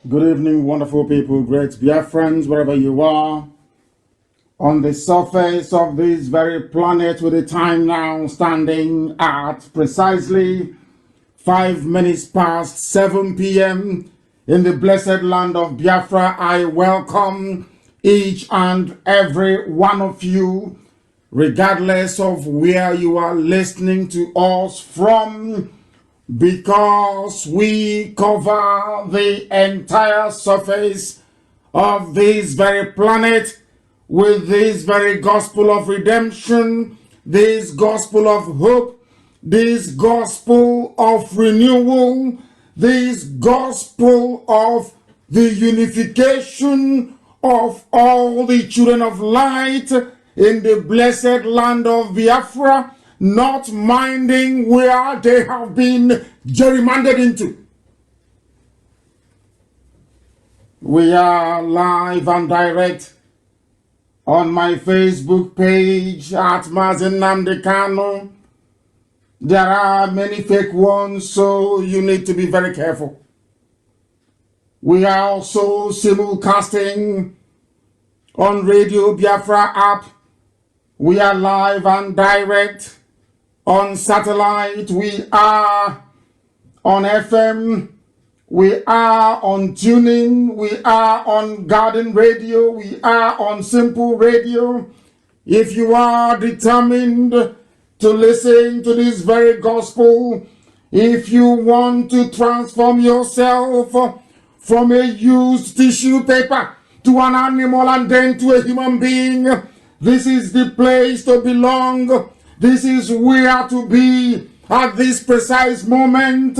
Good evening, wonderful people, great Biafrans, wherever you are. On the surface of this very planet, with the time now standing at precisely 5 minutes past 7 p.m. in the blessed land of Biafra, I welcome each and every one of you, regardless of where you are listening to us from, because we cover the entire surface of this very planet with this very gospel of redemption, this gospel of hope, this gospel of renewal, this gospel of the unification of all the children of light in the blessed land of Biafra, not minding where they have been gerrymandered into. We are live and direct on my Facebook page at Mazi Nnamdi Kanu. There are many fake ones, so you need to be very careful. We are also simulcasting on Radio Biafra app. We are live and direct on satellite. We are on FM. We are on Tuning. We are on Garden Radio. We are on Simple Radio. If you are determined to listen to this very gospel, if you want to transform yourself from a used tissue paper to an animal and then to a human being, this is the place to belong. This is where to be at this precise moment,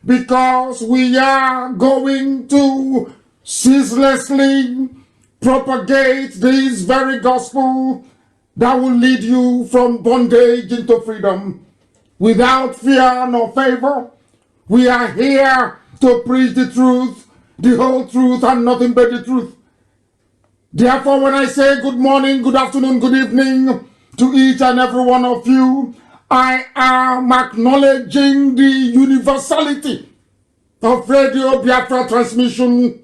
because we are going to ceaselessly propagate this very gospel that will lead you from bondage into freedom. Without fear nor favor, we are here to preach the truth, the whole truth, and nothing but the truth. Therefore, when I say good morning, good afternoon, good evening to each and every one of you, I am acknowledging the universality of Radio Biafra transmission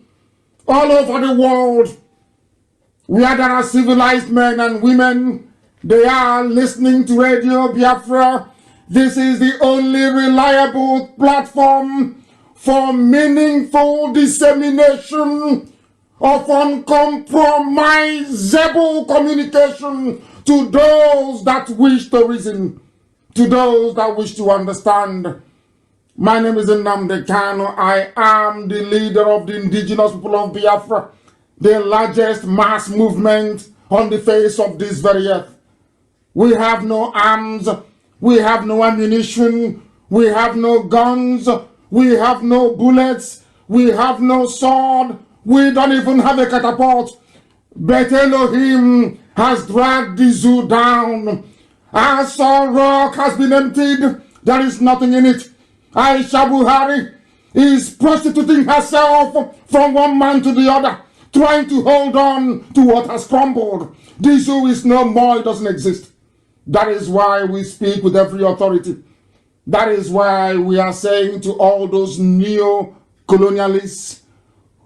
all over the world. Where there are civilized men and women, they are listening to Radio Biafra. This is the only reliable platform for meaningful dissemination of uncompromisable communication to those that wish to reason, to those that wish to understand. My name is Nnamdi Kanu. I am the leader of the indigenous people of Biafra, the largest mass movement on the face of this very earth. We have no arms, we have no ammunition, we have no guns, we have no bullets, we have no sword, we don't even have a catapult. But Elohim has dragged the zoo down. As our rock has been emptied, there is nothing in it. Aisha Buhari is prostituting herself from one man to the other, trying to hold on to what has crumbled. The zoo is no more, it doesn't exist. That is why we speak with every authority. That is why we are saying to all those neo-colonialists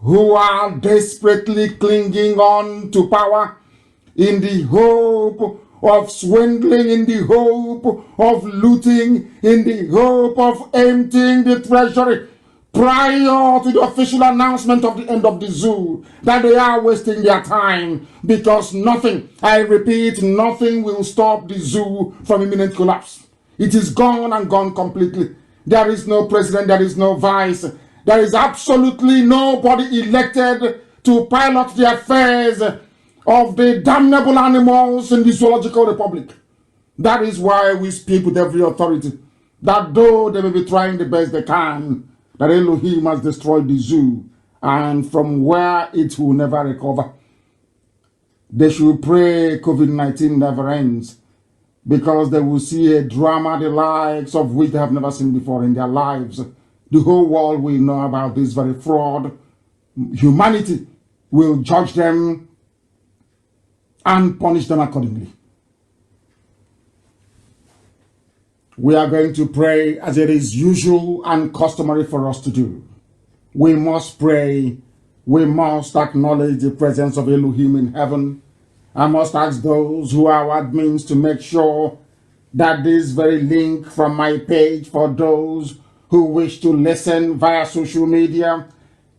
who are desperately clinging on to power in the hope of swindling, in the hope of looting, in the hope of emptying the treasury prior to the official announcement of the end of the zoo, that they are wasting their time, because nothing, I repeat, nothing will stop the zoo from imminent collapse. It is gone and gone completely. There is no president, there is no vice. There is absolutely nobody elected to pilot the affairs of the damnable animals in the zoological republic. That is why we speak with every authority, that though they may be trying the best they can, that Elohim has destroyed the zoo, and from where it will never recover. They should pray COVID-19 never ends, because they will see a drama the likes of which they have never seen before in their lives. The whole world will know about this very fraud. Humanity will judge them and punish them accordingly. We are going to pray as it is usual and customary for us to do. We must pray we must acknowledge the presence of Elohim in heaven. I must ask those who are admins to make sure that this very link from my page for those who wish to listen via social media,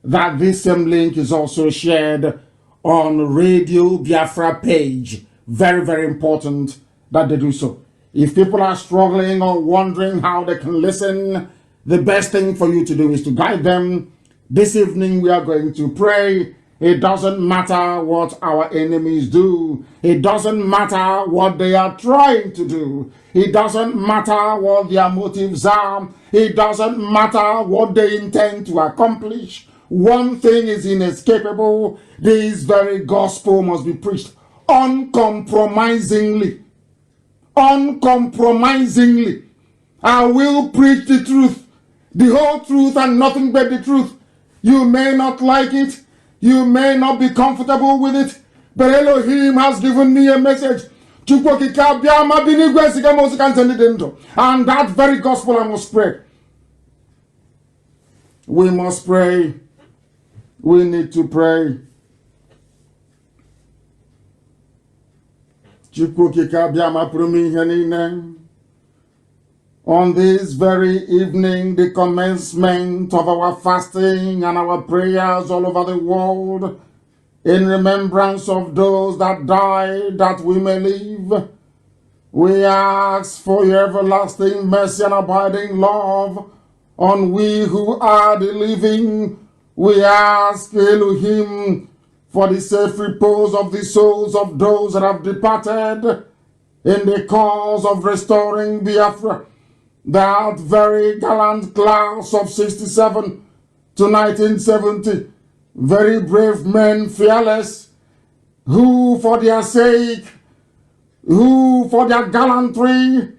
that this same link is also shared on Radio Biafra page. Very, very important that they do so. If people are struggling or wondering how they can listen, the best thing for you to do is to guide them. This evening we are going to pray. It doesn't matter what our enemies do. It doesn't matter what they are trying to do. It doesn't matter what their motives are. It doesn't matter what they intend to accomplish. One thing is inescapable. This very gospel must be preached uncompromisingly. Uncompromisingly. I will preach the truth, the whole truth and nothing but the truth. You may not like it. You may not be comfortable with it, but Elohim has given me a message. And that very gospel I must pray. We must pray. We need to pray. On this very evening, the commencement of our fasting and our prayers all over the world, in remembrance of those that died, that we may live, we ask for your everlasting mercy and abiding love on we who are the living. We ask Elohim for the safe repose of the souls of those that have departed in the cause of restoring Biafra. That very gallant class of 67 to 1970, very brave men, fearless, who for their sake, who for their gallantry,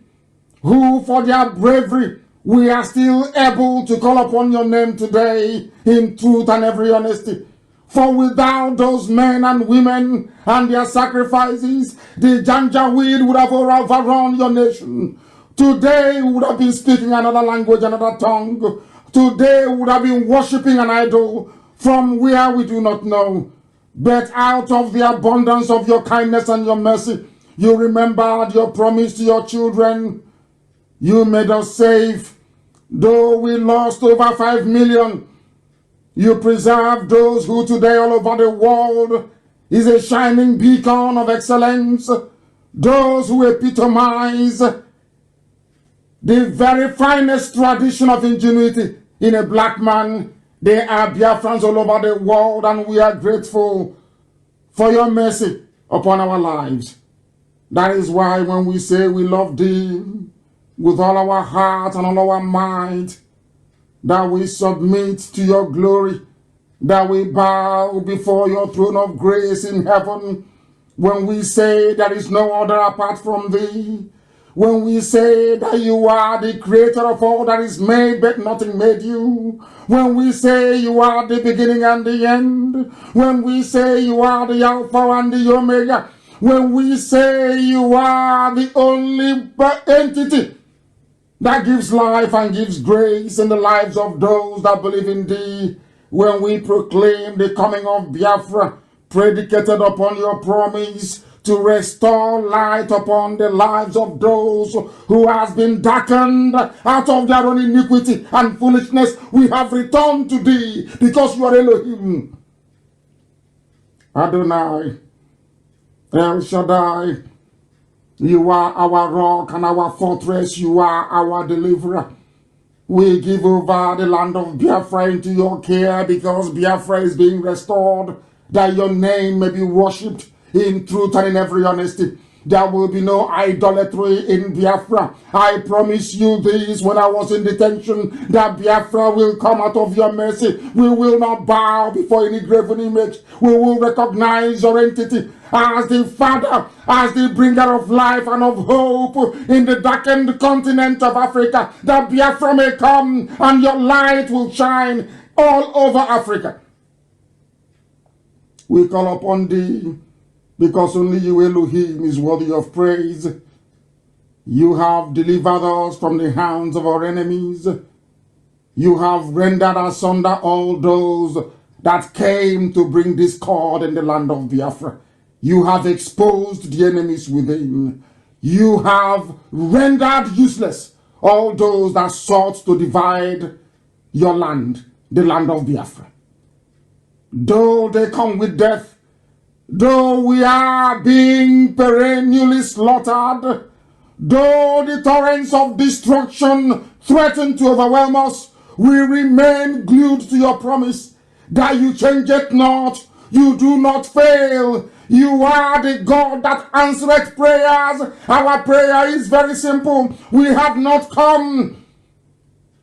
who for their bravery, we are still able to call upon your name today in truth and every honesty. For without those men and women and their sacrifices, the Janjaweed would have overrun your nation. Today we would have been speaking another language, another tongue. Today we would have been worshipping an idol from where we do not know. But out of the abundance of your kindness and your mercy, you remembered your promise to your children. You made us safe. Though we lost over 5 million, you preserved those who today all over the world is a shining beacon of excellence. Those who epitomize the very finest tradition of ingenuity in a black man. They are Biafrans all over the world, and we are grateful for your mercy upon our lives. That is why when we say we love thee with all our heart and all our might, that we submit to your glory, that we bow before your throne of grace in heaven, when we say there is no other apart from thee, when we say that you are the creator of all that is made, but nothing made you, when we say you are the beginning and the end, when we say you are the Alpha and the Omega, when we say you are the only entity that gives life and gives grace in the lives of those that believe in thee, when we proclaim the coming of Biafra, predicated upon your promise to restore light upon the lives of those who has been darkened out of their own iniquity and foolishness, we have returned to thee because you are Elohim. Adonai, El Shaddai, you are our rock and our fortress. You are our deliverer. We give over the land of Biafra into your care because Biafra is being restored, that your name may be worshipped in truth and in every honesty. There will be no idolatry in Biafra. I promise you this when I was in detention, that Biafra will come out of your mercy. We will not bow before any graven image. We will recognize your entity as the Father, as the bringer of life and of hope in the darkened continent of Africa, that Biafra may come and your light will shine all over Africa. We call upon thee because only you, Elohim, is worthy of praise. You have delivered us from the hands of our enemies. You have rendered asunder all those that came to bring discord in the land of Biafra. You have exposed the enemies within. You have rendered useless all those that sought to divide your land, the land of Biafra. Though they come with death, though we are being perennially slaughtered, though the torrents of destruction threaten to overwhelm us, we remain glued to your promise that you change it not, you do not fail. You are the God that answereth prayers. Our prayer is very simple. We have not come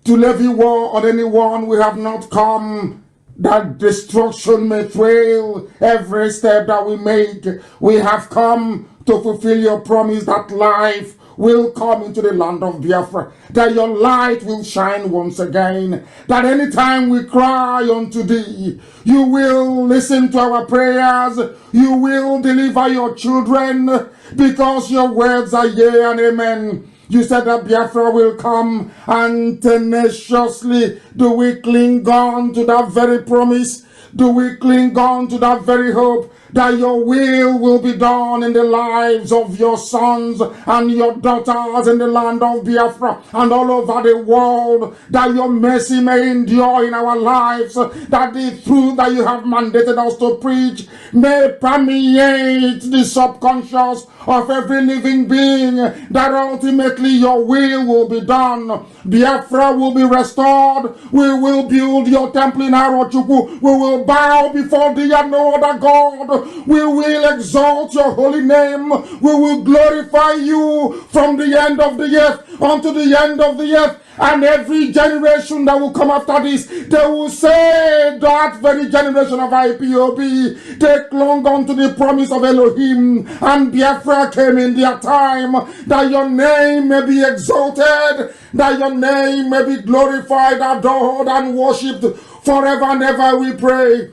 to levy war on anyone. We have not come that destruction may trail every step that we make. We have come to fulfill your promise that life will come into the land of Biafra, that your light will shine once again, that anytime we cry unto thee, you will listen to our prayers, you will deliver your children, because your words are yea and amen. You said that Biafra will come, and tenaciously do we cling on to that very promise, do we cling on to that very hope, that your will be done in the lives of your sons and your daughters in the land of Biafra and all over the world, that your mercy may endure in our lives, that the truth that you have mandated us to preach may permeate the subconscious of every living being, that ultimately your will be done. Biafra will be restored. We will build your temple in Arochukwu. We will bow before thee and no other God. We will exalt your holy name. We will glorify you from the end of the earth unto the end of the earth. And every generation that will come after this, they will say that very generation of IPOB, they clung on to the promise of Elohim, and Biafra came in their time, that your name may be exalted, that your name may be glorified, adored, and worshipped forever and ever, we pray.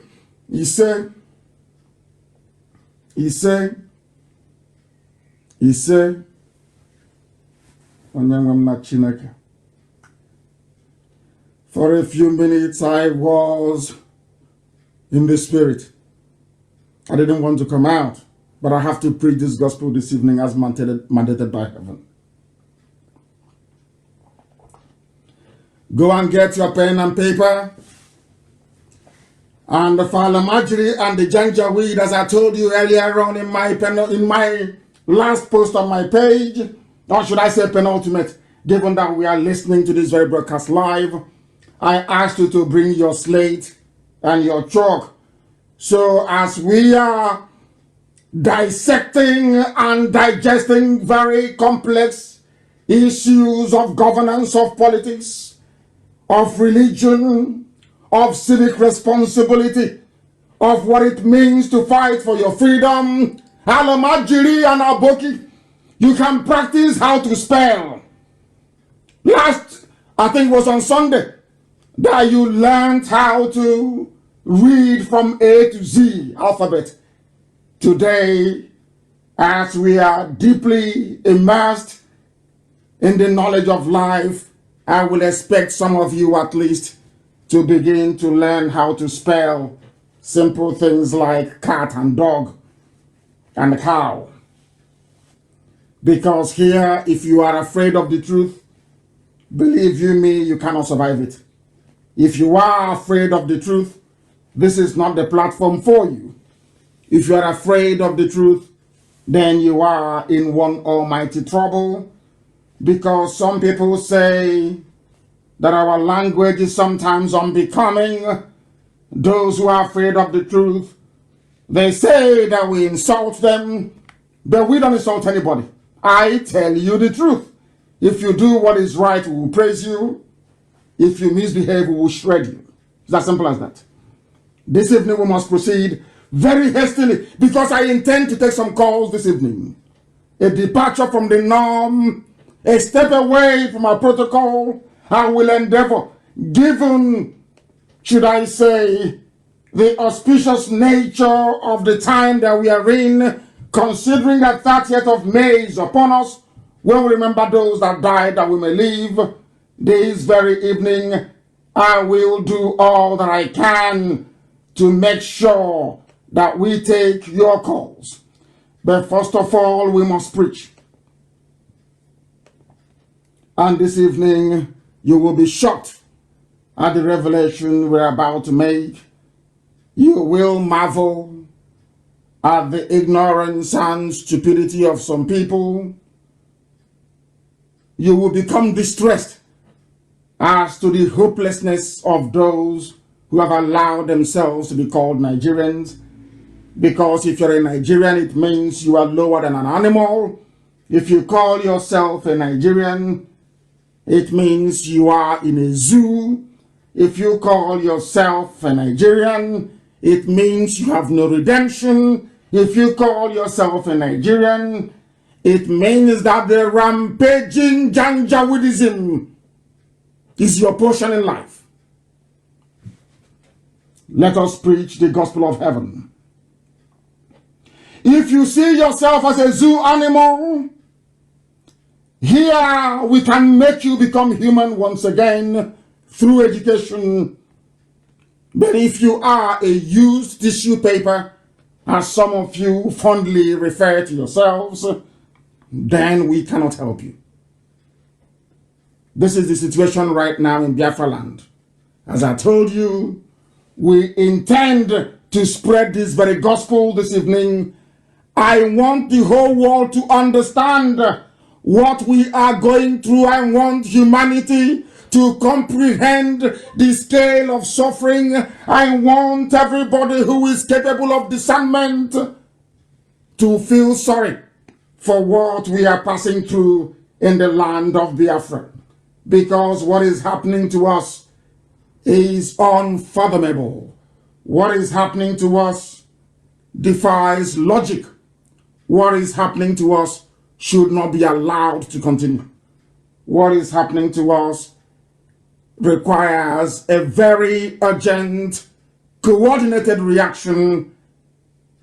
He said, for a few minutes I was in the spirit. I didn't want to come out, but I have to preach this gospel this evening as mandated by heaven. Go and get your pen and paper and the Mazi and the Janjaweed, as I told you earlier on in my last post on my page, or should I say penultimate, given that we are listening to this very broadcast live. I asked you to bring your slate and your chalk. So as we are dissecting and digesting very complex issues of governance, of politics, of religion, of civic responsibility, of what it means to fight for your freedom, Alamajiri and Aboki, you can practice how to spell. Last, I think it was on Sunday, that you learned how to read from A to Z alphabet. Today, as we are deeply immersed in the knowledge of life, I will expect some of you at least to begin to learn how to spell simple things like cat and dog and cow. Because here, if you are afraid of the truth, believe you me, you cannot survive it. If you are afraid of the truth, this is not the platform for you. If you are afraid of the truth, then you are in one almighty trouble, because some people say that our language is sometimes unbecoming. Those who are afraid of the truth, they say that we insult them, but we don't insult anybody. I tell you the truth. If you do what is right, we will praise you. If you misbehave, we will shred you. It's as simple as that. This evening we must proceed very hastily, because I intend to take some calls this evening. A departure from the norm, a step away from our protocol. I will endeavor, given, should I say, the auspicious nature of the time that we are in, considering that 30th of May is upon us, when we remember those that died, that we may live. This very evening, I will do all that I can to make sure that we take your calls. But first of all, we must preach. And this evening, you will be shocked at the revelation we're about to make. You will marvel at the ignorance and stupidity of some people. You will become distressed as to the hopelessness of those who have allowed themselves to be called Nigerians. Because if you're a Nigerian, it means you are lower than an animal. If you call yourself a Nigerian, it means you are in a zoo. If you call yourself a Nigerian, it means you have no redemption. If you call yourself a Nigerian, it means that the rampaging Janjaweedism is your portion in life. Let us preach the gospel of heaven. If you see yourself as a zoo animal, here we can make you become human once again through education. But if you are a used tissue paper, as some of you fondly refer to yourselves, then we cannot help you. This is the situation right now in Biafra land. As I told you, we intend to spread this very gospel this evening. I want the whole world to understand what we are going through. I want humanity to comprehend the scale of suffering. I want everybody who is capable of discernment to feel sorry for what we are passing through in the land of Biafra. Because what is happening to us is unfathomable. What is happening to us defies logic. What is happening to us should not be allowed to continue. What is happening to us requires a very urgent, coordinated reaction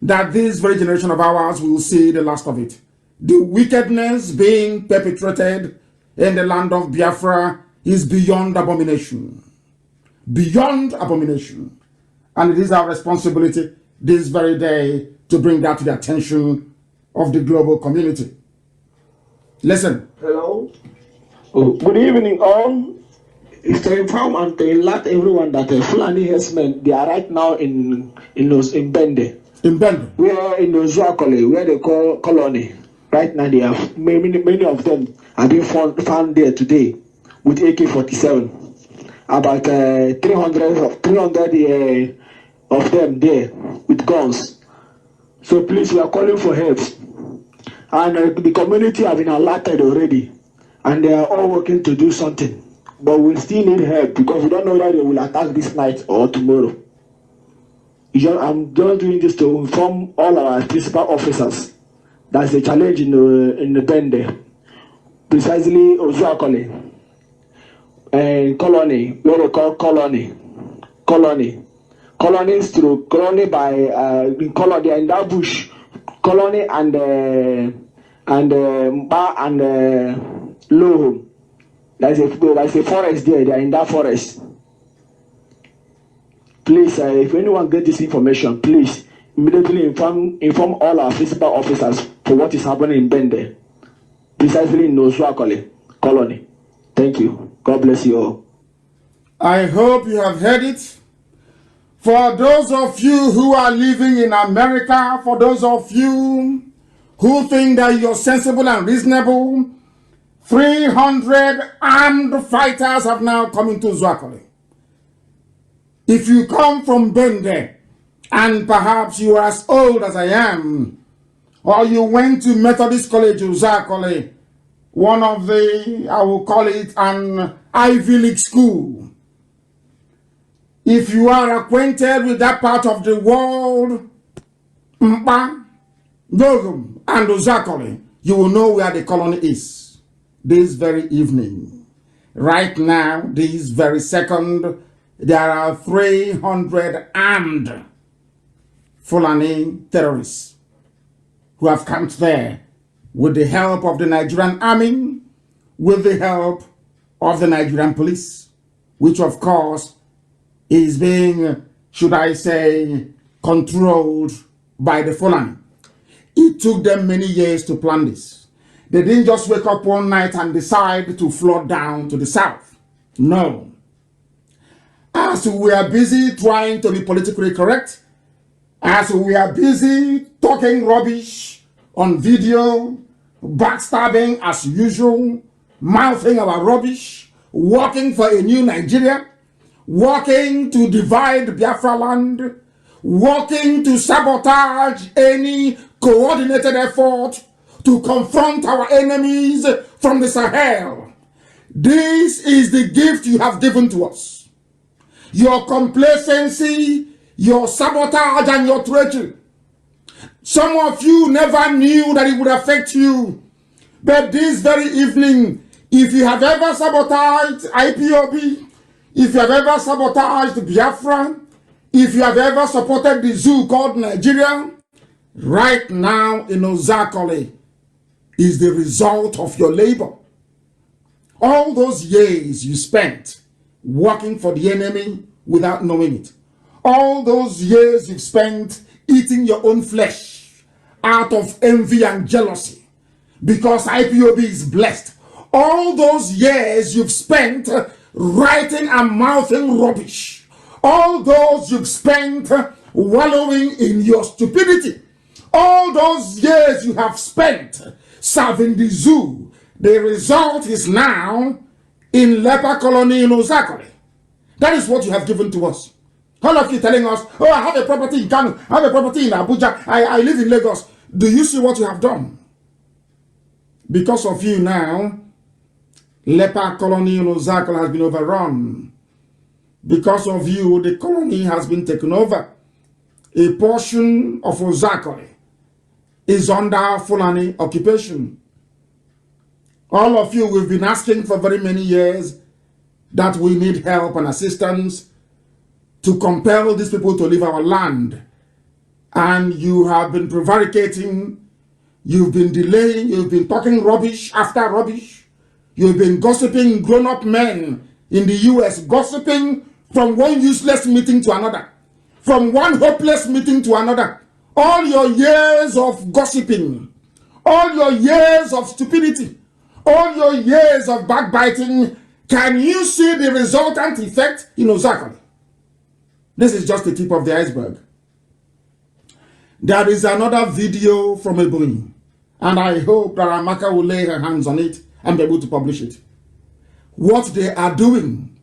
that this very generation of ours will see the last of it. The wickedness being perpetrated in the land of Biafra is beyond abomination. Beyond abomination. And it is our responsibility this very day to bring that to the attention of the global community. Listen. Hello. Oh, good evening, all. It's to inform and to alert everyone that the Fulani herdsmen, they are right now in Bende. In Bende? We are in Ozuakole, where they call colony. Right now, they have many of them have been found there today with AK-47. About 300 of them there with guns. So please, we are calling for help. And the community have been alerted already, and they are all working to do something. But we still need help because we don't know whether they will attack this night or tomorrow. I'm just doing this to inform all our principal officers. That's the challenge in the Bende, precisely Ozuakole and colony, where they call colonies through colony by colony in that bush, colony and Mba and Low. There's a forest there. They are in that forest. Please, if anyone get this information, please immediately inform all our principal officers for what is happening in Bende, precisely in Ozuakole colony. Thank you. God bless you all. I hope you have heard it. For those of you who are living in America, for those of you who think that you're sensible and reasonable, 300 armed fighters have now come into Ozuakole. If you come from Bende, and perhaps you are as old as I am, or you went to Methodist College Ozuakole, one of the, I will call it an Ivy League school. If you are acquainted with that part of the world, Mba, Dogum, and Ozuakole, you will know where the colony is. This very evening, right now, this very second, there are 300 armed Fulani terrorists who have camped there with the help of the Nigerian army, with the help of the Nigerian police, which of course is being should I say, controlled by the Fulani. It took them many years to plan this. They didn't just wake up one night and decide to flood down to the south. No. As we are busy trying to be politically correct, as we are busy talking rubbish on video, backstabbing as usual, mouthing our rubbish, working for a new Nigeria, working to divide Biafra land, working to sabotage any coordinated effort to confront our enemies from the Sahel. This is the gift you have given to us. Your complacency, your sabotage, and your treachery. Some of you never knew that it would affect you. But this very evening, if you have ever sabotaged IPOB, if you have ever sabotaged Biafra, if you have ever supported the zoo called Nigeria, right now in Ozakole is the result of your labor. All those years you spent working for the enemy without knowing it. All those years you've spent eating your own flesh out of envy and jealousy because IPOB is blessed. All those years you've spent writing and mouthing rubbish. All those you've spent wallowing in your stupidity. All those years you have spent serving the zoo. The result is now in leper colony in Ozakole. That is what you have given to us. All of you telling us, oh, I have a property in Kanu, I have a property in Abuja, I live in Lagos. Do you see what you have done? Because of you now, leper colony in Ozakole has been overrun. Because of you, the colony has been taken over. A portion of Ozakole is under Fulani occupation. All of you, we've been asking for very many years that we need help and assistance to compel these people to leave our land. And you have been prevaricating, you've been delaying, you've been talking rubbish after rubbish. You've been gossiping, grown-up men in the US, gossiping from one useless meeting to another, from one hopeless meeting to another. All your years of gossiping, all your years of stupidity, all your years of backbiting, can you see the resultant effect in Ozakole? This is just the tip of the iceberg. There is another video from Ebonyi, and I hope that Amaka will lay her hands on it and be able to publish it. What they are doing,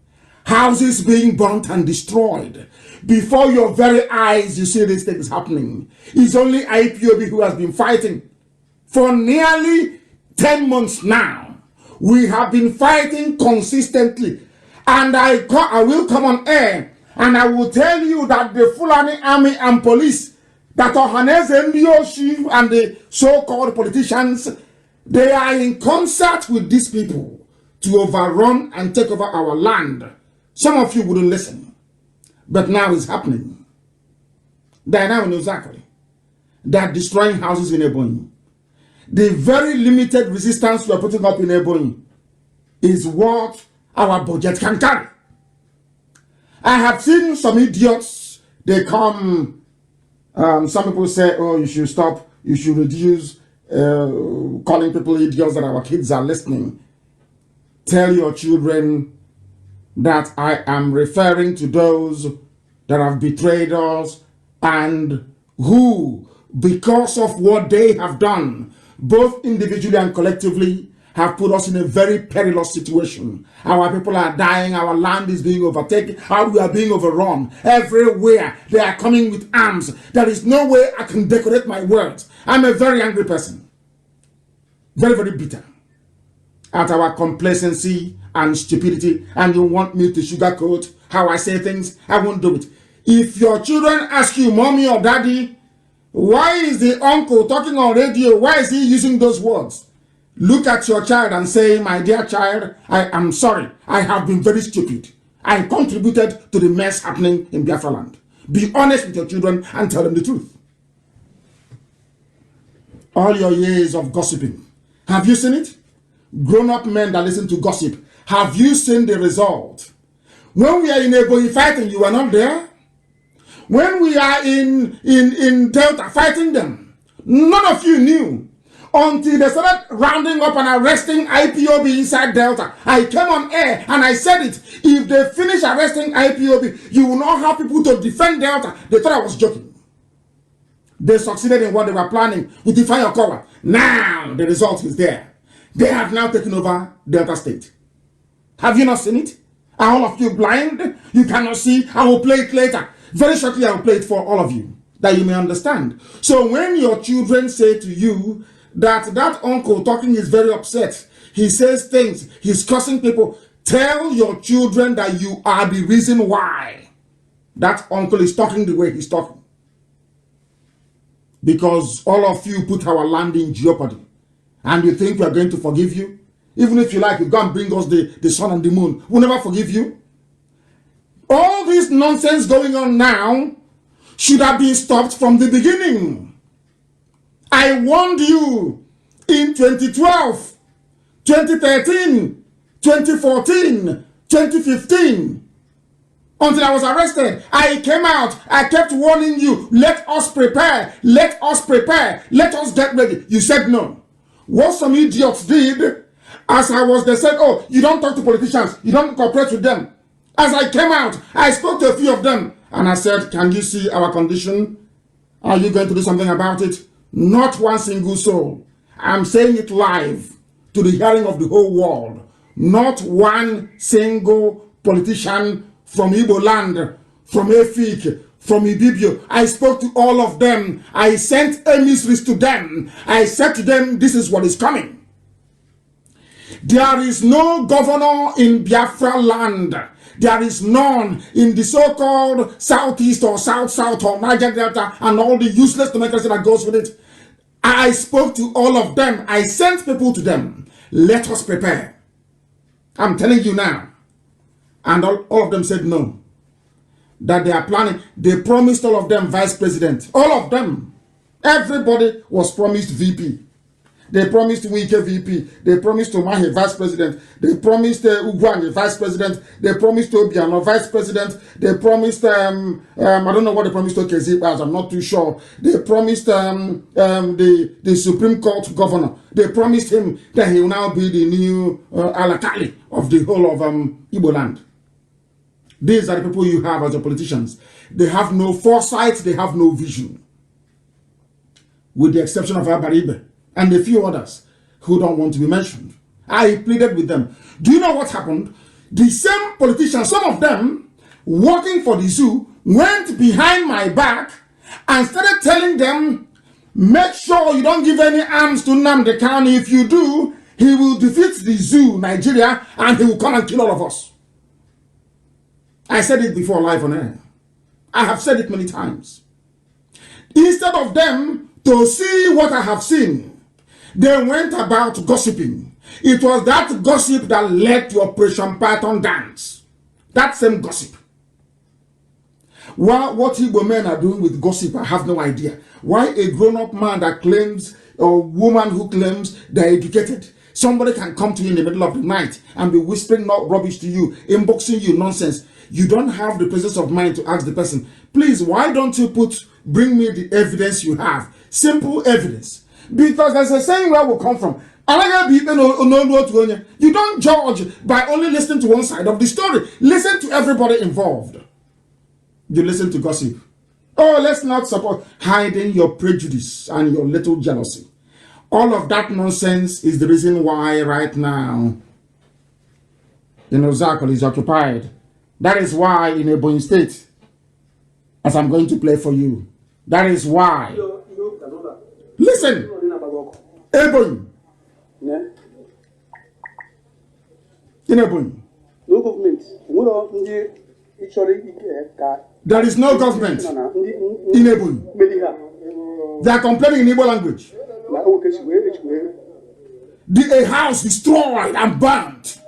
houses being burnt and destroyed, before your very eyes you see these things happening. It's only IPOB who has been fighting. For nearly 10 months now, we have been fighting consistently. And I will come on air and I will tell you that the Fulani army and police, that Ohaneze Ndioshi and the so-called politicians, they are in concert with these people to overrun and take over our land. Some of you wouldn't listen, but now it's happening. They are now in Ozakole. They are destroying houses in Ebonyi. The very limited resistance we are putting up in Ebonyi is what our budget can carry. I have seen some idiots, they come, some people say, oh, you should stop, you should reduce calling people idiots that our kids are listening. Tell your children that I am referring to those that have betrayed us and who, because of what they have done, both individually and collectively, have put us in a very perilous situation. Our people are dying, our land is being overtaken, we are being overrun. Everywhere they are coming with arms. There is no way I can decorate my words. I'm a very angry person. Very, very bitter at our complacency and stupidity, and you want me to sugarcoat how I say things. I won't do it. If your children ask you, mommy or daddy, why is the uncle talking on radio? Why is he using those words? Look at your child and say, my dear child, I am sorry. I have been very stupid. I contributed to the mess happening in Biafra land. Be honest with your children and tell them the truth. All your years of gossiping, have you seen it? Grown-up men that listen to gossip, have you seen the result? When we are in Ebonyi fighting, you were not there. When we are in Delta fighting them, none of you knew until they started rounding up and arresting IPOB inside Delta. I came on air and I said it. If they finish arresting IPOB, you will not have people to defend Delta. They thought I was joking. They succeeded in what they were planning with the fire cover. Now the result is there. They have now taken over Delta State. Have you not seen it? Are all of you blind? You cannot see? I will play it later. Very shortly I will play it for all of you, that you may understand. So when your children say to you that uncle talking is very upset, he says things, he's cursing people, tell your children that you are the reason why that uncle is talking the way he's talking. Because all of you put our land in jeopardy. And you think we are going to forgive you? Even if you like, you go and bring us the sun and the moon. We'll never forgive you. All this nonsense going on now should have been stopped from the beginning. I warned you in 2012, 2013, 2014, 2015. Until I was arrested, I came out, I kept warning you, let us prepare, let us prepare, let us get ready. You said no. What some idiots did, as I was, they said, oh, you don't talk to politicians, you don't cooperate with them. As I came out, I spoke to a few of them, and I said, can you see our condition? Are you going to do something about it? Not one single soul. I'm saying it live to the hearing of the whole world. Not one single politician from Igbo land, from Efik, from Ibibio. I spoke to all of them. I sent emissaries to them. I said to them, this is what is coming. There is no governor in Biafra land. There is none in the so-called Southeast or South or Niger Delta and all the useless democracy that goes with it. I spoke to all of them. I sent people to them. Let us prepare. I'm telling you now. And all of them said no. That they are planning. They promised all of them vice president. All of them. Everybody was promised VP. They promised Wike VP. They promised Omahe vice president. They promised Ugwanye vice president. They promised Obiano vice president. They promised, I don't know what they promised Okeziba, I'm not too sure. They promised the Supreme Court governor. They promised him that he will now be the new Alakali of the whole of Igbo land. These are the people you have as your politicians. They have no foresight, they have no vision. With the exception of Abaribe and a few others who don't want to be mentioned. I pleaded with them. Do you know what happened? The same politicians, some of them, working for the zoo, went behind my back and started telling them, make sure you don't give any arms to Nnamdi Kanu. If you do, he will defeat the zoo, Nigeria, and he will come and kill all of us. I said it before live on air. I have said it many times. Instead of them to see what I have seen, they went about gossiping. It was that gossip that led to Operation Python Dance. That same gossip. What Igbo men are doing with gossip, I have no idea. Why a grown-up man that claims, or woman who claims they're educated, somebody can come to you in the middle of the night and be whispering rubbish to you, inboxing you nonsense. You don't have the presence of mind to ask the person, please, why don't you bring me the evidence you have? Simple evidence. Because there's a saying where we come from. You don't judge by only listening to one side of the story. Listen to everybody involved. You listen to gossip. Oh, let's not support hiding your prejudice and your little jealousy. All of that nonsense is the reason why right now Ozakol is occupied. That is why in Ebonyi State, as I'm going to play for you, that is why. Listen, Ebonyi. In Ebonyi. No government. There is no government in Ebonyi. They are complaining in Igbo language. A house destroyed and burned.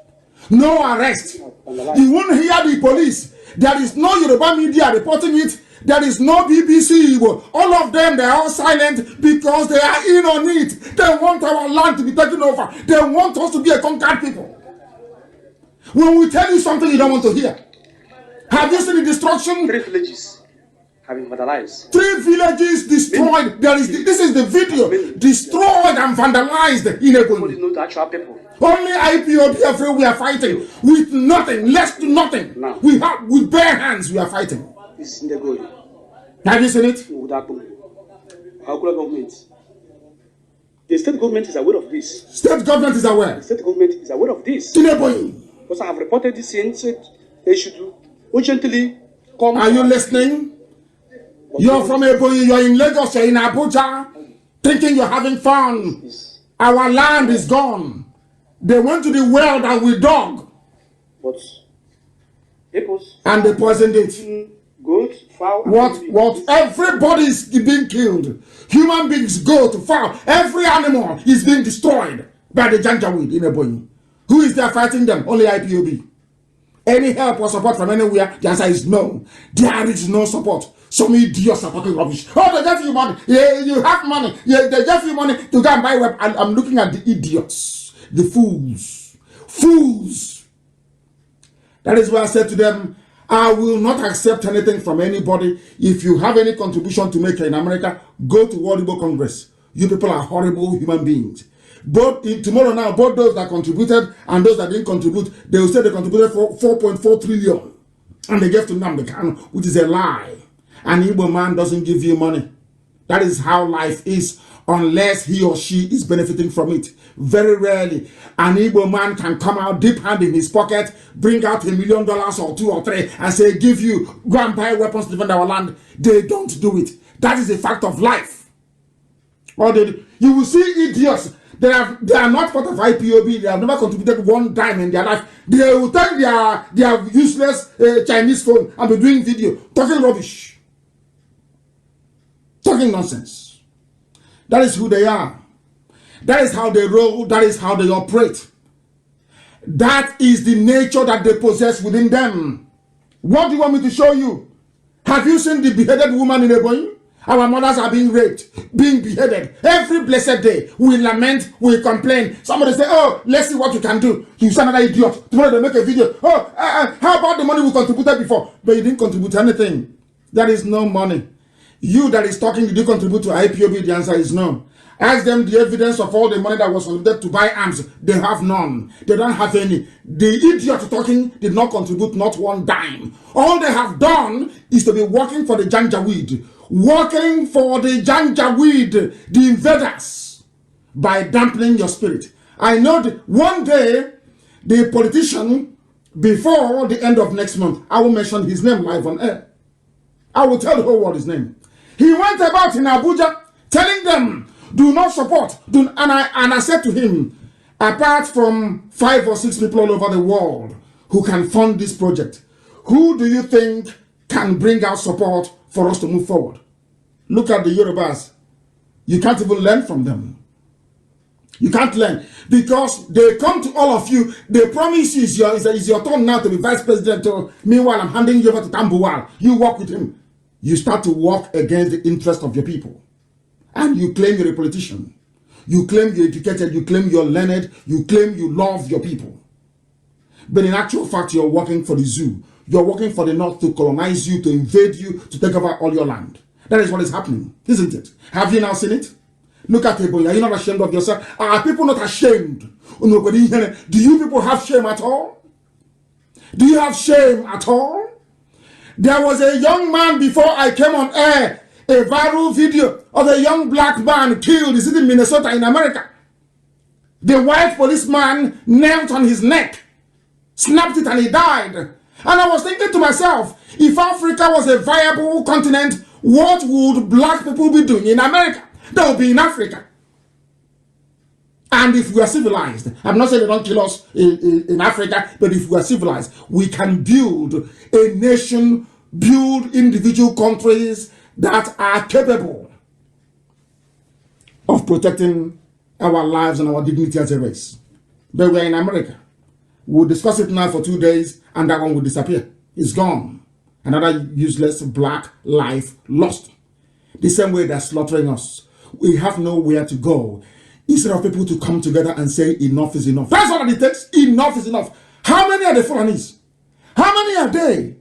No arrest. You won't hear the police. There is no Yoruba media reporting it. There is no BBC. All of them, they are all silent because they are in on it. They want our land to be taken over. They want us to be a conquered people. When we tell you something you don't want to hear. Have you seen the destruction? 3 villages. have been vandalized. 3 villages destroyed. This is the video. Destroyed and vandalized in Nobody Ebonyi. knows the actual people. Only IPOB Biafra we are fighting with nothing, less to nothing. No. We have with bare hands we are fighting. This is in the going. Have you seen it? Our government. The state government is aware of this. State government is aware. The state government is aware of this. In Ebonyi. Because I have reported this and said they should urgently come. Are you listening? You're from Ebonyi, you're in Lagos, you're in Abuja, thinking you're having fun. Our land is gone. They went to the well that we dug. But and they poisoned it. Goat, fowl, what? Everybody is being killed. Human beings, goat, fowl, every animal is being destroyed by the Janjaweed in Ebonyi. Who is there fighting them? Only IPOB. Any help or support from anywhere? The answer is no. There is no support. Some idiots are talking rubbish. Oh, they give you money. Yeah, you have money. Yeah, they give you money to go and buy web. And I'm looking at the idiots, the fools. Fools. That is why I said to them, I will not accept anything from anybody. If you have any contribution to make in America, go to World Igbo Congress. You people are horrible human beings. Tomorrow now, both those that contributed and those that didn't contribute, they will say they contributed for 4.4 trillion. And they gave to Nnamdi Kanu, which is a lie. An Igbo man doesn't give you money. That is how life is, unless he or she is benefiting from it. Very rarely, an Igbo man can come out deep hand in his pocket, bring out $1 million or 2 or 3 and say, give you, go and buy weapons to defend our land. They don't do it. That is a fact of life. Or you will see idiots. They are not part of IPOB. They have never contributed 1 dime in their life. They will take their useless Chinese phone and be doing video, talking rubbish. Talking nonsense. That is who they are. That is how they roll. That is how they operate. That is the nature that they possess within them. What do you want me to show you? Have you seen the beheaded woman in Ebonyi? Our mothers are being raped, being beheaded. Every blessed day, we lament, we complain. Somebody say, oh, let's see what you can do. You say another idiot. Tomorrow they make a video. Oh, how about the money we contributed before? But you didn't contribute anything. There is no money. You that is talking, did you contribute to IPOB? The answer is no. Ask them the evidence of all the money that was contributed to buy arms. They have none. They don't have any. The idiot talking did not contribute not 1 dime. All they have done is to be working for the Janjaweed. Working for the Janjaweed, the invaders, by dampening your spirit. I know that one day, the politician, before the end of next month, I will mention his name live on air. I will tell the whole world his name. He went about in Abuja telling them, do not support. And I said to him, apart from 5 or 6 people all over the world who can fund this project, who do you think can bring out support for us to move forward? Look at the Yorubas. You can't even learn from them. You can't learn because they come to all of you. They promise you it's your turn now to be vice president. Meanwhile, I'm handing you over to Tambuwal. You work with him. You start to work against the interest of your people. And you claim you're a politician. You claim you're educated. You claim you're learned. You claim you love your people. But in actual fact, you're working for the zoo. You're working for the North to colonize you, to invade you, to take over all your land. That is what is happening, isn't it? Have you now seen it? Look at Ebonyi. Are you not ashamed of yourself? Are people not ashamed? Do you people have shame at all? Do you have shame at all? There was a young man before I came on air, a viral video of a young black man killed. Is it in Minnesota in America? The white policeman knelt on his neck, snapped it, and he died. And I was thinking to myself, if Africa was a viable continent, what would black people be doing in America? They would be in Africa. And if we are civilized, I'm not saying they don't kill us in Africa, but if we are civilized, we can build a nation, build individual countries that are capable of protecting our lives and our dignity as a race. But we're in America. We'll discuss it now for 2 days and that one will disappear. It's gone. Another useless black life lost. The same way they're slaughtering us. We have nowhere to go. Instead of people to come together and say enough is enough. That's all it takes. Enough is enough. How many are the Fulanis? How many are they?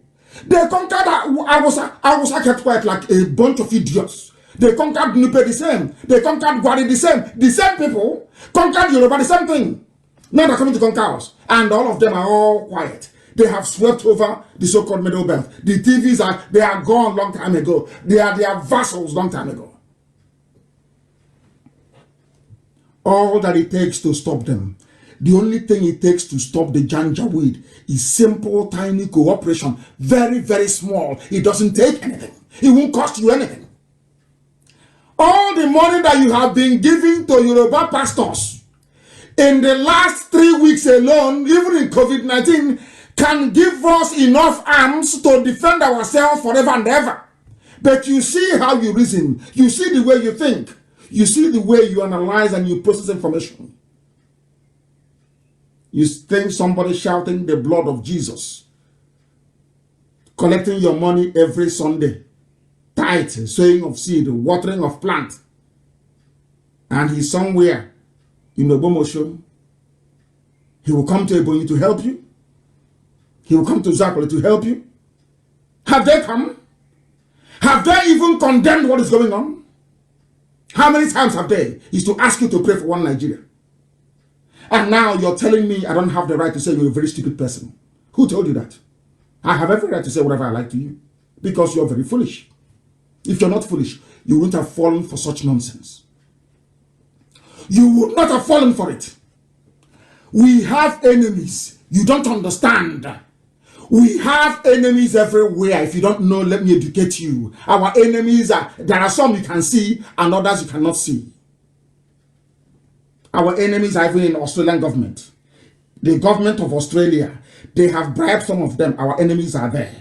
They conquered Awusa kept quiet like a bunch of idiots. They conquered Nupe the same. They conquered Gwari the same. The same people conquered Yoruba the same thing. Now they're coming to conquer us. And all of them are all quiet. They have swept over the so-called Middle Belt. The TVs they are gone long time ago. They are vassals long time ago. All that it takes to stop them, the only thing it takes to stop the Janjaweed is simple, tiny cooperation. Very, very small. It doesn't take anything. It won't cost you anything. All the money that you have been giving to Yoruba pastors in the last 3 weeks alone, even in COVID-19, can give us enough arms to defend ourselves forever and ever. But you see how you reason. You see the way you think. You see the way you analyze and you process information. You think somebody shouting the blood of Jesus, collecting your money every Sunday, tithe, sowing of seed, watering of plant, and he's somewhere in Obomosho. He will come to Ebonyi to help you. He will come to Zakole to help you. Have they come? Have they even condemned what is going on? How many times have they? Is to ask you to pray for one Nigeria. And now you're telling me I don't have the right to say you're a very stupid person. Who told you that? I have every right to say whatever I like to you. Because you're very foolish. If you're not foolish, you wouldn't have fallen for such nonsense. You would not have fallen for it. We have enemies. You don't understand. We have enemies everywhere. If you don't know, let me educate you. Our enemies there are some you can see and others you cannot see. Our enemies are even in Australian government. The government of Australia, they have bribed some of them. Our enemies are there.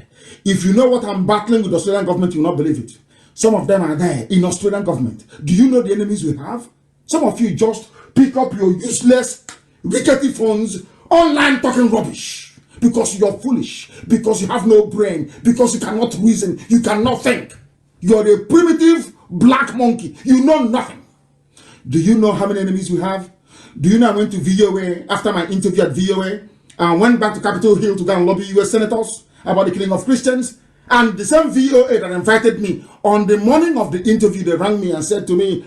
If you know what I'm battling with the Australian government, you will not believe it. Some of them are there in Australian government. Do you know the enemies we have? Some of you just pick up your useless, rickety phones, online talking rubbish. Because you're foolish, because you have no brain, because you cannot reason, you cannot think. You're a primitive black monkey. You know nothing. Do you know how many enemies we have? Do you know I went to VOA after my interview at VOA and went back to Capitol Hill to go and lobby US senators about the killing of Christians? And the same VOA that invited me, on the morning of the interview, they rang me and said to me,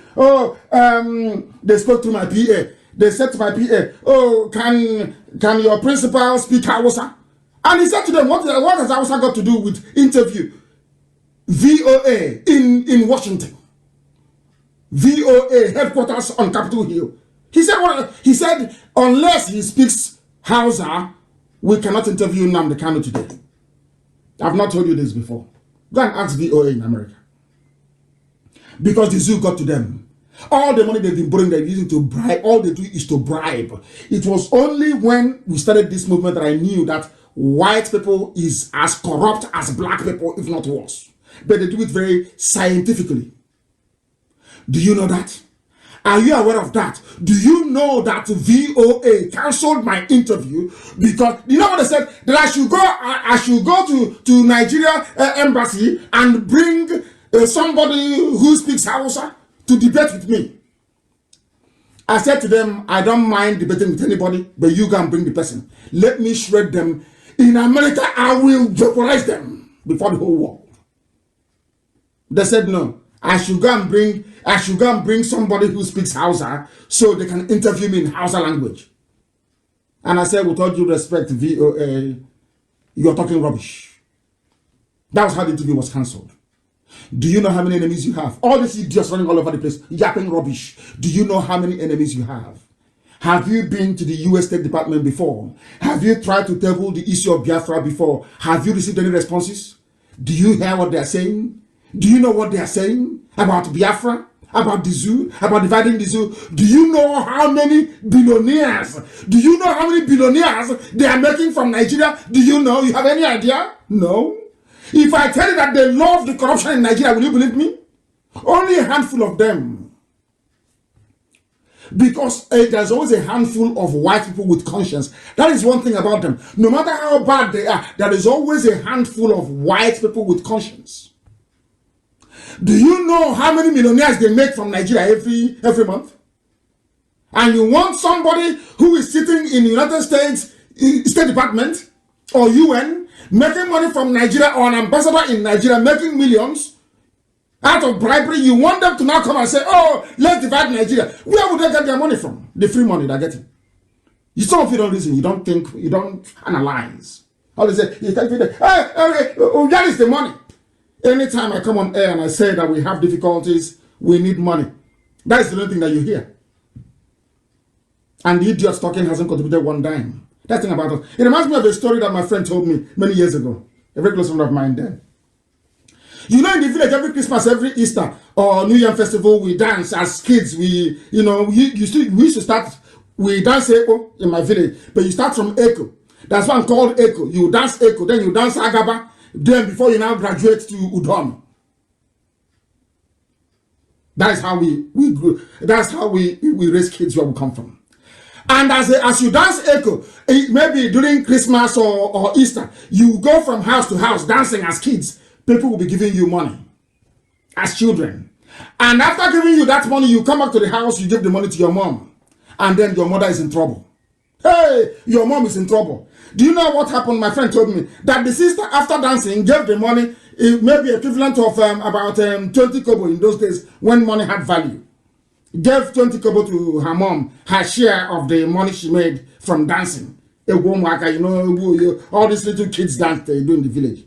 they spoke to my PA. They said to my PA, oh, can your principal speak Hausa? And he said to them, what has Hausa got to do with interview? VOA in Washington. VOA headquarters on Capitol Hill. He said, unless he speaks Hausa, we cannot interview Nnamdi Kanu today. I've not told you this before. Go and ask VOA in America. Because the zoo got to them. All the money they've been borrowing, they're using to bribe. All they do is to bribe. It was only when we started this movement that I knew that white people is as corrupt as black people, if not worse. But they do it very scientifically. Do you know that? Are you aware of that? Do you know that VOA cancelled my interview because you know what they said? That I should go to Nigeria embassy and bring somebody who speaks Hausa to debate with me. I said to them, I don't mind debating with anybody, but you can bring the person. Let me shred them. In America, I will vaporize them before the whole world. They said no. I should go and bring somebody who speaks Hausa so they can interview me in Hausa language. And I said, with all due respect, VOA, you're talking rubbish. That was how the interview was cancelled. Do you know how many enemies you have? All these idiots running all over the place, yapping rubbish. Do you know how many enemies you have? Have you been to the US State Department before? Have you tried to table the issue of Biafra before? Have you received any responses? Do you hear what they are saying? Do you know what they are saying about Biafra? About the zoo? About dividing the zoo? Do you know how many billionaires? Do you know how many billionaires they are making from Nigeria? Do you know? You have any idea? No. If I tell you that they love the corruption in Nigeria, will you believe me? Only a handful of them. Because there's always a handful of white people with conscience. That is one thing about them. No matter how bad they are, there is always a handful of white people with conscience. Do you know how many millionaires they make from Nigeria every month? And you want somebody who is sitting in the United States State Department or UN making money from Nigeria, or an ambassador in Nigeria making millions out of bribery. You want them to now come and say, oh, let's divide Nigeria. Where would they get their money from? The free money they're getting. Some of you don't listen, you don't think, you don't analyze. All they say, you tell people, that is the money. Anytime I come on air and I say that we have difficulties, we need money, that is the only thing that you hear. And the idiot talking hasn't contributed one dime. That thing about us. It reminds me of a story that my friend told me many years ago. A very close friend of mine then. You know, in the village, every Christmas, every Easter, or New Year festival, we dance as kids. We used to start, we dance Echo in my village, but you start from Echo. That's one called Echo. You dance Echo, then you dance Agaba, then before you now graduate to Udom. That is how we grew. That's how we raise kids where we come from. And as you dance Echo, maybe during Christmas or Easter, you go from house to house dancing as kids. People will be giving you money as children. And after giving you that money, you come back to the house, you give the money to your mom. And then your mother is in trouble. Hey, your mom is in trouble. Do you know what happened? My friend told me that the sister, after dancing, gave the money, maybe equivalent of about 20 kobo in those days when money had value. Gave 20 kobo to her mom, her share of the money she made from dancing. You know, all these little kids dance they do in the village.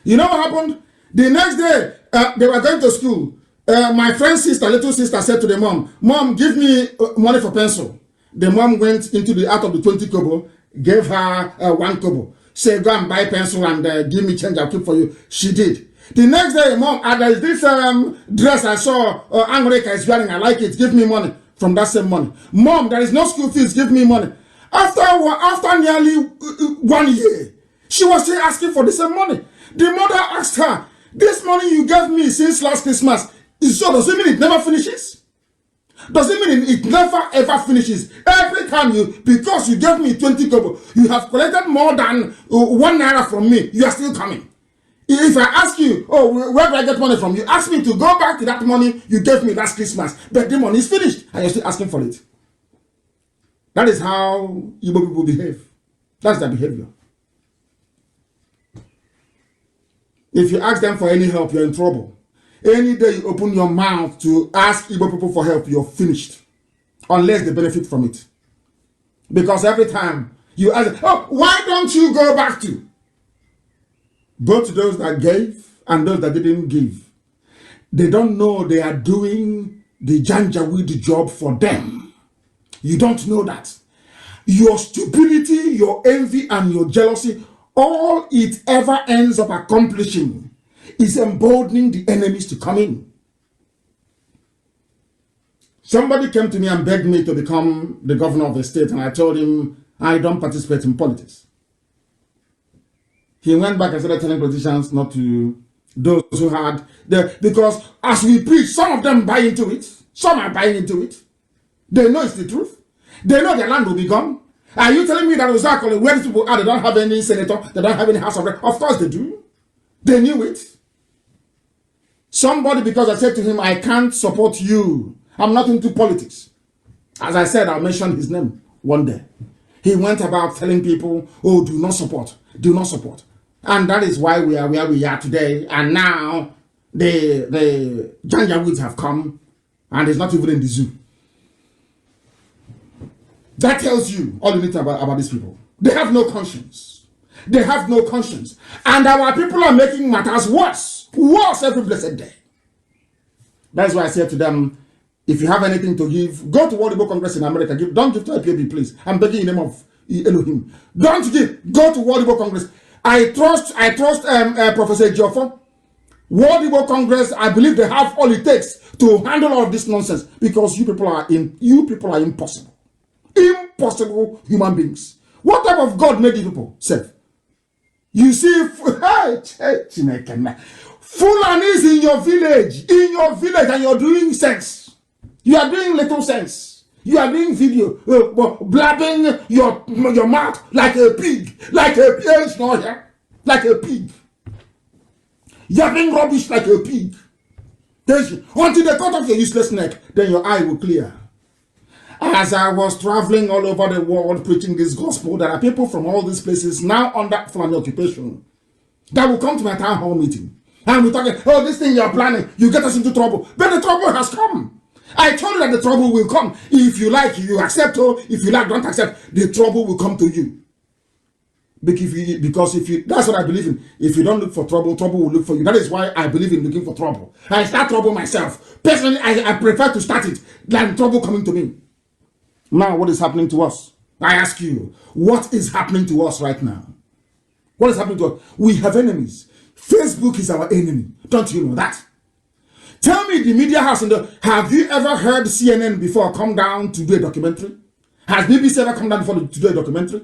You know what happened? The next day, they were going to school. My friend's sister, little sister, said to the mom, "Mom, give me money for pencil." The mom went into out of the 20 kobo, gave her 1 kobo. Said, "Go and buy pencil and give me change, I'll keep for you." She did. The next day, mom, there is this dress I saw Angreka is wearing, I like it, give me money from that same money. "Mom, there is no school fees, give me money." After nearly 1 year, she was still asking for the same money. The mother asked her, "This money you gave me since last Christmas, does it mean it never finishes? Does it mean it never ever finishes? Every time because you gave me 20 kobo, you have collected more than 1 naira from me, you are still coming. If I ask you, oh, where do I get money from? You ask me to go back to that money you gave me last Christmas, but the money is finished, and you're still asking for it." That is how Igbo people behave. That's their behavior. If you ask them for any help, you're in trouble. Any day you open your mouth to ask Igbo people for help, you're finished. Unless they benefit from it. Because every time you ask, "Oh, why don't you go back to?" Both those that gave and those that didn't give. They don't know they are doing the Janjaweed job for them. You don't know that. Your stupidity, your envy, and your jealousy, all it ever ends up accomplishing is emboldening the enemies to come in. Somebody came to me and begged me to become the governor of the state, and I told him I don't participate in politics. He went back and started telling politicians not to, those who had, because as we preach, some of them buy into it, some are buying into it. They know it's the truth. They know their land will be gone. Are you telling me that exactly where these people are, they don't have any senator, they don't have any house of rep? Of course they do. They knew it. Somebody, because I said to him, "I can't support you. I'm not into politics." As I said, I'll mention his name one day. He went about telling people, "Oh, do not support, do not support." And that is why we are where we are today. And now the Janjaweeds have come, and it's not even in the zoo. That tells you all you need to about these people. They have no conscience. They have no conscience. And our people are making matters worse. Worse every blessed day. That's why I said to them, if you have anything to give, go to World Igbo Congress in America. Don't give to IPOB, please. I'm begging in the name of Elohim. Don't give. Go to World Igbo Congress. I trust Professor Geoffo. World Igbo Congress, I believe they have all it takes to handle all of this nonsense, because you people are impossible. Impossible human beings. What type of God made you people serve? You see, Fulani is in your village, and you're doing sense. You are doing little sense. You are doing video, blabbing your mouth like a pig, like a pig. Yapping rubbish like a pig. Until they cut off your useless neck, then your eye will clear. As I was traveling all over the world preaching this gospel, there are people from all these places now under Fulani occupation that will come to my town hall meeting. And we're talking, oh, this thing you're planning, you get us into trouble. But the trouble has come. I told you that the trouble will come. If you like, you accept, or if you like, don't accept, the trouble will come to you. Because if you, that's what I believe in. If you don't look for trouble, trouble will look for you. That is why I believe in looking for trouble. I start trouble myself. Personally, I prefer to start it than trouble coming to me. Now, what is happening to us? I ask you, what is happening to us right now? What is happening to us? We have enemies. Facebook is our enemy. Don't you know that? Tell me, the media house, have you ever heard CNN before come down to do a documentary? Has BBC ever come down before to do a documentary?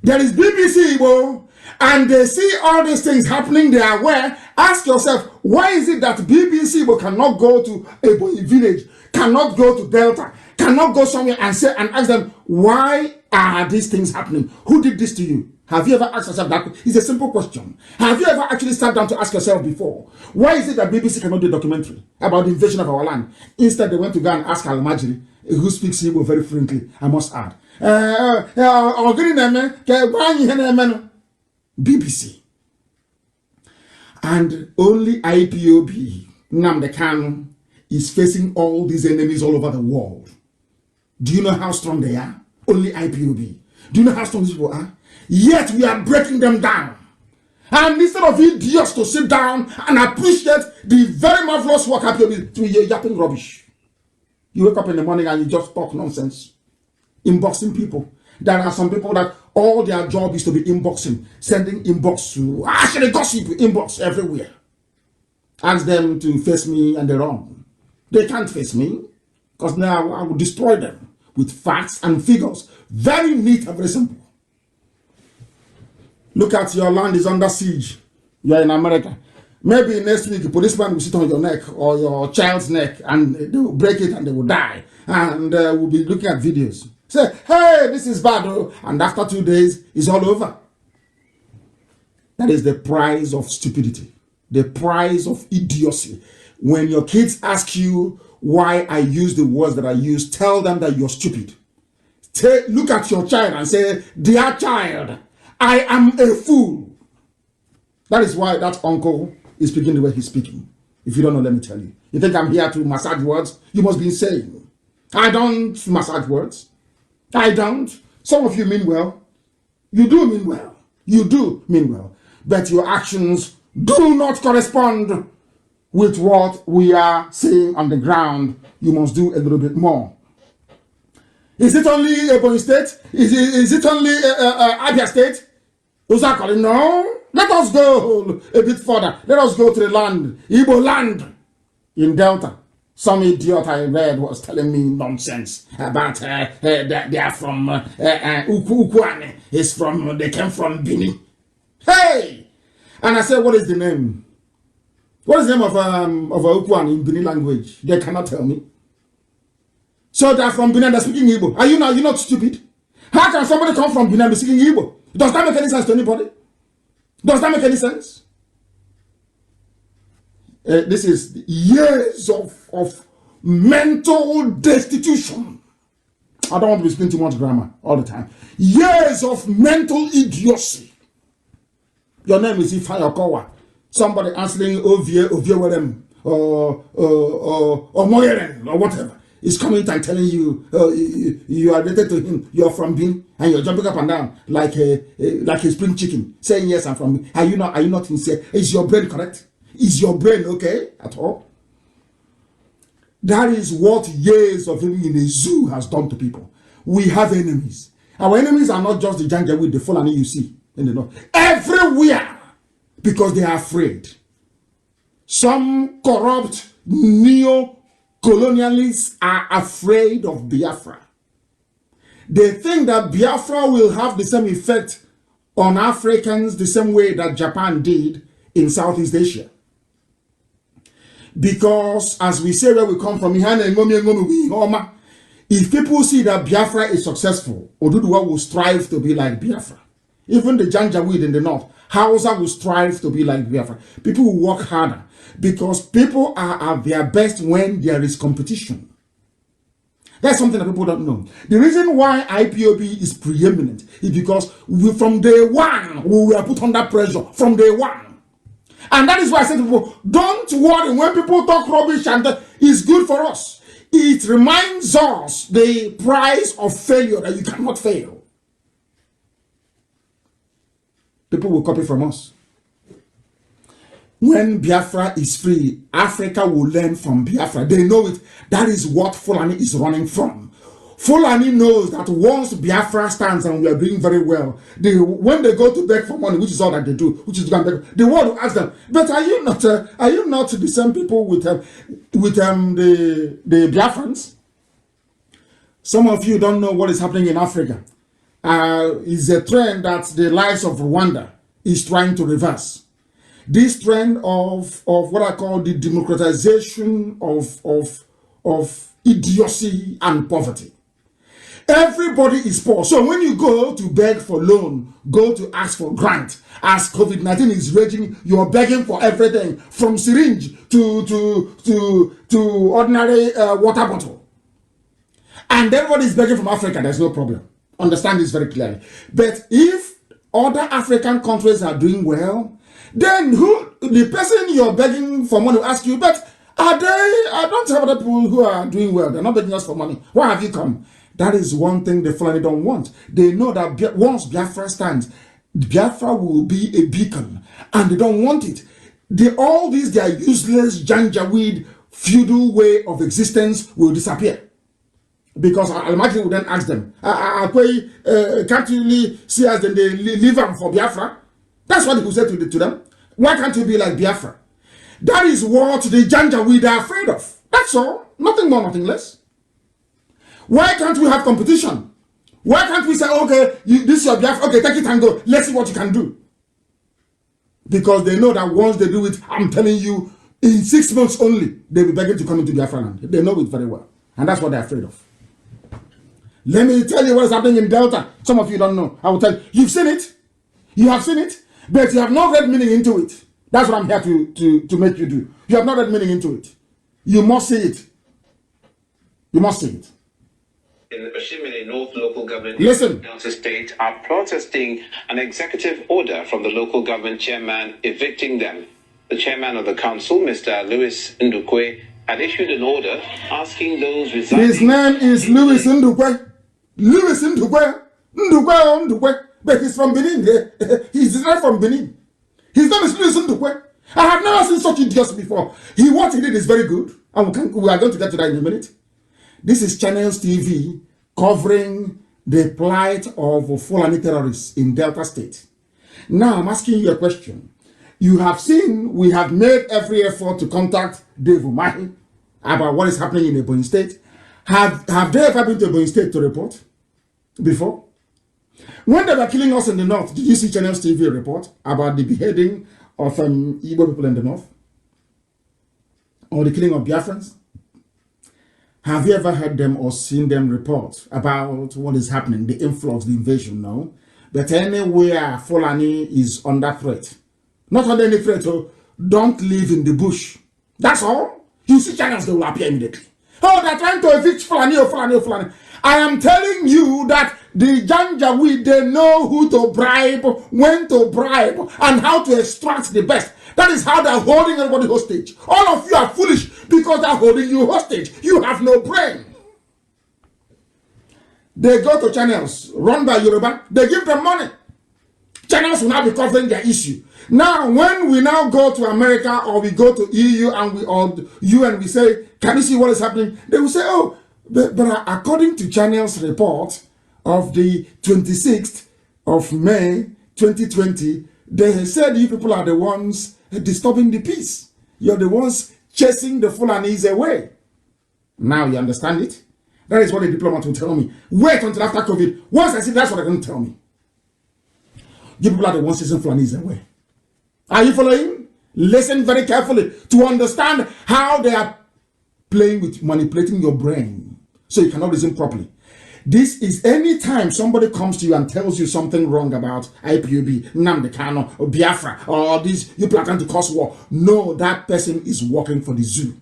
There is BBC, Igbo, and they see all these things happening. They are aware. Ask yourself, why is it that BBC Igbo cannot go to a village, cannot go to Delta, cannot go somewhere and say and ask them, why are these things happening? Who did this to you? Have you ever asked yourself that? It's a simple question. Have you ever actually sat down to ask yourself before, why is it that BBC cannot do a documentary about the invasion of our land? Instead, they went to go and ask Al-Majri, who speaks Igbo very fluently, I must add. BBC. And only IPOB, Nnamdi Kanu, is facing all these enemies all over the world. Do you know how strong they are? Only IPOB. Do you know how strong these people are? Yet we are breaking them down. And instead of idiots to sit down and appreciate the very marvelous work IPOB is, you're yapping rubbish. You wake up in the morning and you just talk nonsense. Inboxing people. There are some people that all their job is to be inboxing, sending inbox to, actually gossip, inbox everywhere. Ask them to face me and they run. They can't face me because now I will destroy them with facts and figures. Very neat and very simple. Look at your land is under siege. You are in America. Maybe next week a policeman will sit on your neck or your child's neck and they will break it and they will die. And we'll be looking at videos. Say, hey, this is bad. Oh. And after 2 days, it's all over. That is the price of stupidity. The price of idiocy. When your kids ask you why I use the words that I use, tell them that you're stupid. Look at your child and say, dear child, I am a fool. That is why that uncle is speaking the way he's speaking. If you don't know, let me tell you. You think I'm here to massage words? You must be insane. I don't massage words. I don't. Some of you mean well. You do mean well. You do mean well. But your actions do not correspond with what we are saying on the ground. You must do a little bit more. Is it only Ebonyi State? Is it only Abia State? Uzakoli? No. Let us go a bit further. Let us go to the land, Igbo land in Delta. Some idiot I read was telling me nonsense about they are from Ukwane. It's from, they came from Bini. Hey! And I said, what is the name? What is the name of Ukwane in Bini language? They cannot tell me. So they are from Bini and they're speaking Igbo. Are you not stupid? How can somebody come from Bini and be speaking Igbo? Does that make any sense to anybody? Does that make any sense? This is years of mental destitution. I don't want to be speaking too much grammar all the time. Years of mental idiocy. Your name is Ifeanyi Okowa. Somebody answering Oviewerem or Moyeren or whatever is coming and telling you you are related to him. You're from Benin and you're jumping up and down like a spring chicken, saying yes, I'm from Benin. Are you not sincere? Is your brain correct? Is your brain okay at all? That is what years of living in a zoo has done to people. We have enemies. Our enemies are not just the Janjaweed, the Fulani you see in the north. Everywhere, because they are afraid. Some corrupt neo-colonialists are afraid of Biafra. They think that Biafra will have the same effect on Africans the same way that Japan did in Southeast Asia. Because, as we say where we come from, if people see that Biafra is successful, Oduduwa will strive to be like Biafra. Even the Janjaweed in the north, Hausa will strive to be like Biafra. People will work harder because people are at their best when there is competition. That's something that people don't know. The reason why IPOB is preeminent is because from day one, we were put under pressure from day one. And that is why I say to people, don't worry when people talk rubbish, and it's good for us. It reminds us the price of failure, that you cannot fail. People will copy from us. When Biafra is free, Africa will learn from Biafra. They know it. That is what Fulani is running from. Fulani knows that once Biafra stands and we are doing very well, when they go to beg for money, which is all that they do, which is to beg, the world will ask them, but are you not the same people with the Biafrans? Some of you don't know what is happening in Africa. It's a trend that the likes of Rwanda is trying to reverse. This trend of what I call the democratization of idiocy and poverty. Everybody is poor. So when you go to beg for loan, go to ask for grant, as COVID-19 is raging, you're begging for everything from syringe to ordinary water bottle. And everybody is begging from Africa. There's no problem. Understand this very clearly. But if other African countries are doing well, then the person you're begging for money will ask you, but I don't have other people who are doing well. They're not begging us for money. Why have you come? That is one thing the Fulani don't want. They know that once Biafra stands, Biafra will be a beacon, and they don't want it. All these, their useless janjaweed feudal way of existence will disappear. Because Al-Mahdi will then ask them, can't you really see us then they leave them for Biafra? That's what he will say to them. Why can't you be like Biafra? That is what the Janjaweed are afraid of. That's all. Nothing more, nothing less. Why can't we have competition? Why can't we say, okay, this is your Biafra, okay, take it and go. Let's see what you can do. Because they know that once they do it, I'm telling you, in 6 months only, they'll be begging to come into Biafra land. They know it very well. And that's what they're afraid of. Let me tell you what is happening in Delta. Some of you don't know. I will tell you. You've seen it. You have seen it. But you have not read meaning into it. That's what I'm here to make you do. You have not read meaning into it. You must see it. You must see it. In the Bashimini North local government Listen. Delta State are protesting an executive order from the local government chairman evicting them. The chairman of the council, Mr. Louis Ndukwe, had issued an order asking those residing... His name is Louis Ndukwe. Louis Ndukwe. Ndukwe. But he's from Benin. He's not from Benin. His name is Louis Ndukwe. I have never seen such idiots before. What he did is very good. And we are going to get to that in a minute. This is Channels TV covering the plight of Fulani terrorists in Delta State. Now, I'm asking you a question. You have seen we have made every effort to contact Dave Umahi about what is happening in Ebonyi State. Have they ever been to Ebonyi State to report before? When they were killing us in the north, did you see Channels TV report about the beheading of Igbo people in the north? Or the killing of Biafrans? Have you ever heard them or seen them report about what is happening, the influx, the invasion? No. But anywhere Fulani is under threat, not under any threat, don't live in the bush. That's all. You see channels, they will appear immediately. Oh, they're trying to evict Fulani, Fulani. I am telling you that the Janjaweed, they know who to bribe, when to bribe, and how to extract the best. That is how they're holding everybody hostage. All of you are foolish because they're holding you hostage. You have no brain. They go to channels run by Yoruba. They give them money. Channels will now be covering their issue. Now, when we now go to America or we go to EU and we say, can you see what is happening? They will say, oh, but according to Channels report of the 26th of May 2020, they said you people are the ones disturbing the peace. You're the ones chasing the Fulanis away. Now you understand it? That is what the diplomat will tell me. Wait until after COVID. Once I see that's what they're going to tell me. You people are the ones chasing Fulanis away. Are you following? Listen very carefully to understand how they are playing with manipulating your brain so you cannot reason properly. This is any time somebody comes to you and tells you something wrong about IPOB, Nnamdi Kanu, or Biafra, or this, you plan to cause war. No, that person is working for the zoo.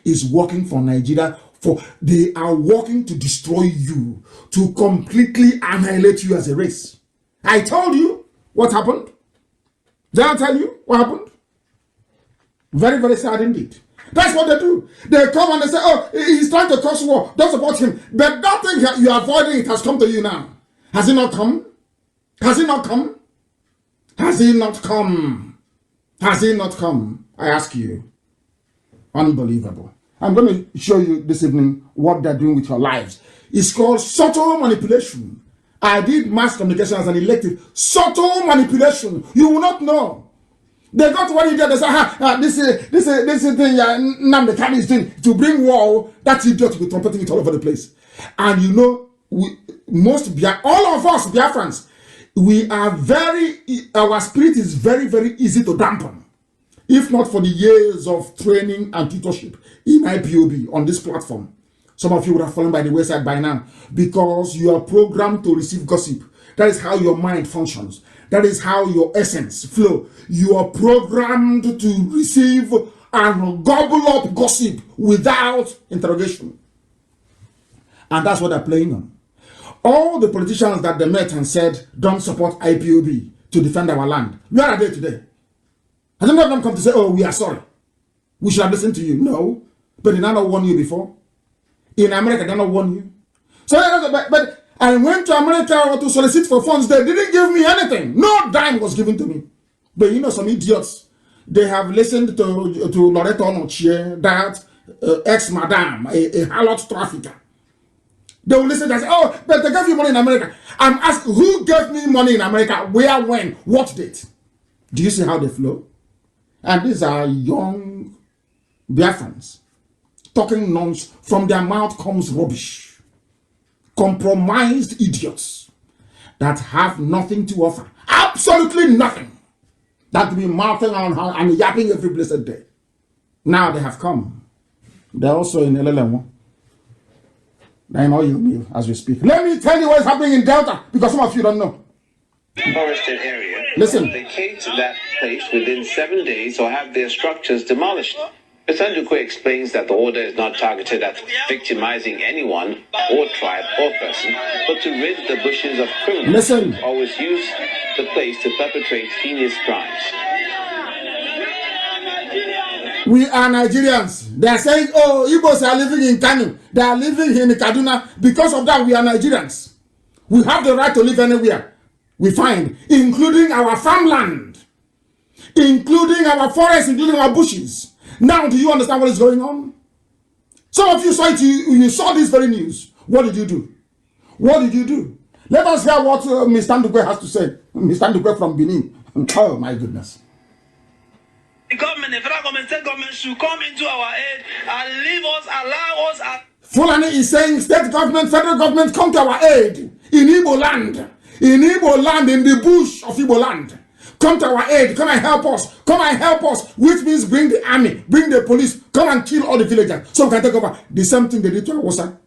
Is working for Nigeria For they are working to destroy you, to completely annihilate you as a race. I told you what happened. Did I tell you what happened? Very, very sad indeed. That's what they do. They come and they say, oh, he's trying to cause war. Don't support him. But that thing you're avoiding, it has come to you now. Has it not come? Has it not come? Has it not come? Has it not come? I ask you. Unbelievable. I'm going to show you this evening what they're doing with your lives. It's called subtle manipulation. I did mass communication as an elective. Subtle manipulation. You will not know. They got what you did. They say, this is thing Nnamdi Kanu is doing to bring war. That idiot will be trumpeting it all over the place. And you know, all of us Biafrans, we are our spirit is very, very easy to dampen. If not for the years of training and tutorship in IPOB on this platform, some of you would have fallen by the wayside by now, because you are programmed to receive gossip. That is how your mind functions. That is how your essence flow. You are programmed to receive and gobble up gossip without interrogation. And that's what they're playing on. All the politicians that they met and said, don't support IPOB to defend our land, where are they today? Has any of them come to say, oh, we are sorry, we should have listened to you? No. But did I not warn you before? In America, did I not warn you? So, but I went to America to solicit for funds. They didn't give me anything. No dime was given to me. But you know, some idiots, they have listened to Loretta Onochie, that ex-madam, a harlot trafficker. They will listen and say, oh, but they gave you money in America. I'm asking, who gave me money in America? Where, when, what date? Do you see how they flow? And these are young Biafrans talking nonsense. From their mouth comes rubbish. Compromised idiots that have nothing to offer. Absolutely nothing. That will be mouthing and yapping every blessed day. Now they have come. They're also in LLM. They're in oil mill as we speak. Let me tell you what's happening in Delta, because some of you don't know. Forested area. Listen. Vacate that place within 7 days or have their structures demolished. Mr. Ndukwe explains that the order is not targeted at victimizing anyone or tribe or person, but to rid the bushes of criminals. Listen. Who always use the place to perpetrate heinous crimes. We are Nigerians. They are saying, oh, Igbos are living in Kanu. They are living in Kaduna. Because of that, we are Nigerians. We have the right to live anywhere we find, including our farmland, including our forests, including our bushes. Now, do you understand what is going on? Some of you saw it, you saw this very news. What did you do? What did you do? Let us hear what Mr. Ndukwe has to say. Mr. Ndukwe from Benin. Oh, my goodness. The government, the federal government, state government should come into our aid and leave us, allow us. Fulani is saying state government, federal government, come to our aid in Igbo land. In Igbo land, in the bush of Igbo land. Come to our aid, come and help us. Come and help us, which means bring the army, bring the police, come and kill all the villagers so we can take over. The same thing they did to Awosa,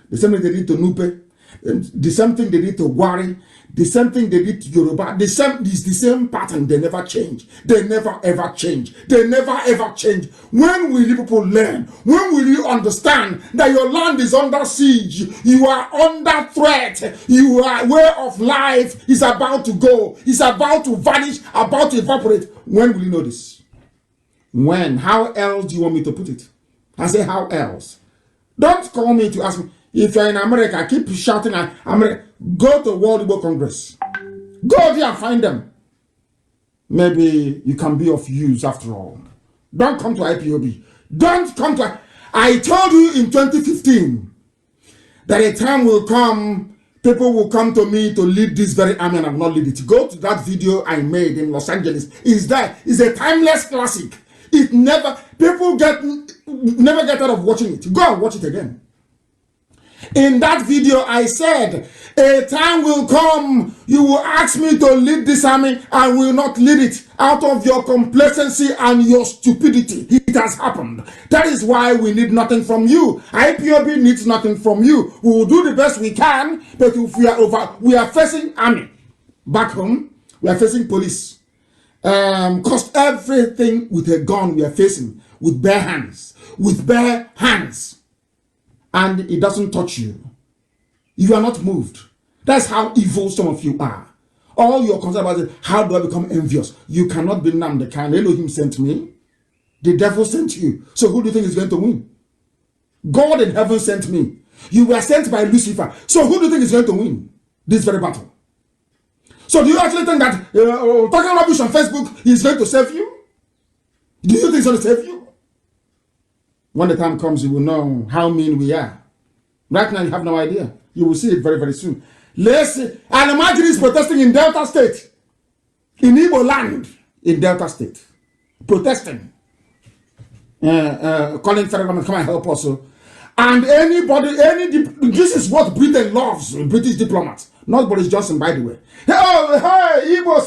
the same thing they did to Nupe, the same thing they did to Gwari, the same thing they did to Yoruba. Is the same pattern. They never change. They never ever change. They never ever change. When will you people learn? When will you understand that your land is under siege? You are under threat. Your way of life is about to go. It's about to vanish, about to evaporate. When will you know this? When? How else do you want me to put it? I say, how else? Don't call me to ask me. If you're in America, keep shouting at America. Go to World Igbo Congress. Go there and find them. Maybe you can be of use after all. Don't come to IPOB. Don't come to... I told you in 2015 that a time will come, people will come to me to lead this very army, and I've not lead it. Go to that video I made in Los Angeles. It's a timeless classic. It never... People never get out of watching it. Go and watch it again. In that video, I said, a time will come, you will ask me to lead this army, I will not lead it out of your complacency and your stupidity. It has happened. That is why we need nothing from you. IPOB needs nothing from you. We will do the best we can, but if we are facing army. Back home, we are facing police. Because everything with a gun we are facing, with bare hands. With bare hands. and it doesn't touch you, you are not moved. That's how evil some of you are. All you're concerned about is, how do I become envious? You cannot be Nnamdi Kanu. Elohim sent me. The devil sent you. So who do you think is going to win? God in heaven sent me. You were sent by Lucifer. So who do you think is going to win this very battle? So do you actually think that talking rubbish on Facebook is going to save you? Do you think it's going to save you? When the time comes, you will know how mean we are. Right now, you have no idea. You will see it very, very soon. Let's see. And imagine is protesting in Delta State. In Igbo land. In Delta State. Protesting. Calling federal government, come and help us. And anybody, this is what Britain loves, British diplomats. Not Boris Johnson, by the way. Oh, hey, Igbos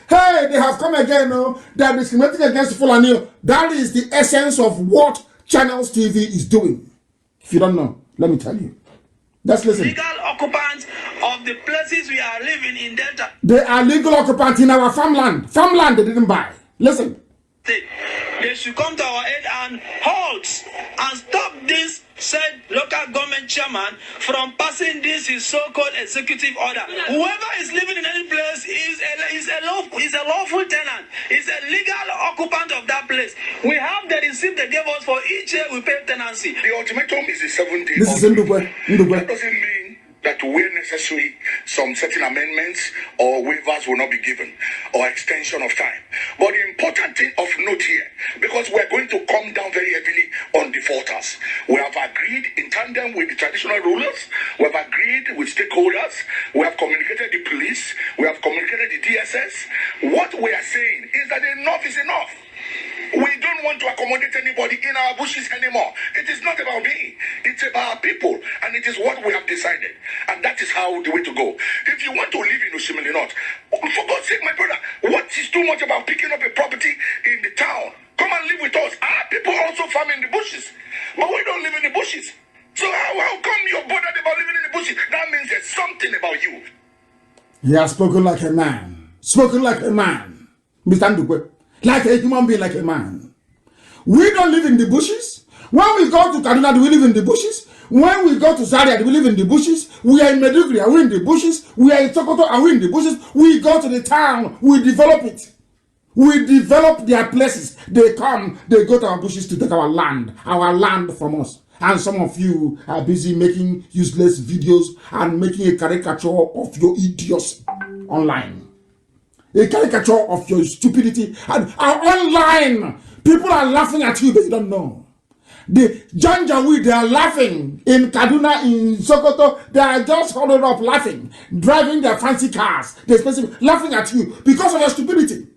hey, they have come again. They are discriminating against Fulani. That is the essence of what Channels TV is doing. If you don't know, let me tell you. Let's listen. Legal occupants of the places we are living in Delta. They are legal occupants in our farmland. Farmland they didn't buy. Listen. They should come to our aid and halt and stop this said local government chairman from passing this his so-called executive order. Whoever is living in any place is a lawful tenant, is a legal occupant of that place. We have the receipt they gave us for each year we pay tenancy. The ultimatum is a 7-day. This is Ndukwe. That doesn't mean that where necessary, some certain amendments or waivers will not be given or extension of time. But the important thing of note here, because we're going to come down very heavily on defaulters. We have agreed in tandem with the traditional rulers, we have agreed with stakeholders, we have communicated the police, we have communicated the DSS. What we are saying is that enough is enough. We don't want to accommodate anybody in our bushes anymore. It is not about me. It's about our people. And it is what we have decided. And that is how the way to go. If you want to live in Oshimili North, for God's sake, my brother, what is too much about picking up a property in the town? Come and live with us. Our people also farm in the bushes. But we don't live in the bushes. So how come you're bothered about living in the bushes? That means there's something about you. He has spoken like a man. Spoken like a man. Mr. Ndukwe. Like a human being, like a man. We don't live in the bushes. When we go to Kaduna, do we live in the bushes? When we go to Zaria, do we live in the bushes? We are in Meduguri, are we in the bushes? We are in Sokoto, are we in the bushes? We go to the town, we develop it. We develop their places. They come, they go to our bushes to take our land from us. And some of you are busy making useless videos and making a caricature of your idiots online. A caricature of your stupidity, and online people are laughing at you, but you don't know. The Janjaweed, they are laughing in Kaduna, in Sokoto, they are just huddled up laughing, driving their fancy cars, they're laughing at you because of your stupidity.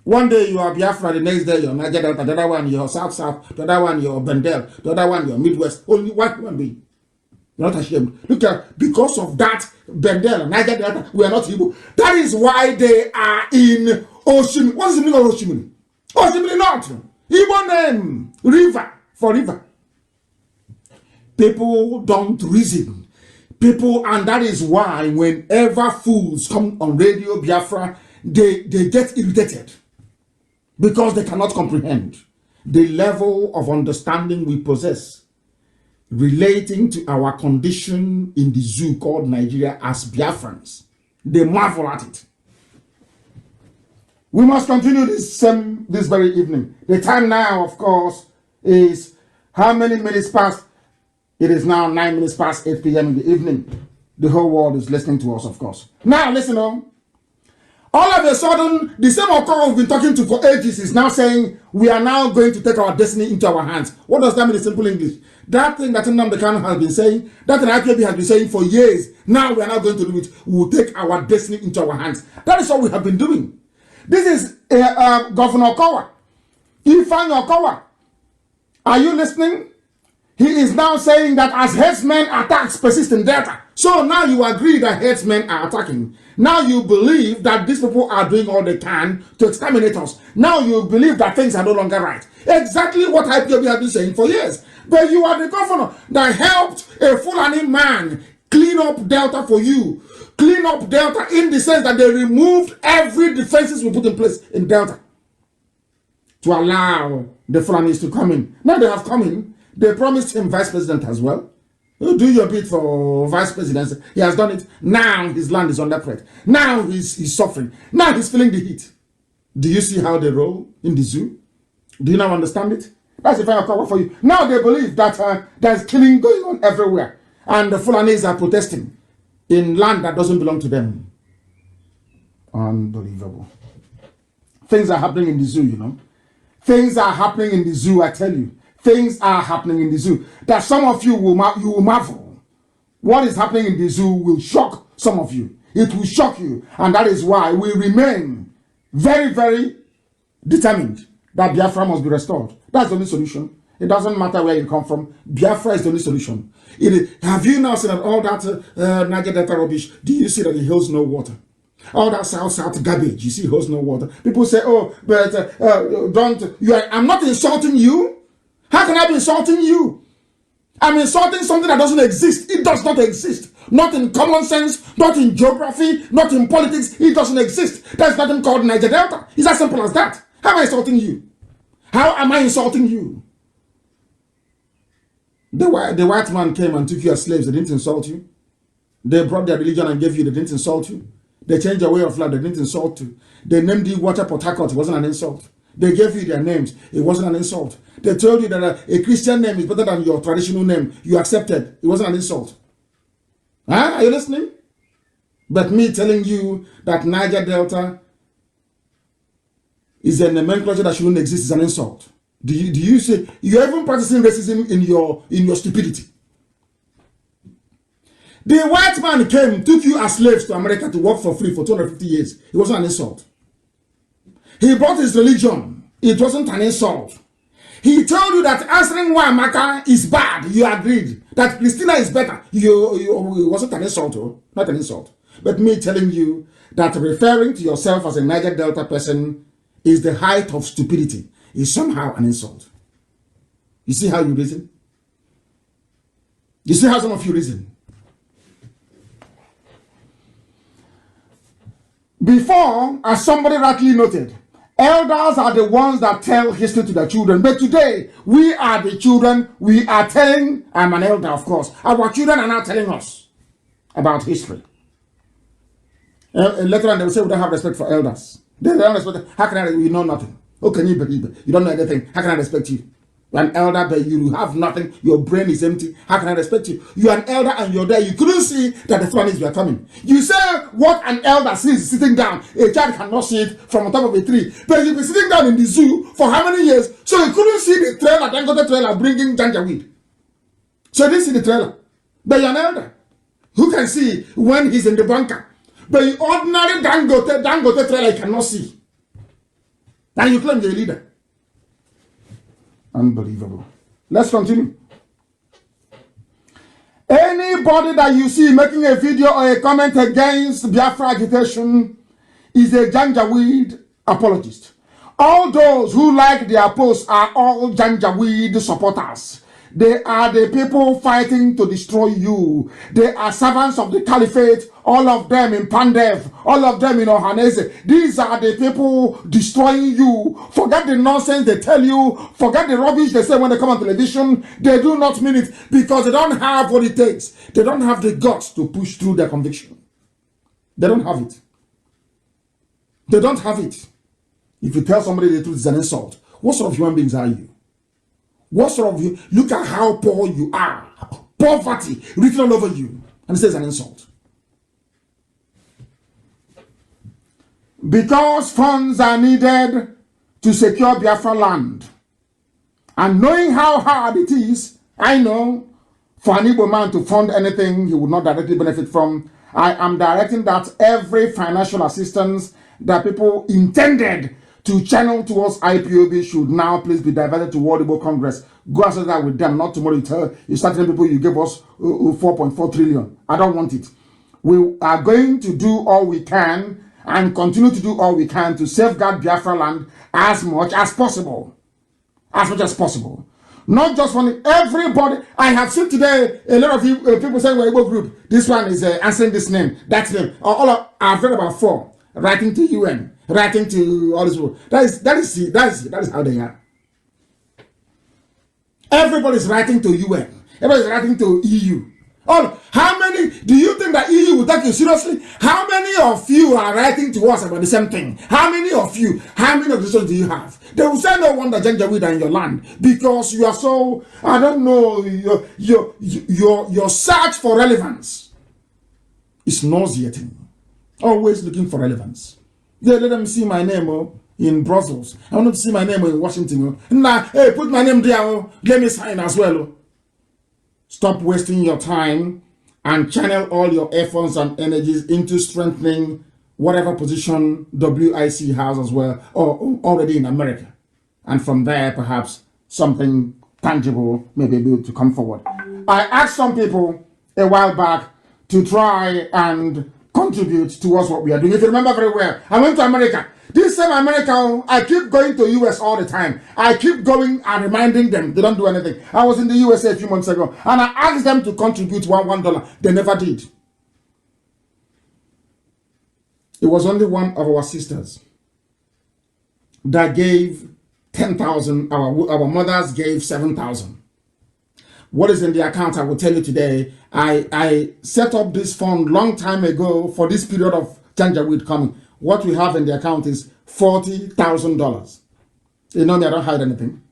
One day you are Biafra, the next day you're Niger Delta, the other one you're South, the other one you're Bendel, the other one you're Midwest. Only one human being. You're not ashamed. Look at, because of that, Bendel and Niger Delta, we are not Igbo. That is why they are in Oshimili. What is the meaning of Oshimili? Oshimili North. Igbo name, river, for river. People don't reason. People, and that is why whenever fools come on Radio Biafra, they get irritated. Because they cannot comprehend the level of understanding we possess relating to our condition in the zoo called Nigeria as Biafrans. They marvel at it. We must continue this very evening. The time now, of course, is how many minutes past? It is now 9 minutes past 8 p.m. in the evening. The whole world is listening to us, of course. Now, listen on. All of a sudden, the same Okoro we've been talking to for ages is now saying, we are now going to take our destiny into our hands. What does that mean in simple English? That thing that Nnamdi Kanu has been saying, that thing IPOB has been saying for years, now we are now going to do it. We will take our destiny into our hands. That is what we have been doing. This is Governor Okowa. Ifeanyi Okowa. Are you listening? He is now saying that as headsmen attacks persist in Delta. So now you agree that headsmen are attacking. Now you believe that these people are doing all they can to exterminate us. Now you believe that things are no longer right. Exactly what IPOB has been saying for years. But you are the governor that helped a Fulani man clean up Delta for you. Clean up Delta in the sense that they removed every defenses we put in place in Delta to allow the Fulanis to come in. Now they have come in. They promised him vice president as well. You do your bit for vice presidency. He has done it. Now his land is under threat. Now he's suffering. Now he's feeling the heat. Do you see how they roll in the zoo? Do you now understand it? That's the final cover for you. Now they believe that there's killing going on everywhere. And the Fulanis are protesting in land that doesn't belong to them. Unbelievable. Things are happening in the zoo, you know. Things are happening in the zoo, I tell you. Things are happening in the zoo that some of you will marvel. What is happening in the zoo will shock some of you. It will shock you. And that is why we remain very, very determined that Biafra must be restored. That's the only solution. It doesn't matter where you come from. Biafra is the only solution. Have you now seen that all that Niger Delta rubbish? Do you see that it holds no water? All that south garbage, you see, it holds no water. People say, oh, but I'm not insulting you. How can I be insulting you? I'm insulting something that doesn't exist. It does not exist. Not in common sense, not in geography, not in politics. It doesn't exist. There's nothing called Niger Delta. It's as simple as that. How am I insulting you? How am I insulting you? The white man came and took you as slaves. They didn't insult you. They brought their religion and gave you. They didn't insult you. They changed your way of life. They didn't insult you. They named you Water Port Harcourt. It wasn't an insult. They gave you their names. It wasn't an insult. They told you that a Christian name is better than your traditional name. You accepted. It wasn't an insult. Huh? Are you listening? But me telling you that Niger Delta is a nomenclature that shouldn't exist is an insult. Do you say you're even practicing racism in your stupidity? The white man came, took you as slaves to America to work for free for 250 years. It wasn't an insult. He brought his religion. It wasn't an insult. He told you that answering why Amaka is bad. You agreed. That Christina is better. It wasn't an insult, not an insult. But me telling you that referring to yourself as a Niger Delta person is the height of stupidity is somehow an insult. You see how you reason? You see how some of you reason? Before, as somebody rightly noted, elders are the ones that tell history to their children. But today, we are the children. We are telling, I'm an elder, of course. Our children are now telling us about history. Later on, they will say we don't have respect for elders. They don't respect. How can you know nothing? How can you believe it? You don't know anything. How can I respect you? You're an elder, but you have nothing. Your brain is empty. How can I respect you? You're an elder and you're there. You couldn't see that the Fulanis were coming. You say what an elder sees sitting down. A child cannot see it from on top of a tree. But you've been sitting down in the zoo for how many years? So you couldn't see the trailer, Dangote trailer bringing janjaweed. So you didn't see the trailer. But you're an elder. Who can see when he's in the bunker? But the ordinary Dangote trailer you cannot see. And you claim you're a leader. Unbelievable. Let's continue. Anybody that you see making a video or a comment against Biafra agitation is a Janjaweed apologist. All those who like their posts are all Janjaweed supporters. They are the people fighting to destroy you. They are servants of the caliphate, all of them in Pandev, all of them in Ohanese. These are the people destroying you. Forget the nonsense they tell you. Forget the rubbish they say when they come on television. They do not mean it because they don't have what it takes. They don't have the guts to push through their conviction. They don't have it. They don't have it. If you tell somebody the truth, it's an insult. What sort of human beings are you? What sort of you? Look at how poor you are. Poverty written all over you. And it says an insult. Because funds are needed to secure Biafra land. And knowing how hard it is, I know for an Igbo man to fund anything he would not directly benefit from, I am directing that every financial assistance that people intended to channel towards IPOB should now please be diverted to World Igbo Congress. Go and settle that with them. Not tomorrow you start telling people you gave us 4.4 trillion. I don't want it. We are going to do all we can and continue to do all we can to safeguard Biafra land as much as possible. As much as possible. Not just for everybody. I have seen today a lot of people saying we're Igbo group. This one is answering this name, that name. I've read about 4. Writing to UN, writing to all this world. That is how they are. Everybody's writing to UN. Everybody's writing to EU. Oh, how many do you think that EU will take you seriously? How many of you are writing to us about the same thing? How many of you? How many organizations do you have? They will say no wonder Janjaweed in your land because you are so, I don't know, your search for relevance is nauseating. Always looking for relevance. They let them see my name in Brussels. I want to see my name in Washington. Nah, hey, put my name there. Let me sign as well. Stop wasting your time and channel all your efforts and energies into strengthening whatever position WIC has as well, or already in America. And from there, perhaps something tangible may be able to come forward. I asked some people a while back to try and contribute towards what we are doing. If you remember very well, I went to America. This same America, I keep going to US all the time. I keep going and reminding them they don't do anything. I was in the USA a few months ago and I asked them to contribute $1. They never did. It was only one of our sisters that gave 10,000. Our mothers gave 7,000. What is in the account, I will tell you today. I set up this fund long time ago for this period of Janjaweed coming. What we have in the account is $40,000. You know me, I don't hide anything.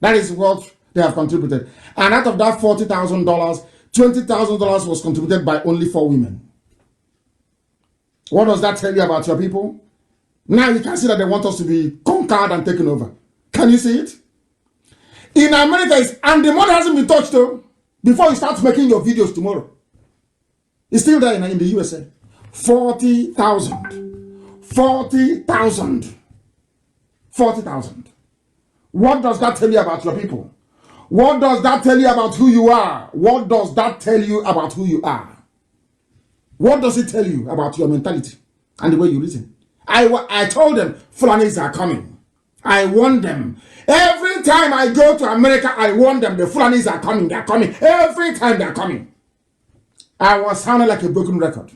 That is what they have contributed. And out of that $40,000, $20,000 was contributed by only 4 women. What does that tell you about your people? Now you can see that they want us to be conquered and taken over. Can you see it? In America, and the money hasn't been touched though, before you start making your videos tomorrow. It's still there in the USA. 40,000. 40,000. 40,000. What does that tell you about your people? What does that tell you about who you are? What does that tell you about who you are? What does it tell you about your mentality and the way you reason? I told them, Fulanis are coming. I warned them. Every time I go to America, I warn them, the Fulanis are coming. They're coming. Every time they're coming. I was sounding like a broken record.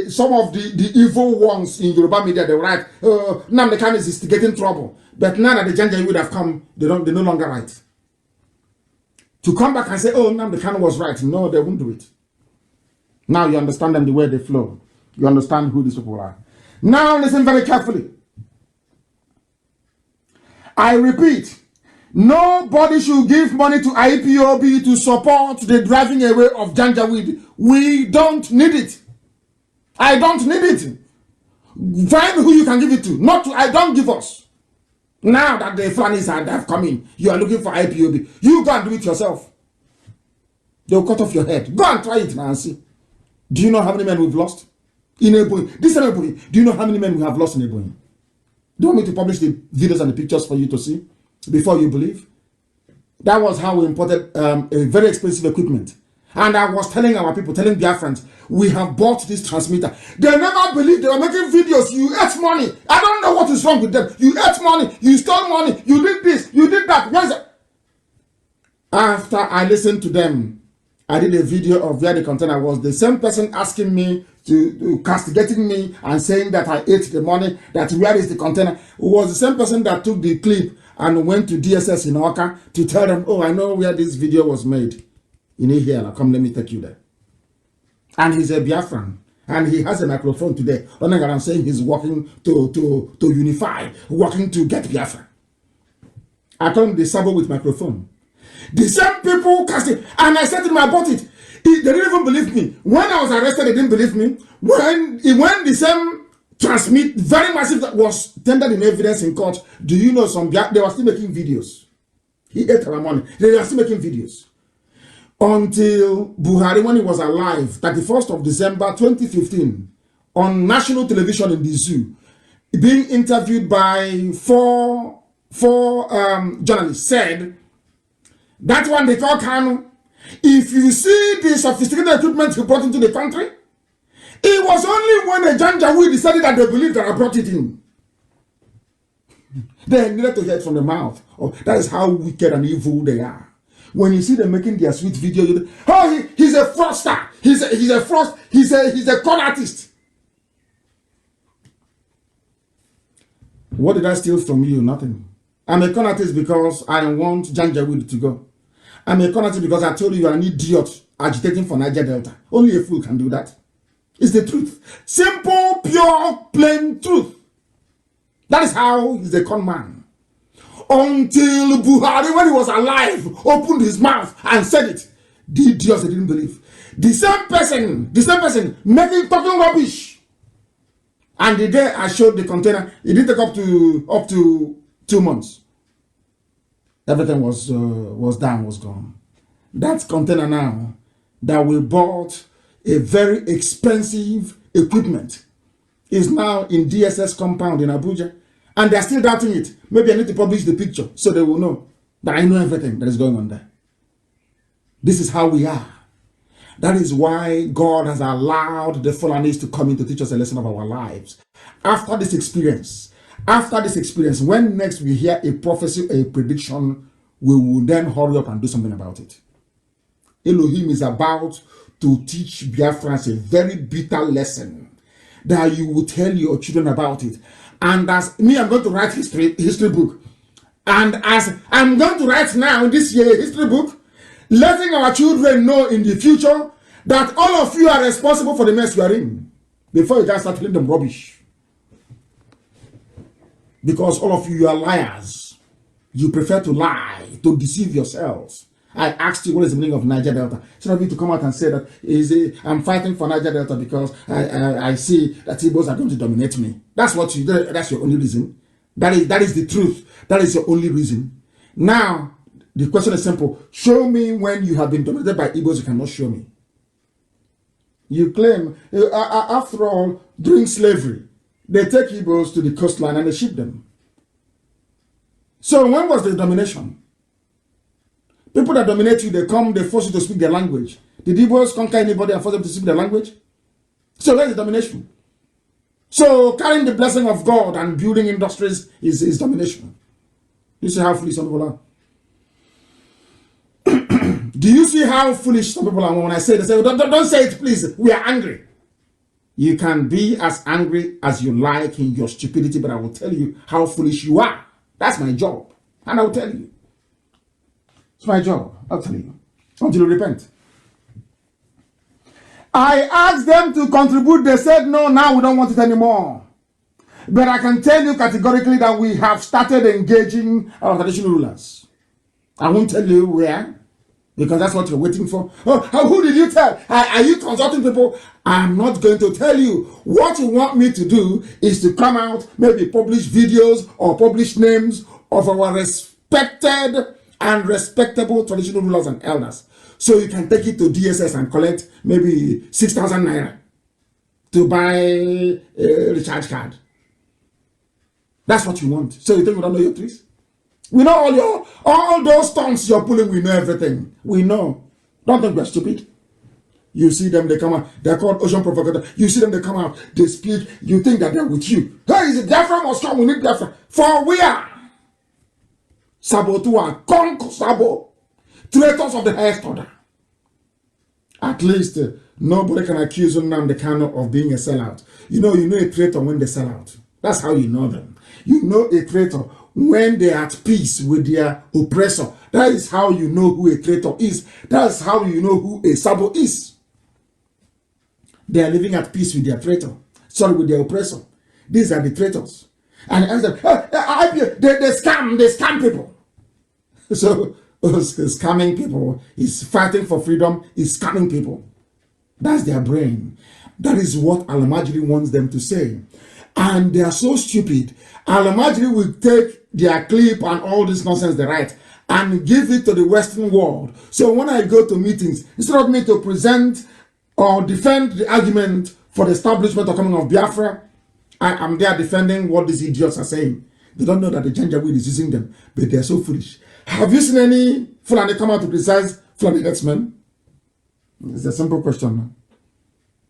Some of the evil ones in Yoruba media, they were like, Nnamdi Kanu is instigating trouble. But now that the Janjaweed would have come, they no longer right. To come back and say, oh, Nnamdi Kanu was right. No, they won't do it. Now you understand them the way they flow. You understand who these people are. Now listen very carefully. I repeat, nobody should give money to IPOB to support the driving away of Janjaweed. We don't need it. I don't need it. Find who you can give it to. Not to, I don't give us. Now that the Fulanis have come in, you are looking for IPOB. You go and do it yourself. They'll cut off your head. Go and try it now and see. Do you know how many men we've lost? In Ebonyi. This is Ebonyi. Do you know how many men we have lost in Ebonyi? Do you want me to publish the videos and the pictures for you to see before you believe? That was how we imported a very expensive equipment. And I was telling our people, telling Biafrans, we have bought this transmitter. They never believed. They were making videos. You ate money. I don't know what is wrong with them. You ate money. You stole money. You did this. You did that. What is it? After I listened to them, I did a video of where the container was. The same person asking me to castigating me and saying that I ate the money, that where is the container, it was the same person that took the clip and went to DSS in Oka to tell them, oh, I know where this video was made. You need here, now come, let me take you there. And he's a Biafran. And he has a microphone today. I'm saying he's working to unify, working to get Biafra. I told him the sabo with microphone. The same people casting, and I said to them, I bought it. They didn't even believe me. When I was arrested, they didn't believe me. When the same transmit, very massive, that was tendered in evidence in court, do you know they were still making videos. He ate our money. They were still making videos. Until Buhari, when he was alive, 31st of December 2015, on national television in the zoo, being interviewed by four journalists, said, that one they call Kanu, if you see the sophisticated equipment he brought into the country, it was only when a Janjaweed decided that they believed that I brought it in. They needed to hear it from the mouth. Oh, that is how wicked and evil they are. When you see them making their sweet video, you oh, he's a fraudster. He's a con artist. What did I steal from you? Nothing. I'm a conatist because I want Janjaweed to go. I'm a conatist because I told you are an idiot agitating for Niger Delta. Only a fool can do that. It's the truth. Simple, pure, plain truth. That is how he's a con man. Until Buhari, when he was alive, opened his mouth and said it. The idiots, they didn't believe. The same person talking rubbish. And the day I showed the container, it didn't take up to 2 months. Everything was down, was gone. That container now that we bought a very expensive equipment is now in DSS compound in Abuja, and they're still doubting it. Maybe I need to publish the picture so they will know that I know everything that is going on there. This is how we are. That is why God has allowed the Fulanis to come in to teach us a lesson of our lives. After this experience, when next we hear a prophecy, a prediction, we will then hurry up and do something about it. Elohim is about to teach Biafrans a very bitter lesson that you will tell your children about it. And as me, I'm going to write history book. And as I'm going to write now this year history book, letting our children know in the future that all of you are responsible for the mess you are in before you just start feeling them rubbish. Because all of you are liars. You prefer to lie, to deceive yourselves. I asked you what is the meaning of Niger Delta. Instead of you to come out and say that I'm fighting for Niger Delta because I see that Igbos are going to dominate me. That's your only reason. That is the truth. That is your only reason. Now, the question is simple. Show me when you have been dominated by Igbos. You cannot show me. You claim, after all, during slavery, they take Igbos to the coastline and they ship them. So when was the domination? People that dominate you, they come, they force you to speak their language. Did Igbos conquer anybody and force them to speak their language? So where's the domination? So carrying the blessing of God and building industries is domination. You see how foolish some people are? Do you see how foolish some people are when I say, they say, don't say it, please. We are angry. You can be as angry as you like in your stupidity, but I will tell you how foolish you are. That's my job. And I will tell you. It's my job. I'll tell you. Until you repent. I asked them to contribute. They said, no, now we don't want it anymore. But I can tell you categorically that we have started engaging our traditional rulers. I won't tell you where, because that's what you're waiting for. Oh, who did you tell? Are you consulting people? I'm not going to tell you. What you want me to do is to come out, maybe publish videos or publish names of our respected and respectable traditional rulers and elders. So you can take it to DSS and collect maybe 6,000 naira to buy a recharge card. That's what you want. So you think we don't know your tricks? We know all those stunts you're pulling, we know everything. We know. Don't think we're stupid. You see them, they come out, they're called ocean provocateur. You see them, they come out, they speak, you think that they're with you. Hey, is it Biafra must come? We need Biafra. For we are Sabotua, Conk Sabo, traitors of the highest order. At least nobody can accuse Nnamdi Kanu of being a sellout. You know a traitor when they sell out. That's how you know them. You know a traitor when they are at peace with their oppressor. That is how you know who a traitor is. That's how you know who a Sabo is. They are living at peace with their traitor. Sorry, with their oppressor. These are the traitors. And they scam people. So scamming people is fighting for freedom, is scamming people. That's their brain. That is what Al-Majri wants them to say. And they are so stupid. Al-Majri will take their clip and all this nonsense they write and give it to the Western world. So when I go to meetings, instead of me to present or defend the argument for the establishment or coming of Biafra, I am there defending what these idiots are saying. They don't know that the Janjaweed is using them, but they are so foolish. Have you seen any Fulani come out to criticize Fulani X-Men? It's a simple question.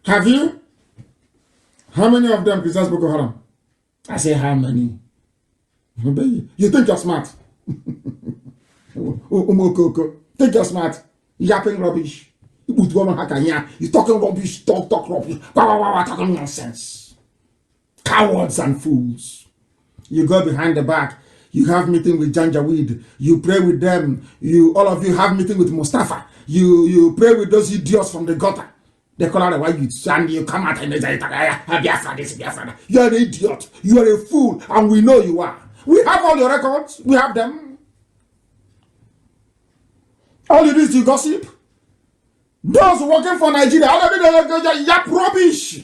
Have you? How many of them criticize Boko Haram? I say how many? You think you're smart? Think you're smart? Yapping rubbish. You talking rubbish, talk rubbish, talking nonsense. Cowards and fools. You go behind the back. You have meeting with Janjaweed. You pray with them. All of you have meeting with Mustafa. You pray with those idiots from the gutter. They call out the white youths, and you come out and they say, Biafra this, Biafra that. You are an idiot. You are a fool, and we know you are. We have all your records. We have them. All you do is you gossip. Those working for Nigeria, all of you yap rubbish.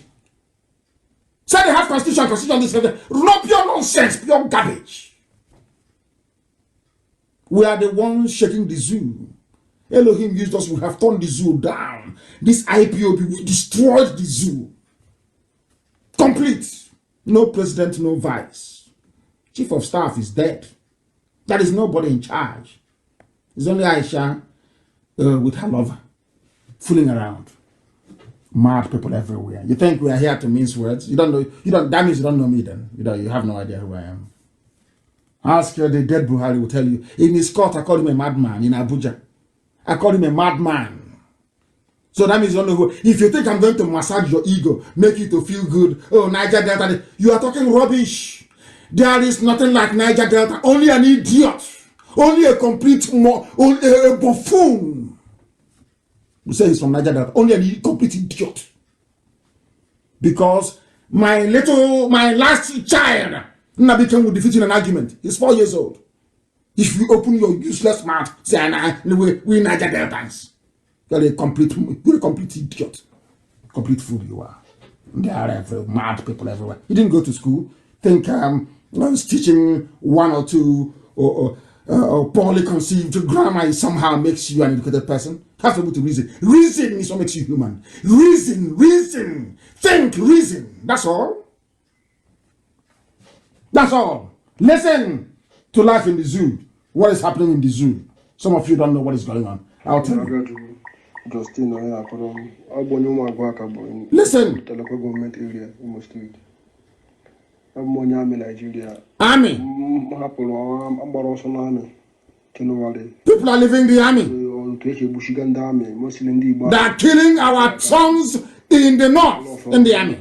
Say they have constitution, this, not pure nonsense, pure garbage. We are the ones shaking the zoo. Elohim used us, we have turned the zoo down. This IPOB, we destroyed the zoo. Complete. No president, no vice. Chief of staff is dead. There is nobody in charge. It's only Aisha with her lover, fooling around. Mad people everywhere. You think we are here to mince words? That means you don't know me then. You have no idea who I am. Ask the dead Buhari will tell you. In his court, I call him a madman in Abuja. I call him a madman. So that means you don't know who. If you think I'm going to massage your ego, make you to feel good, oh, Niger Delta, you are talking rubbish. There is nothing like Niger Delta. Only an idiot. Only a complete a buffoon. You say he's from Niger Delta. Only an complete idiot. Because my last child, Nnamdi Kanu, will defeat in an argument. He's 4 years old. If you open your useless mouth, say, we Niger Deltans. You're a complete idiot. Complete fool you are. There are mad people everywhere. You didn't go to school. Think I was teaching one or two or poorly conceived grammar somehow makes you an educated person. You have to be able to reason. Reason is what makes you human. Reason. Think, reason. That's all. That's all. Listen to life in the zoo. What is happening in the zoo? Some of you don't know what is going on. I'll tell you. Listen. Army. People are leaving the army. They are killing our sons in the north in the army.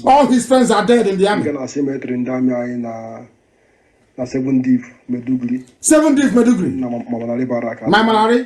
All his friends are dead in the army. 7 Div Medugri. My Malari.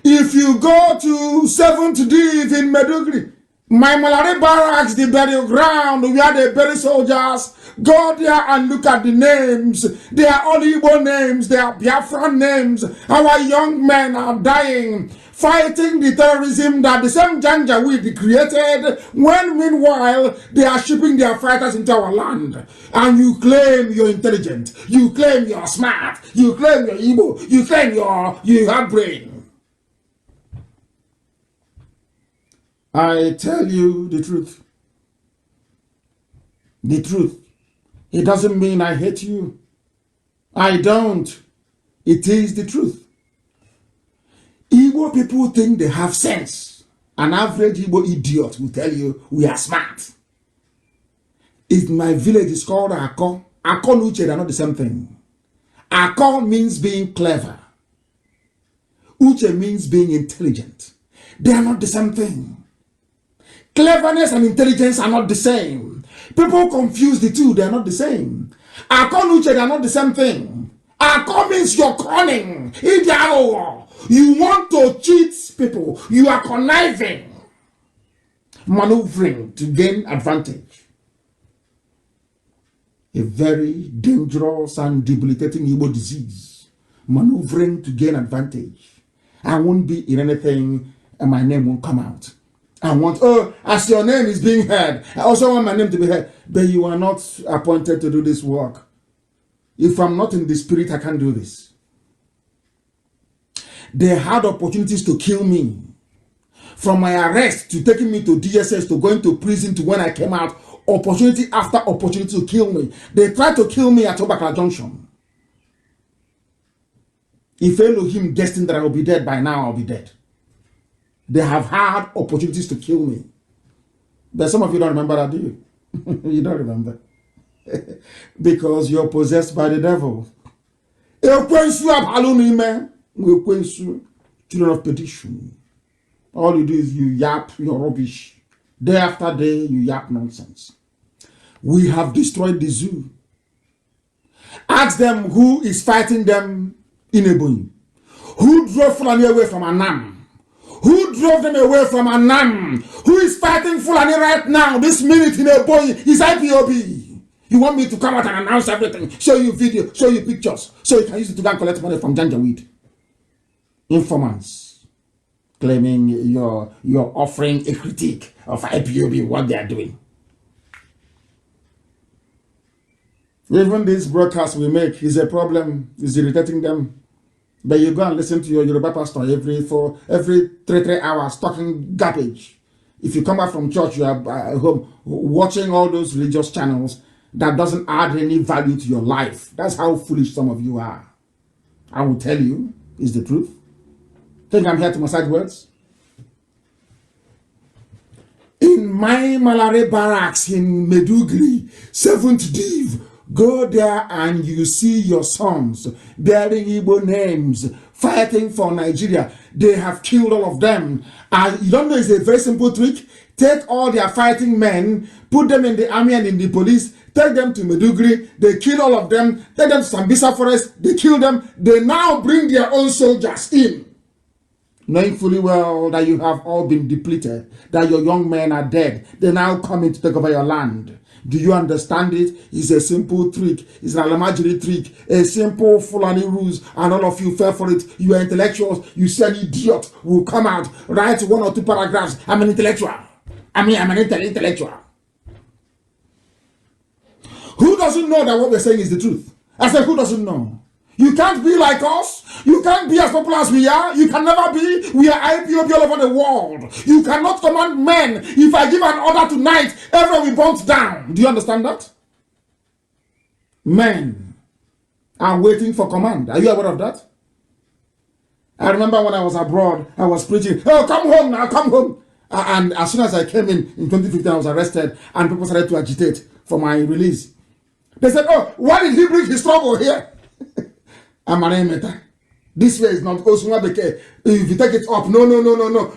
If you go to 7th Div in Medugri, my Malari barracks, the burial ground where they bury soldiers, go there and look at the names. They are all Igbo names, they are Biafra names. Our young men are dying, fighting the terrorism that the same Janjaweed created, when meanwhile they are shipping their fighters into our land. And you claim you're intelligent, you claim you're smart, you claim you're Igbo, you claim you have brain. I tell you the truth. The truth. It doesn't mean I hate you. I don't. It is the truth. Igbo people think they have sense. An average Igbo idiot will tell you we are smart. If my village is called Ako, Ako and Uche are not the same thing. Ako means being clever. Uche means being intelligent. They are not the same thing. Cleverness and intelligence are not the same. People confuse the two. They are not the same. Ako and Uche, they are not the same thing. Ako means you're cunning. You want to cheat people. You are conniving. Maneuvering to gain advantage. A very dangerous and debilitating Igbo disease. Maneuvering to gain advantage. I won't be in anything and my name won't come out. I want, as your name is being heard, I also want my name to be heard. But you are not appointed to do this work. If I'm not in the spirit, I can't do this. They had opportunities to kill me. From my arrest to taking me to DSS to going to prison to when I came out, opportunity after opportunity to kill me. They tried to kill me at Obakala Junction. If Elohim destined that I will be dead by now, I'll be dead. They have had opportunities to kill me. But some of you don't remember that, do you? You don't remember. Because you're possessed by the devil. Children of perdition. All you do is you yap your rubbish. Day after day, you yap nonsense. We have destroyed the zoo. Ask them who is fighting them in Ebonyi. Who drove Fulani away from Annam? Who drove them away from Annam? Who is fighting Fulani right now, this minute in Ebonyi? Is IPOB. You want me to come out and announce everything, show you video, show you pictures, so you can use it to go and collect money from Janjaweed? Informants claiming you're offering a critique of IPOB, what they are doing. Even this broadcast we make is a problem, is irritating them. But you go and listen to your Yoruba pastor every 3 hours talking garbage. If you come back from church, you are home watching all those religious channels that doesn't add any value to your life. That's how foolish some of you are. I will tell you, is the truth. Think I'm here to massage words? In my Malare barracks in Medugri, 7th Div, go there and you see your sons bearing Igbo names, fighting for Nigeria. They have killed all of them. And you don't know, it's a very simple trick. Take all their fighting men, put them in the army and in the police, take them to Medugri, they kill all of them, take them to Sambisa Forest, they kill them. They now bring their own soldiers in, knowing fully well that you have all been depleted, that your young men are dead. They now come in to take over your land. Do you understand it? It's a simple trick. It's an Alamajiri trick. A simple Fulani rules, and all of you fell for it. You are intellectuals. You say an idiot will come out, write 1 or 2 paragraphs. I'm an intellectual. I'm an intellectual. Who doesn't know that what we're saying is the truth? I said, who doesn't know? You can't be like us. You can't be as popular as we are. You can never be. We are IPOB all over the world. You cannot command men. If I give an order tonight, everyone will burn down. Do you understand that? Men are waiting for command. Are you aware of that? I remember when I was abroad, I was preaching, oh, come home now, come home. And as soon as I came in 2015, I was arrested, and people started to agitate for my release. They said, oh, why did he bring his trouble here? This way is not Osumabeke. If you take it up, no.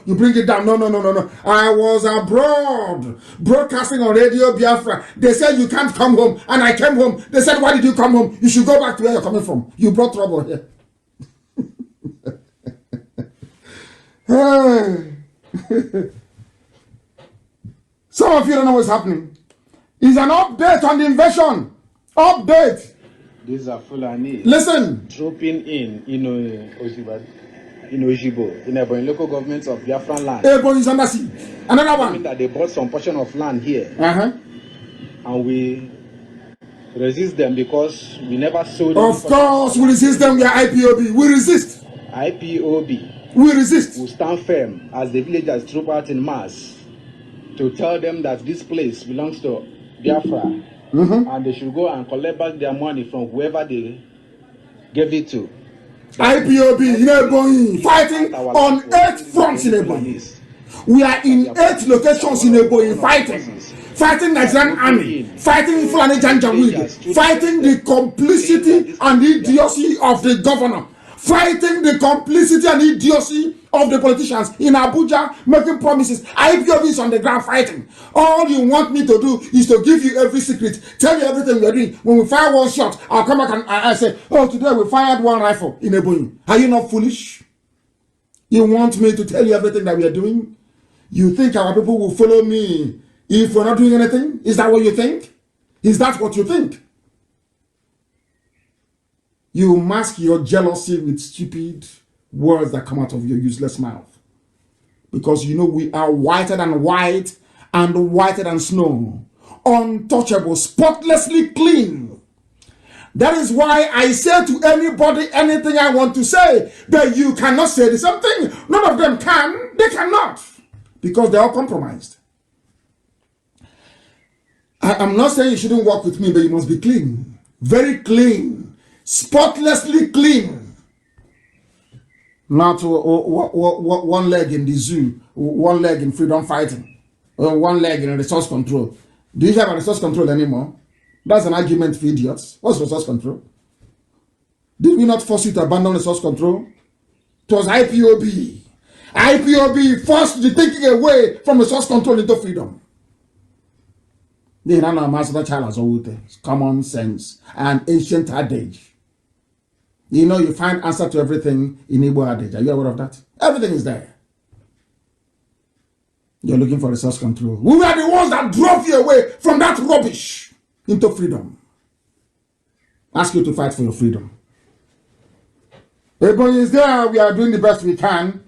You bring it down, no. I was abroad, broadcasting on Radio Biafra. They said you can't come home, and I came home. They said, why did you come home? You should go back to where you're coming from. You brought trouble here. Some of you don't know what's happening. It's an update on the invasion. Update. These are Fulani. Listen. Dropping in Ojibo, in Ebonyi local government of Biafran land. Ebonyi is under siege. Another one. That they bought some portion of land here. And we resist them because we never sold. Of course, we resist them. We are IPOB. We resist. IPOB. We resist. We stand firm as the villagers troop out in mass to tell them that this place belongs to Biafra. And they should go and collect back their money from whoever they gave it to. IPOB in Ebonyi, fighting on 8 fronts in Ebonyi. We are in 8 locations in Ebonyi fighting Nigerian army, fighting Fulani Janjaweed, fighting the complicity and idiocy of the governor, fighting the complicity and idiocy of the politicians in Abuja making promises. IPOB is on the ground fighting. All you want me to do is to give you every secret, tell you everything we're doing. When we fire 1 shot, I'll come back and I say, oh, today we fired 1 rifle in Ebonyi. Are you not foolish? You want me to tell you everything that we are doing? You think our people will follow me if we're not doing anything? Is that what you think? Is that what you think? You mask your jealousy with stupid words that come out of your useless mouth. Because you know we are whiter than white and whiter than snow. Untouchable, spotlessly clean. That is why I say to anybody anything I want to say, that you cannot say the same thing. None of them can. They cannot. Because they are compromised. I'm not saying you shouldn't work with me, but you must be clean. Very clean. Spotlessly clean. Not 1 leg in the zoo, 1 leg in freedom fighting, or 1 leg in resource control. Do you have a resource control anymore? That's an argument for idiots. What's resource control? Did we not force you to abandon resource control? It was IPOB. IPOB forced the thinking away from the source control into freedom. The Nana Master Child has always common sense and ancient adage. You know, you find answer to everything in Igbo adage. Are you aware of that? Everything is there. You're looking for resource control. We were the ones that drove you away from that rubbish into freedom. Ask you to fight for your freedom. Everybody is there. We are doing the best we can.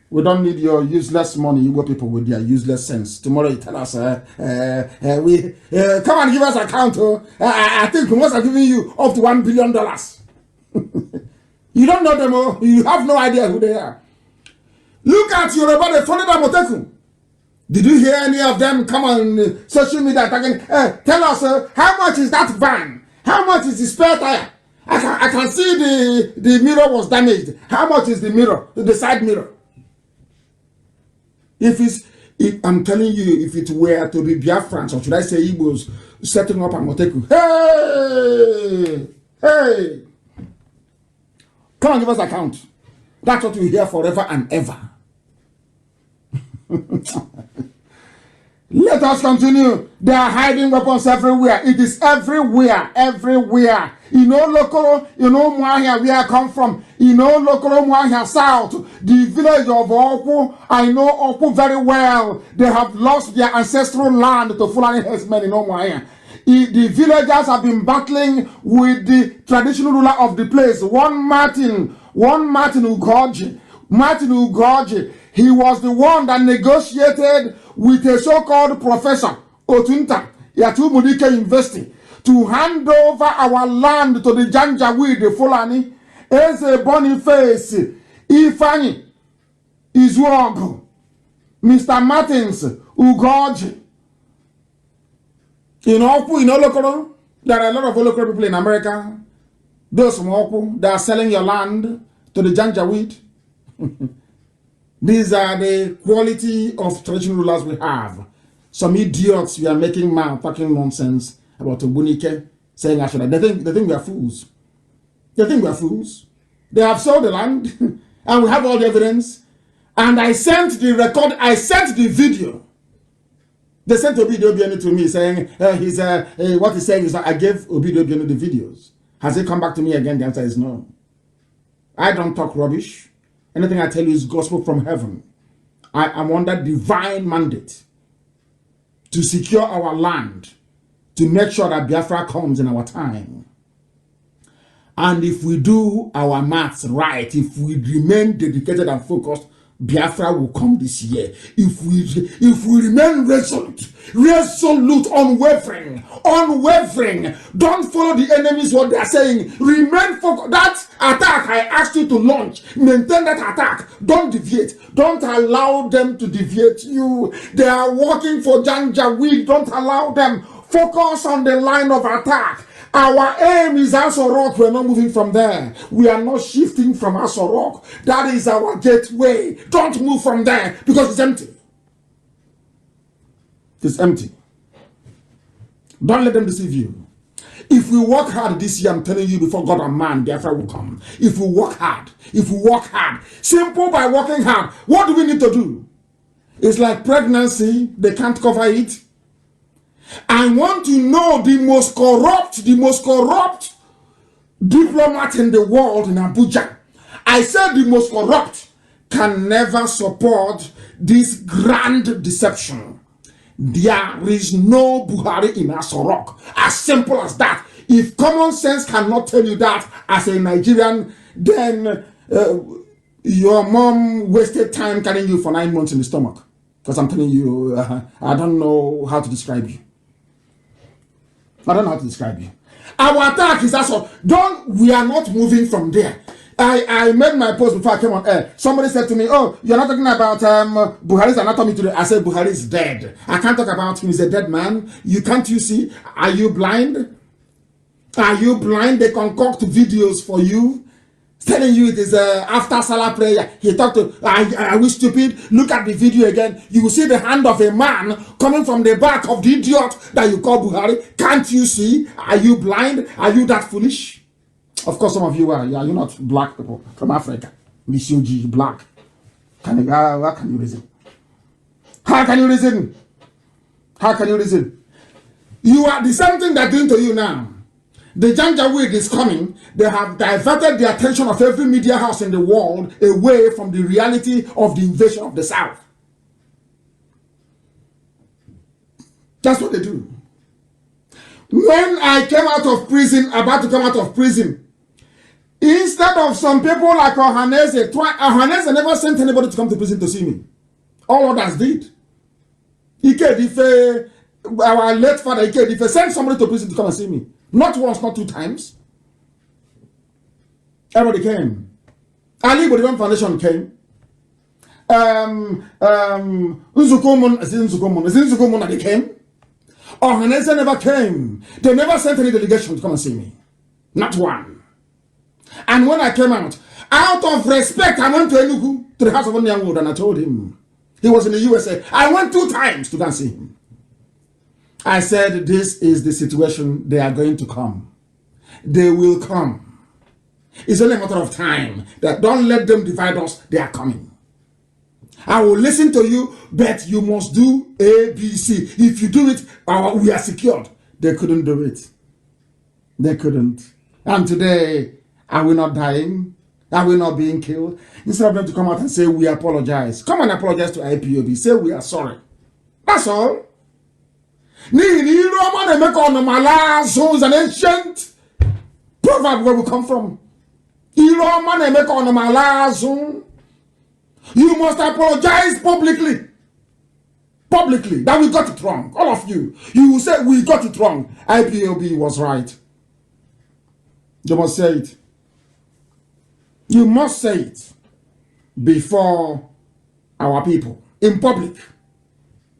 We don't need your useless money, Igbo people with their useless sense. Tomorrow you tell us, come and give us account. I think we must have given you up to $1 billion. You don't know them all. You have no idea who they are. Look at Yoruba, they funded Amotekun. Did you hear any of them come on social media attacking? Tell us, how much is that van? How much is the spare tire? I can see the mirror was damaged. How much is the mirror, the side mirror? If I'm telling you, if it were to be Biafrans, or should I say Igbos, setting up Amotekun, hey, come and give us account. That's what we hear forever and ever. Let us continue. They are hiding weapons everywhere. It is everywhere, everywhere. You know, local, you know, Mwahia, where I come from. You know, local Mwahia South, the village of Oku. I know Oku very well. They have lost their ancestral land to Fulani herdsmen in Mwahia. The villagers have been battling with the traditional ruler of the place, one Martin Ugoji. Martin Ugoji, he was the one that negotiated with a so-called professor, Otunta, Yatu Mudike University, to hand over our land to the Janjaweed, the Fulani, as a Boniface, Ifani, Izuogo, Mr. Martins, Ugoji. In Oku, in Olokoro, there are a lot of Olokoro people in America. Those from Oku, they are selling your land to the Janjaweed. These are the quality of traditional rulers we have. Some idiots we are making fucking nonsense about Obunike saying I should. They think we are fools. They think we are fools. They have sold the land and we have all the evidence. And I sent the record, I sent the video. They sent Obido Obiano to me saying what he's saying is that I gave Obido Obiano the videos. Has he come back to me again? The answer is no. I don't talk rubbish. Anything I tell you is gospel from heaven. I am under divine mandate to secure our land, to make sure that Biafra comes in our time. And if we do our maths right, if we remain dedicated and focused, Biafra will come this year. If we remain resolute, unwavering, don't follow the enemies what they are saying. Remain focused. That attack I asked you to launch, maintain that attack. Don't deviate. Don't allow them to deviate you. They are working for Janjaweed. Don't allow them. Focus on the line of attack. Our aim is Aso Rock. We're not moving from there. We are not shifting from Aso Rock. That is our gateway. Don't move from there because it's empty. It's empty. Don't let them deceive you. If we work hard this year, I'm telling you, before God and man, Biafra will come. If we work hard, simple by working hard, what do we need to do? It's like pregnancy, they can't cover it. I want to know the most corrupt diplomat in the world in Abuja. I said the most corrupt can never support this grand deception. There is no Buhari in Aso Rock. As simple as that. If common sense cannot tell you that as a Nigerian, then your mom wasted time carrying you for 9 months in the stomach. Because I'm telling you, I don't know how to describe you. I don't know how to describe you. Our attack is also we are not moving from there. I made my post before I came on air. Somebody said to me, oh, you're not talking about Buhari's anatomy today. I said Buhari is dead. I can't talk about him. He's a dead man. Can't you see? Are you blind? Are you blind? They concoct videos for you, telling you it is after Salah prayer. He talked to, are we stupid? Look at the video again. You will see the hand of a man coming from the back of the idiot that you call Buhari. Can't you see? Are you blind? Are you that foolish? Of course, some of you are. You're not black people from Africa. Monsieur G, black. How can you reason? How can you reason? How can you reason? You are the same thing they're doing to you now. The Janjaweed is coming. They have diverted the attention of every media house in the world away from the reality of the invasion of the South. That's what they do. When I came out of prison, about to come out of prison, instead of some people like Ohaneze, Ohaneze never sent anybody to come to prison to see me. All others did. Ikedife, our late father Ikedife, sent somebody to prison to come and see me. Not once, not 2 times. Everybody came. Ali Bodivan Foundation came. Nzukomun, they came. Ohaneze never came. They never sent any delegation to come and see me. Not one. And when I came out of respect, I went to Enugu, to the house of Onyanwood, and I told him. He was in the USA. I went 2 times to go and see him. I said, this is the situation. They are going to come. They will come. It's only a matter of time. That don't let them divide us. They are coming. I will listen to you, but you must do A, B, C. If you do it, we are secured. They couldn't do it. They couldn't. And today, are we not dying? Are we not being killed? Instead of them to come out and say, we apologize. Come and apologize to IPOB. Say, we are sorry. That's all. Is an ancient proverb where we come from. You must apologize publicly. Publicly. That we got it wrong. All of you. You will say, we got it wrong. IPOB was right. You must say it. You must say it before our people in public,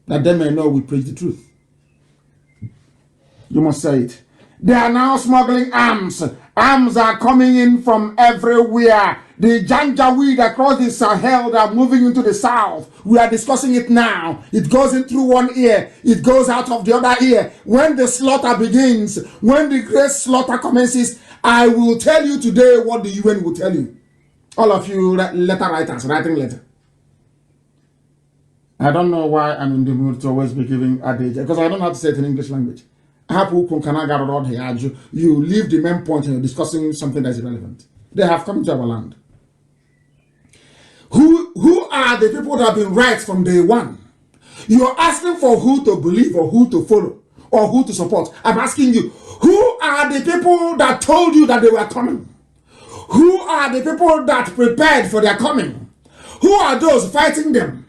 that they may know we preach the truth. You must say it. They are now smuggling arms. Arms are coming in from everywhere. The Janjaweed across the Sahel are moving into the south. We are discussing it now. It goes in through one ear. It goes out of the other ear. When the slaughter begins, when the great slaughter commences, I will tell you today what the UN will tell you. All of you letter writers, writing letter. I don't know why I'm in the mood to always be giving adage, because I don't know how to say it in English language. You leave the main point and you're discussing something that's irrelevant. They have come to our land. Who are the people that have been right from day one? You're asking for who to believe or who to follow or who to support. I'm asking you, who are the people that told you that they were coming? Who are the people that prepared for their coming? Who are those fighting them?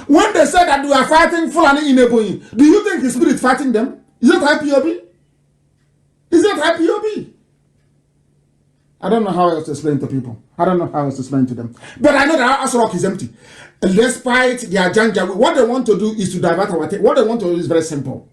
When they said that we are fighting Fulani in Ebonyi, do you think the spirit fighting them? Is it IPOB? Is it IPOB? I don't know how else to explain to people. I don't know how else to explain to them. But I know that our Asrock is empty. Despite their Janjaweed, what they want to do is to divert our attention. What they want to do is very simple.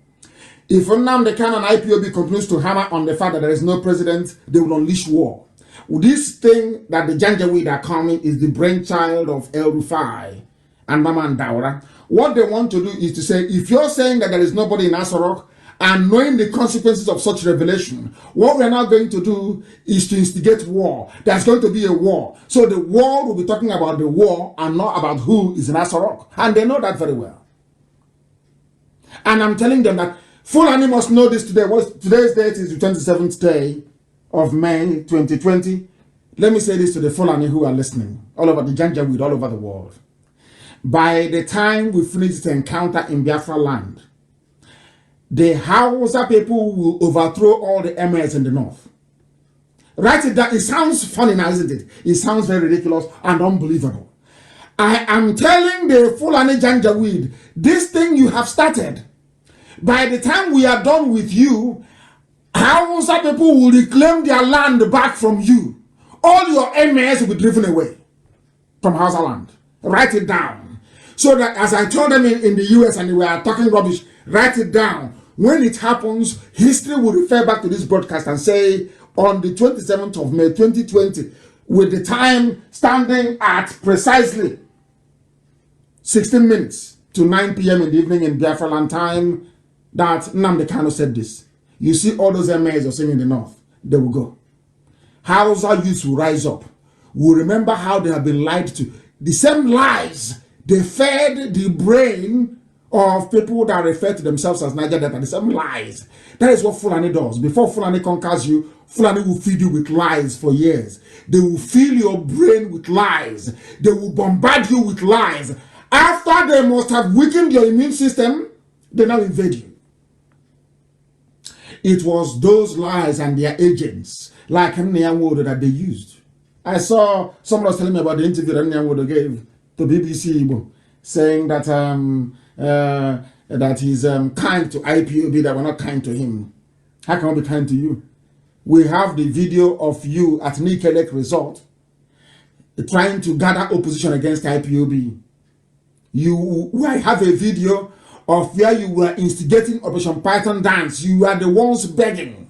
If Nnamdi Kanu and IPOB continues to hammer on the fact that there is no president, they will unleash war. This thing that the Janjaweed are coming is the brainchild of El Rufai and Mama and Daura. What they want to do is to say, if you're saying that there is nobody in Asarok, and knowing the consequences of such revelation, what we're now going to do is to instigate war. There's going to be a war. So the war will be talking about the war and not about who is in Asarok. And they know that very well. And I'm telling them that Fulani must know this today. Today's date is the 27th day of May 2020. Let me say this to the Fulani who are listening, all over the Janjaweed, all over the world. By the time we finish this encounter in Biafra land, the Hausa people will overthrow all the emirs in the north. Write it down. It sounds funny now, isn't it? It sounds very ridiculous and unbelievable. I am telling the Fulani Janjaweed, this thing you have started, by the time we are done with you, Hausa people will reclaim their land back from you. All your emirs will be driven away from Hausa land. Write it down. So that as I told them in the US and we are talking rubbish, write it down. When it happens, history will refer back to this broadcast and say, on the 27th of May 2020, with the time standing at precisely 16 minutes to 9 p.m. in the evening in Biafra land time, that Nnamdi Kanu said this. You see all those emirs you're seeing in the north, they will go. Hausa youths will rise up, will remember how they have been lied to. the same lies they fed the brain of people that refer to themselves as Niger Delta, the same lies. That is what Fulani does. Before Fulani conquers you, Fulani will feed you with lies for years. They will fill your brain with lies. They will bombard you with lies. After they must have weakened your immune system, they now invade you. It was those lies and their agents, like Nnamdi that they used. I saw someone was telling me about the interview that Nnamdi gave to BBC Igbo, saying that that he's kind to IPOB, that we're not kind to him. How can we be kind to you? We have the video of you at Nikelek Resort trying to gather opposition against IPOB. I have a video of where you were instigating Operation Python Dance. You were the ones begging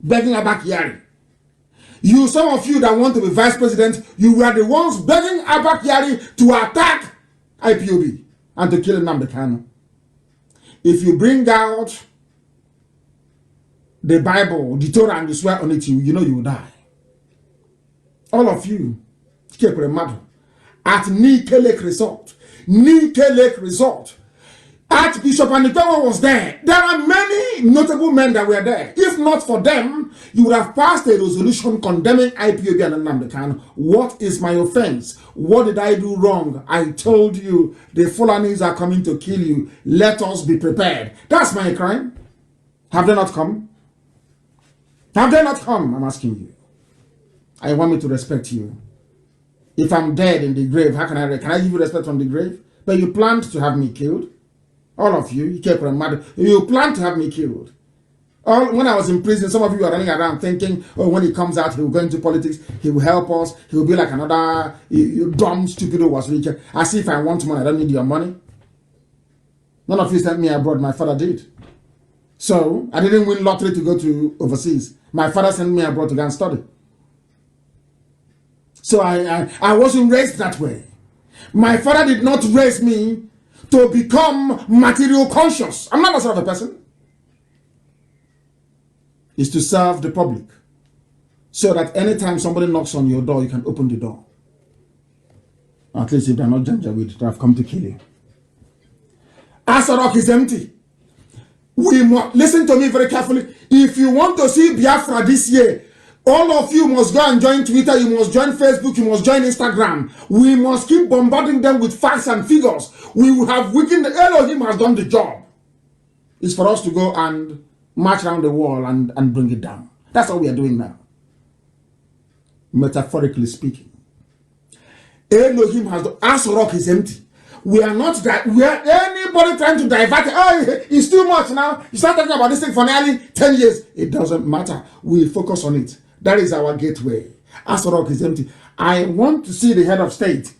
Abak. You, some of you that want to be vice president, you were the ones begging Abak Yari to attack IPOB and to kill Nnamdi Kanu. If you bring out the Bible, the Torah, and you swear on it, you know you will die. All of you, at Nike Lake Resort, Archbishop Anikawa was there. There are many notable men that were there. If not for them, you would have passed a resolution condemning IPOB and Nnamdi Kanu. What is my offense? What did I do wrong? I told you the Fulanis are coming to kill you. Let us be prepared. That's my crime. Have they not come? Have they not come? I'm asking you. I want me to respect you. If I'm dead in the grave, how can I give you respect from the grave? But you planned to have me killed. All of you, you planned to have me killed. When I was in prison, some of you are running around thinking, oh, when he comes out, he will go into politics, he will help us, he will be like another dumb, stupid who was richer. As if I want money, I don't need your money. None of you sent me abroad, my father did. So, I didn't win lottery to go to overseas. My father sent me abroad to go and study. So I wasn't raised that way. My father did not raise me to become material conscious. I'm not that sort of a person. It's to serve the public. So that anytime somebody knocks on your door, you can open the door. At least if they're not Janjaweed, they have come to kill you. Asarok is empty. We must listen to me very carefully. If you want to see Biafra this year, all of you must go and join Twitter, you must join Facebook, you must join Instagram. We must keep bombarding them with facts and figures. We will have weakened. Elohim has done the job. It's for us to go and march around the wall and bring it down. That's what we are doing now. Metaphorically speaking. Elohim has done. Asarok is empty. We are not that. We are anybody trying to divert it. Oh, it's too much now. You start talking about this thing for nearly 10 years. It doesn't matter. We focus on it. That is our gateway. Asarok is empty. I want to see the head of state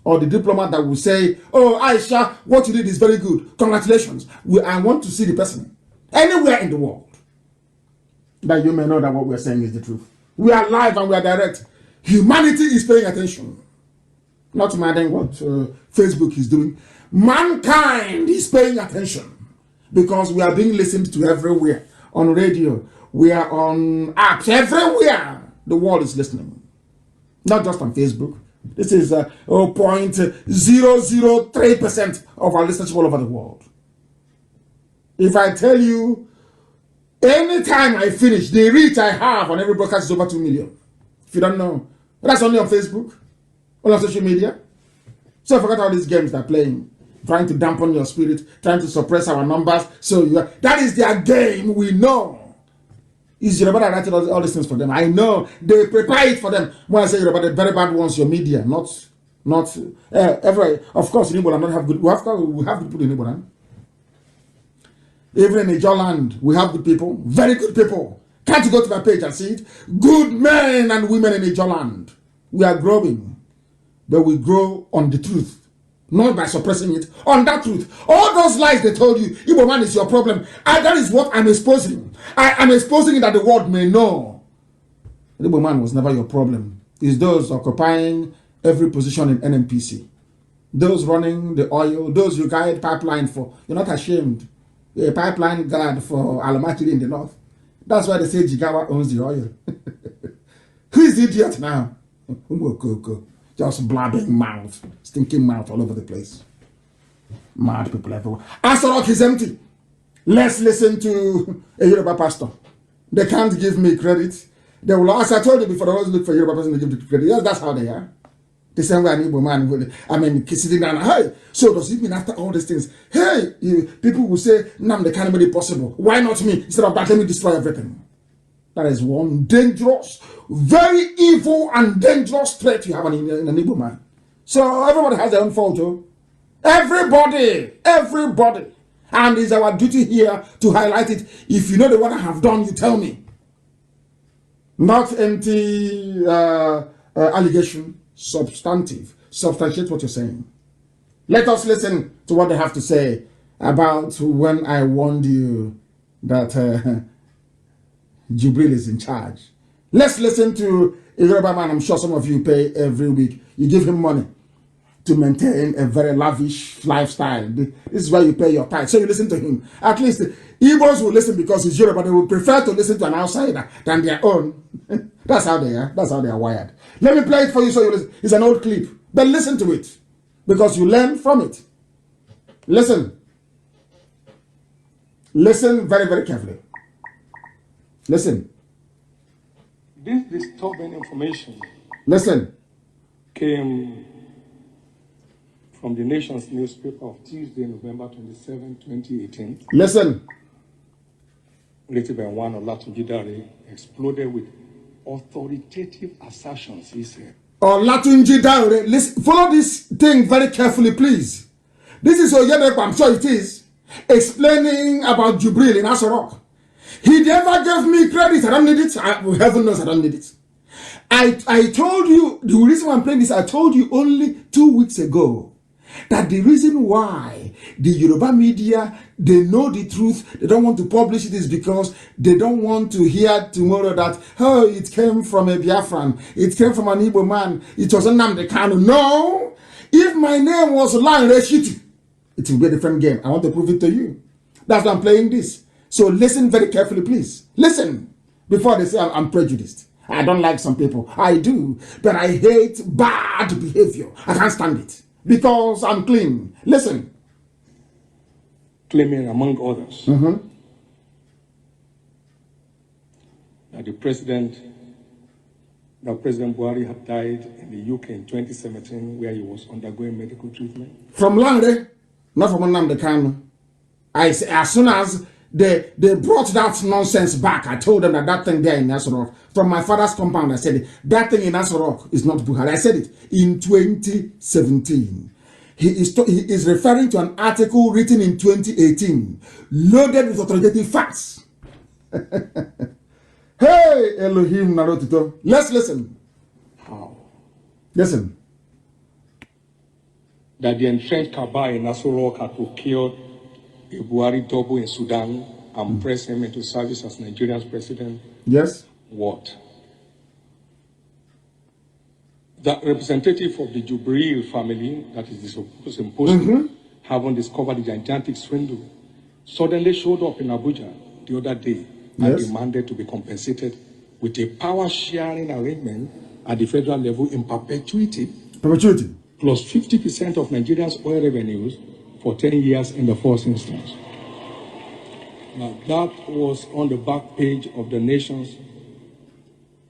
or the diplomat that will say, oh, Aisha, what you did is very good. Congratulations. I want to see the person anywhere in the world that you may know that what we're saying is the truth. We are live and we are direct. Humanity is paying attention. Not minding what Facebook is doing. Mankind is paying attention because we are being listened to everywhere. On radio, we are on apps, everywhere. The world is listening. Not just on Facebook. This is 0.003% of our listeners all over the world. If I tell you, anytime I finish, the reach I have on every broadcast is over 2 million. If you don't know, that's only on Facebook. All on social media. So I forgot all these games they're playing, trying to dampen your spirit, trying to suppress our numbers. So that is their game. We know. Is Yoruba that writing all these things for them? I know they prepare it for them. When I say Yoruba, the very bad ones, your media, not every. Of course, in Igbo not have good. We have good people in Igbo. Even in Ijo land, we have good people, very good people. Can't you go to my page and see it? Good men and women in Ijo land. We are growing. But we grow on the truth, not by suppressing it, on that truth. All those lies they told you, Igbo man is your problem. That is what I'm exposing. I am exposing it that the world may know. Igbo man was never your problem. It's those occupying every position in NNPC. Those running the oil, those you guide pipeline for. You're not ashamed. You're a pipeline guard for Alamachiri in the north. That's why they say Jigawa owns the oil. Who is the idiot now? Just blabbing mouth, stinking mouth all over the place. Mad people everywhere. Asorok is empty. Let's listen to a Yoruba pastor. They can't give me credit. They will, as I told you before, they always look for Yoruba person to give the credit. Yes, that's how they are. The same way an Igbo man will, sitting down, hey, so does it mean after all these things, hey, people will say, Nnamdi Kanu made it possible. Why not me? Instead of that, let me destroy everything. That is one dangerous, very evil and dangerous threat you have in an Igbo man. So everybody has their own fault too. Everybody. And it's our duty here to highlight it. If you know the one I have done, you tell me. Not empty allegation, substantive. Substantiate what you're saying. Let us listen to what they have to say about when I warned you that Jibril is in charge. Let's listen to a Yoruba man. I'm sure some of you pay every week. You give him money to maintain a very lavish lifestyle. This is where you pay your tithe. So you listen to him. At least Igbos will listen because he's Yoruba. They will prefer to listen to an outsider than their own. That's how they are. That's how they are wired. Let me play it for you so you listen. It's an old clip. But listen to it because you learn from it. Listen. Listen very, very carefully. Listen. This disturbing information Listen. came from the Nation's newspaper of Tuesday, November 27, 2018. Listen. Written by one Olatunji Dare, exploded with authoritative assertions, he said. Olatunji Dare, listen, follow this thing very carefully, please. This is Oyedepo, I'm sure it is, explaining about Jibril in Asorok. He never gave me credit. I don't need it. Heaven knows I don't need it. I told you, the reason why I'm playing this, I told you only 2 weeks ago that the reason why the Yoruba media, they know the truth, they don't want to publish it is because they don't want to hear tomorrow that, oh, it came from a Biafran, it came from an Igbo man, it was Nnamdi Kanu. No! If my name was Lan Reshitu, it will be a different game. I want to prove it to you. That's why I'm playing this. So listen very carefully, please. Listen before they say I'm prejudiced. I don't like some people. I do. But I hate bad behavior. I can't stand it because I'm clean. Listen. Claiming, among others, that President Buhari had died in the UK in 2017 where he was undergoing medical treatment. From Langre, not from Nnamdi Kanu. As soon as they brought that nonsense back, I told them that thing there in Asorok, from my father's compound, I said it, that thing in Asorok is not Buhari. I said it in 2017. He is referring to an article written in 2018, loaded with authoritative facts. Hey, Elohim Narotito. Let's listen. How? Listen. That the entrenched Kaaba in Asorok had procured a Buhari double in Sudan and pressed him into service as Nigeria's president. Yes. What? The representative of the Jibril family, that is supposed to having discovered the gigantic swindle, suddenly showed up in Abuja the other day and demanded to be compensated with a power-sharing arrangement at the federal level in perpetuity. Perpetuity. Plus 50% of Nigeria's oil revenues for 10 years in the first instance. Now, that was on the back page of the Nation's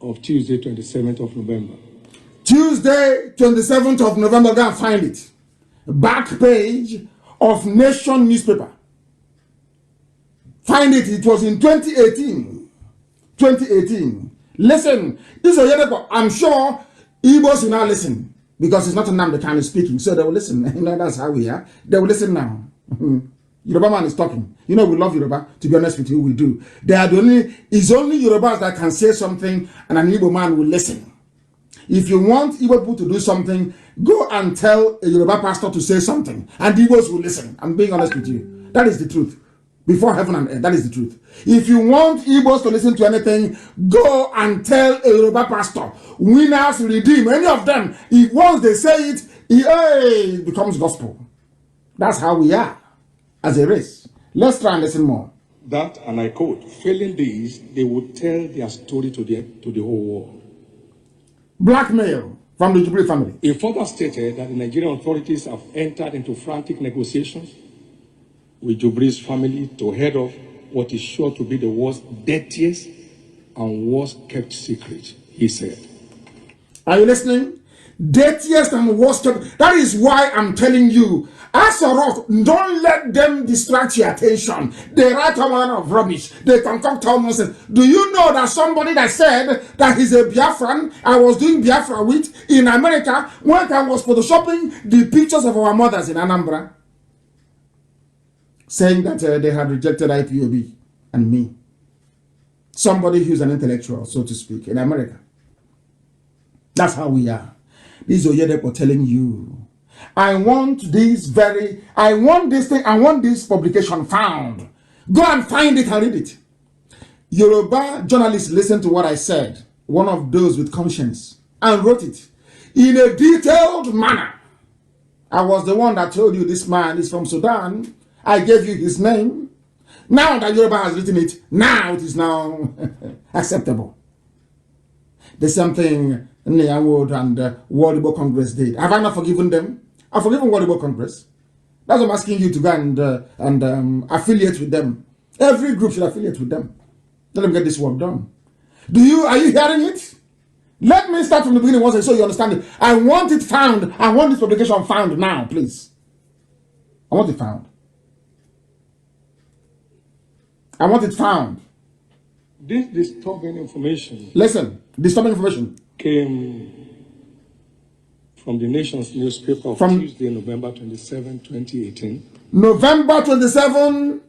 of Tuesday, 27th of November. Tuesday, 27th of November, go and find it. Back page of Nation newspaper. Find it. It was in 2018. 2018. Listen, this is Oyedepo. I'm sure Igbos will now listen because it's not Nnamdi Kanu speaking, so they will listen. You know, that's how we are. They will listen now. Yoruba man is talking. You know, we love Yoruba. To be honest with you, we do. It's only Yorubas that can say something and an Igbo man will listen. If you want Igbo people to do something, go and tell a Yoruba pastor to say something, and the Igbos will listen. I'm being honest with you. That is the truth. Before heaven and earth, that is the truth. If you want Igbos to listen to anything, go and tell a Yoruba pastor. Winners redeem. Any of them, once they say it, it becomes gospel. That's how we are as a race. Let's try and listen more. That, and I quote, failing these, they would tell their story to the whole world. Blackmail from the Jubilee family. It further stated that the Nigerian authorities have entered into frantic negotiations with Jubilee's family to head off what is sure to be the world's dirtiest and worst kept secret, he said. Are you listening? Dirtiest and worst kept. That is why I'm telling you, as a rock, don't let them distract your attention. They write a lot of rubbish. They concoct all nonsense. Do you know that somebody that said that he's a Biafran, I was doing Biafra with in America when I was photoshopping the pictures of our mothers in Anambra, saying that they had rejected IPOB and me. Somebody who's an intellectual, so to speak, in America. That's how we are. This is Oyedepo telling you, I want this publication found. Go and find it and read it. Yoruba journalists listened to what I said, one of those with conscience, and wrote it in a detailed manner. I was the one that told you this man is from Sudan. I gave you his name. Now that Yoruba has written it, now it is now acceptable. The same thing Nyawood and World Igbo Congress did. Have I not forgiven them? I've forgiven World Igbo Congress. That's what I'm asking you to go and affiliate with them. Every group should affiliate with them. Let them get this work done. Are you hearing it? Let me start from the beginning once so you understand it. I want it found. I want this publication found now, please. I want it found. I want it found. This disturbing information. Listen, disturbing information came from the Nation's newspaper of Tuesday, November 27, 2018. November 27,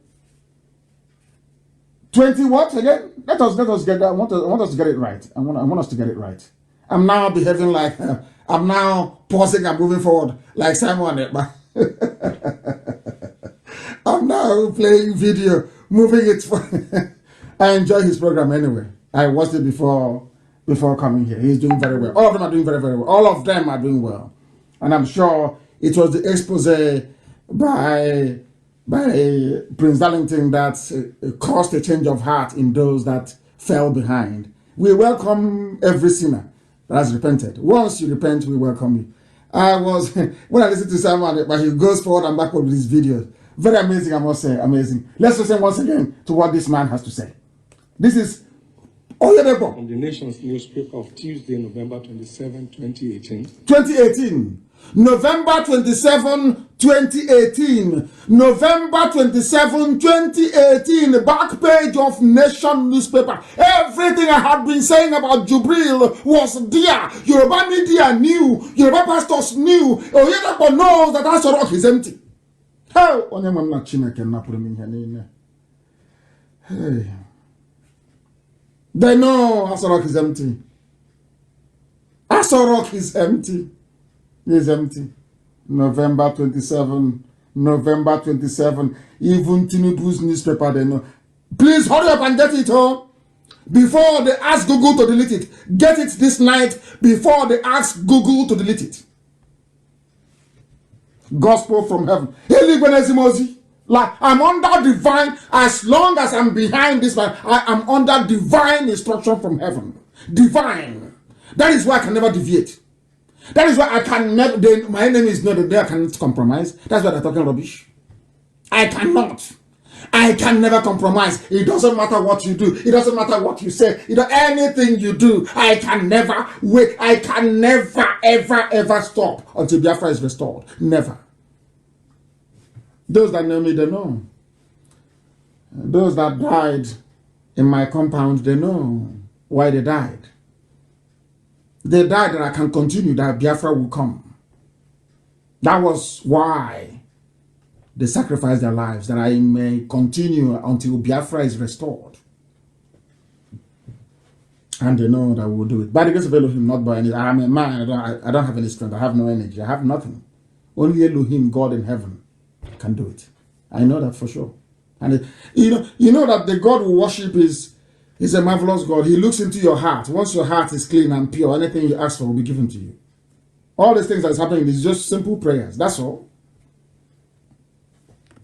20 what again? Let us get that. I want us to get it right. I want us to get it right. I'm now behaving like I'm now pausing and moving forward like Simon. I'm now playing video, moving it. I enjoy his program anyway. I watched it before coming here. He's doing very well. All of them are doing very, very well. All of them are doing well. And I'm sure it was the expose by Prince Darlington that caused a change of heart in those that fell behind. We welcome every sinner that has repented. Once you repent, we welcome you. When I listen to someone, but he goes forward and backward with his videos. Very amazing, I must say, amazing. Let's listen once again to what this man has to say. This is Oyedepo. From the Nation's newspaper of Tuesday, November 27, 2018. 2018. November 27, 2018. November 27, 2018. Back page of Nation newspaper. Everything I had been saying about Jubril was there. Yoruba media knew. Yoruba pastors knew. Oyedepo knows that Asorok is empty. Hey, they know Asorok is empty. Asorok is empty. Is empty. November 27. November 27. Even Tinubu's newspaper, they know. Please hurry up and get it home before they ask Google to delete it. Get it this night before they ask Google to delete it. Gospel from heaven. Like I'm under divine, as long as I'm behind this man, I am under divine instruction from heaven. Divine. That is why I can never deviate. That is why I can never, my enemy is not there, I cannot compromise. That's why they're talking rubbish. I cannot. I can never compromise. It doesn't matter what you do. It doesn't matter what you say. Anything you do, I can never wait. I can never, ever stop until Biafra is restored. Never. Those that know me, they know. Those that died in my compound, they know why they died. They died that I can continue, that Biafra will come. That was why they sacrificed their lives, that I may continue until Biafra is restored. And they know that we will do it. By the grace of Elohim, not by any. I'm a man, I don't have any strength, I have no energy, I have nothing. Only Elohim, God in heaven, can do it. I know that for sure. And you know that the God we worship is a marvelous God. He looks into your heart. Once your heart is clean and pure, anything you ask for will be given to you. All these things that is happening is just simple prayers. That's all.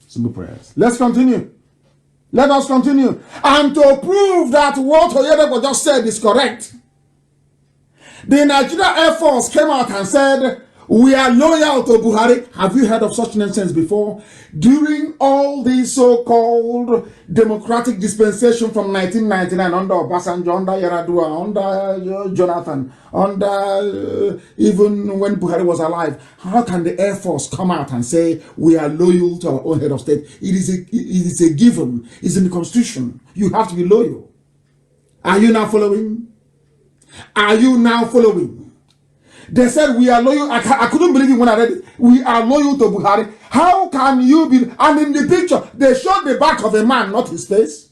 Simple prayers. Let's continue. Let us continue. And to prove that what Oyedepo just said is correct, The Nigeria Air Force came out and said, we are loyal to Buhari. Have you heard of such nonsense before? During all these so-called democratic dispensation from 1999 under Obasanjo, under Yaradua, under Jonathan, under even when Buhari was alive, how can the Air Force come out and say we are loyal to our own head of state? It is a given. It's in the Constitution. You have to be loyal. Are you now following? Are you now following? They said we are loyal. I couldn't believe it when I read it. We are loyal to Buhari. How can you be? And in the picture, they showed the back of a man, not his face.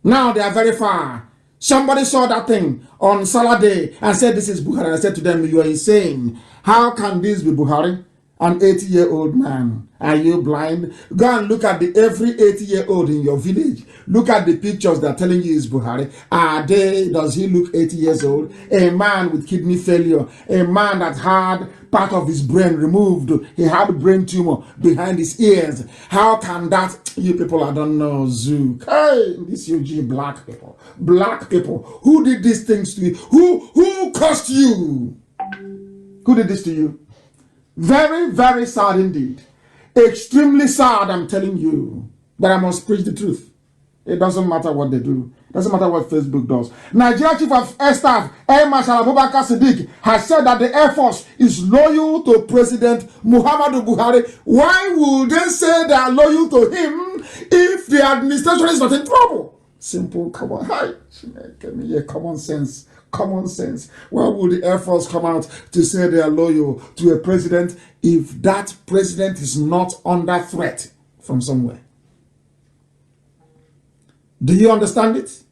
Now they are very far. Somebody saw that thing on Saturday and said, this is Buhari. And I said to them, you are insane. How can this be Buhari? An 80-year-old man. Are you blind? Go and look at every 80-year-old in your village. Look at the pictures that are telling you is Buhari. Does he look 80 years old? A man with kidney failure. A man that had part of his brain removed. He had a brain tumor behind his ears. How can that? You people, I don't know, Zook. Hey, this UG black people. Black people. Who did these things to you? Who cursed you? Who did this to you? Very, very sad indeed. Extremely sad, I'm telling you. But I must preach the truth. It doesn't matter what they do. It doesn't matter what Facebook does. Nigeria Chief of Air Staff, Air Marshal Abubakar Siddiq, has said that the Air Force is loyal to President Muhammadu Buhari. Why would they say they are loyal to him if the administration is not in trouble? Simple, common sense. Common sense. Why would the Air Force come out to say they are loyal to a president if that president is not under threat from somewhere? Do you understand it?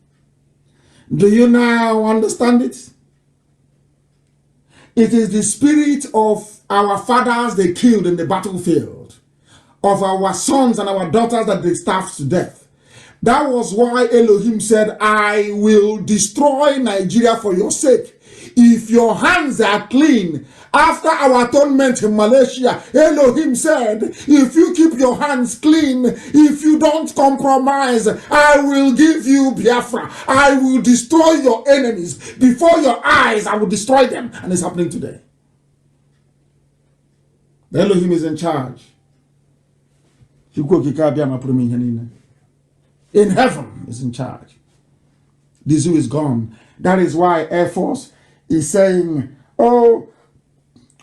Do you now understand it? It is the spirit of our fathers they killed in the battlefield, of our sons and our daughters that they starved to death. That was why Elohim said, I will destroy Nigeria for your sake. If your hands are clean, after our atonement in Malaysia, Elohim said, if you keep your hands clean, if you don't compromise, I will give you Biafra. I will destroy your enemies. Before your eyes, I will destroy them. And it's happening today. The Elohim is in charge. In heaven is in charge. The zoo is gone. That is why Air Force is saying, oh,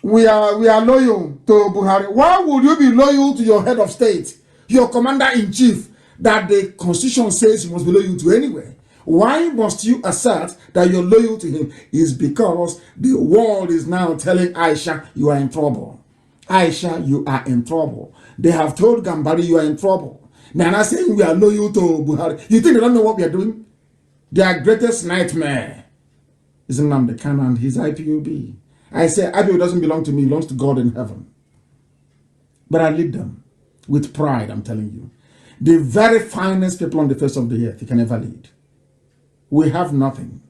we are loyal to Buhari. Why would you be loyal to your head of state, your commander-in-chief, that the constitution says you must be loyal to anyway? Why must you assert that you're loyal to him? Is because the world is now telling Aisha, you are in trouble. Aisha, you are in trouble. They have told Gambari, you are in trouble. Nana saying we are loyal to Buhari. You think they don't know what we are doing? Their greatest nightmare is Nnamdi Kanu and his IPOB. I say IPOB doesn't belong to me, it belongs to God in heaven. But I lead them with pride, I'm telling you. The very finest people on the face of the earth you can ever lead. We have nothing,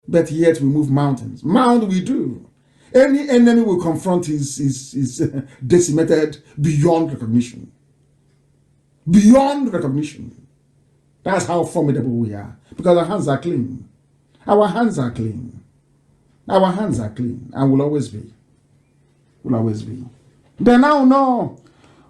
but yet we move mountains. Mound we do. Any enemy we confront is decimated beyond recognition. Beyond recognition. That's how formidable we are. Because our hands are clean. Our hands are clean. Our hands are clean. And will always be. Will always be. They now know.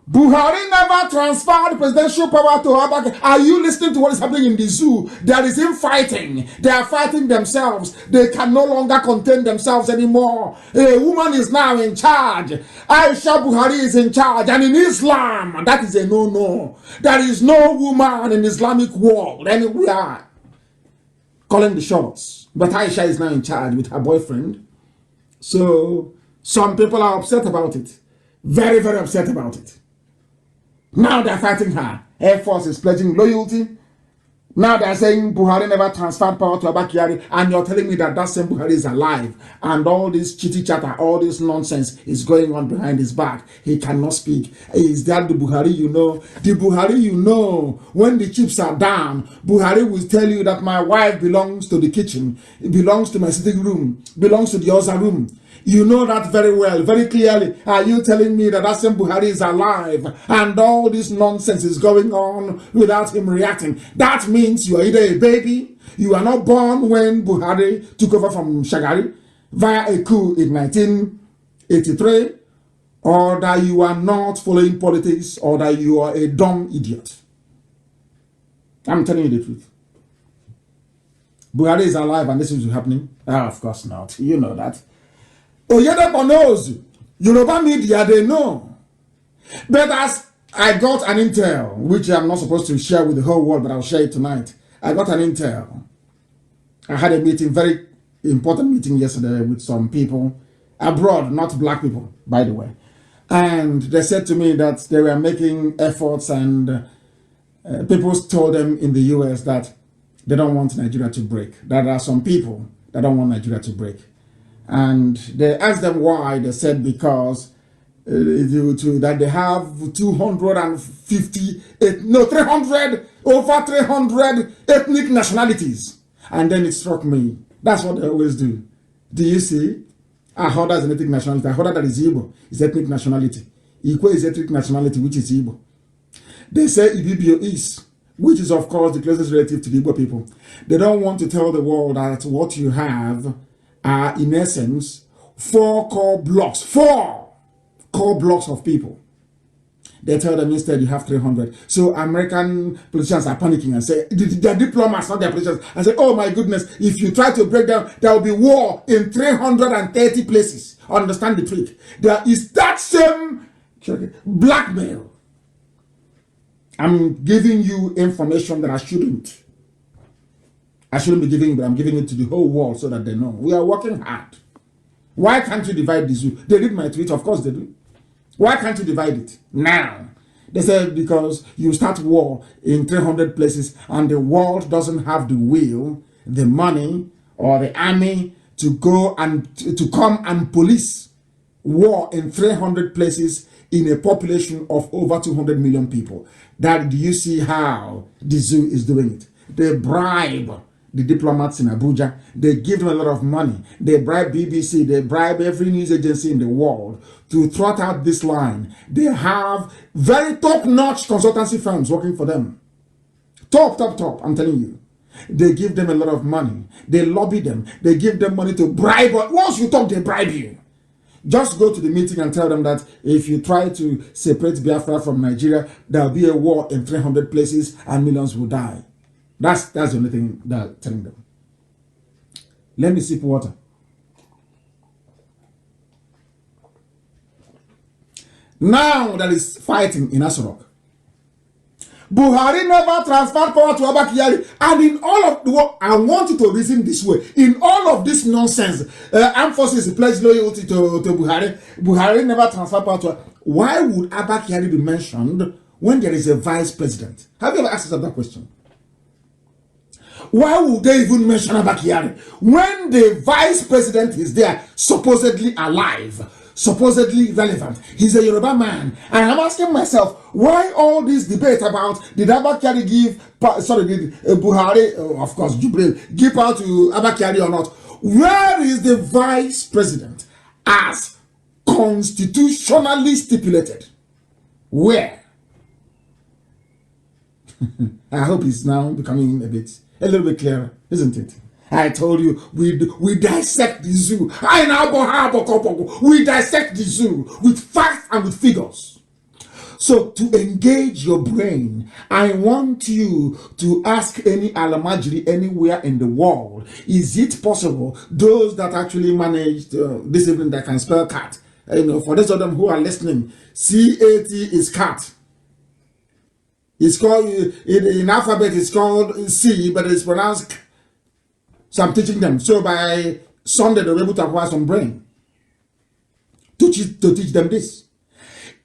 Buhari never transferred presidential power to Abaka. Are you listening to what is happening in the zoo? There is infighting. They are fighting themselves. They can no longer contain themselves anymore. A woman is now in charge. Aisha Buhari is in charge. And in Islam, that is a no-no. There is no woman in Islamic world anywhere calling the shots. But Aisha is now in charge with her boyfriend. So some people are upset about it. Very, very upset about it. Now they're fighting her. Air Force is pledging loyalty. Now they're saying Buhari never transferred power to Abakari, and you're telling me that same Buhari is alive, and all this chitty chatter, all this nonsense is going on behind his back. He cannot speak. Is that the Buhari you know? The Buhari you know, when the chips are down, Buhari will tell you that my wife belongs to the kitchen, it belongs to my sitting room, belongs to the other room. You know that very well, very clearly. Are you telling me that same Buhari is alive and all this nonsense is going on without him reacting? That means you are either a baby, you are not born when Buhari took over from Shagari, via a coup in 1983, or that you are not following politics, or that you are a dumb idiot. I'm telling you the truth. Buhari is alive and this is happening? Ah, of course not. You know that. Oyedepo knows. Yoruba media, they know. But as I got an intel, which I'm not supposed to share with the whole world, but I'll share it tonight. I got an intel. I had a meeting, very important meeting yesterday with some people abroad, not black people, by the way. And they said to me that they were making efforts, and people told them in the US that they don't want Nigeria to break. That there are some people that don't want Nigeria to break. And they asked them why. They said because that they have over 300 ethnic nationalities. And then it struck me. That's what they always do. Do you see? Ahoda is an ethnic nationality. Ahoda that is Igbo is ethnic nationality. Ikwe is ethnic nationality, which is Igbo. They say Ibibio is, which is of course the closest relative to the Igbo people. They don't want to tell the world that what you have are in essence 4 core blocks of people. They tell them instead you have 300. So American politicians are panicking and say, their diplomats, not their politicians, and say, oh my goodness, if you try to break down, there will be war in 330 places. Understand the trick. There is that same blackmail. I'm giving you information that I shouldn't be giving, but I'm giving it to the whole world so that they know. We are working hard. Why can't you divide the zoo? They read my tweet, of course they do. Why can't you divide it now? They said because you start war in 300 places and the world doesn't have the will, the money, or the army to go and to come and police war in 300 places in a population of over 200 million people. That, do you see how the zoo is doing it? They bribe the diplomats in Abuja. They give them a lot of money. They bribe BBC. They bribe every news agency in the world to trot out this line. They have very top-notch consultancy firms working for them. Top, I'm telling you. They give them a lot of money. They lobby them. They give them money to bribe. Once you talk, they bribe you. Just go to the meeting and tell them that if you try to separate Biafra from Nigeria, there will be a war in 300 places and millions will die. That's the only thing that I'm telling them. Let me sip water. Now there is fighting in Asorok. Buhari never transferred power to Abba Kyari. And in all of the work, I want you to reason this way. In all of this nonsense, armed forces pledge loyalty to Buhari. Buhari never transferred power to her. Why would Abba Kyari be mentioned when there is a vice president? Have you ever asked yourself that question? Why would they even mention Abba Kyari when the vice president is there, supposedly alive, supposedly relevant? He's a Yoruba man. And I'm asking myself, why all this debate about did Abba Kyari did Buhari, of course, Jubril, give power to Abba Kyari or not? Where is the vice president as constitutionally stipulated? Where? I hope it's now becoming a little bit clearer, isn't it? I told you, we dissect the zoo. We dissect the zoo with facts and with figures. So to engage your brain, I want you to ask any Alamajiri anywhere in the world, is it possible those that actually managed this evening that can spell cat? For those of them who are listening, CAT is cat. It's called, in alphabet, it's called C, but it's pronounced K. So I'm teaching them. So by Sunday, they'll be able to acquire some brain to teach them this.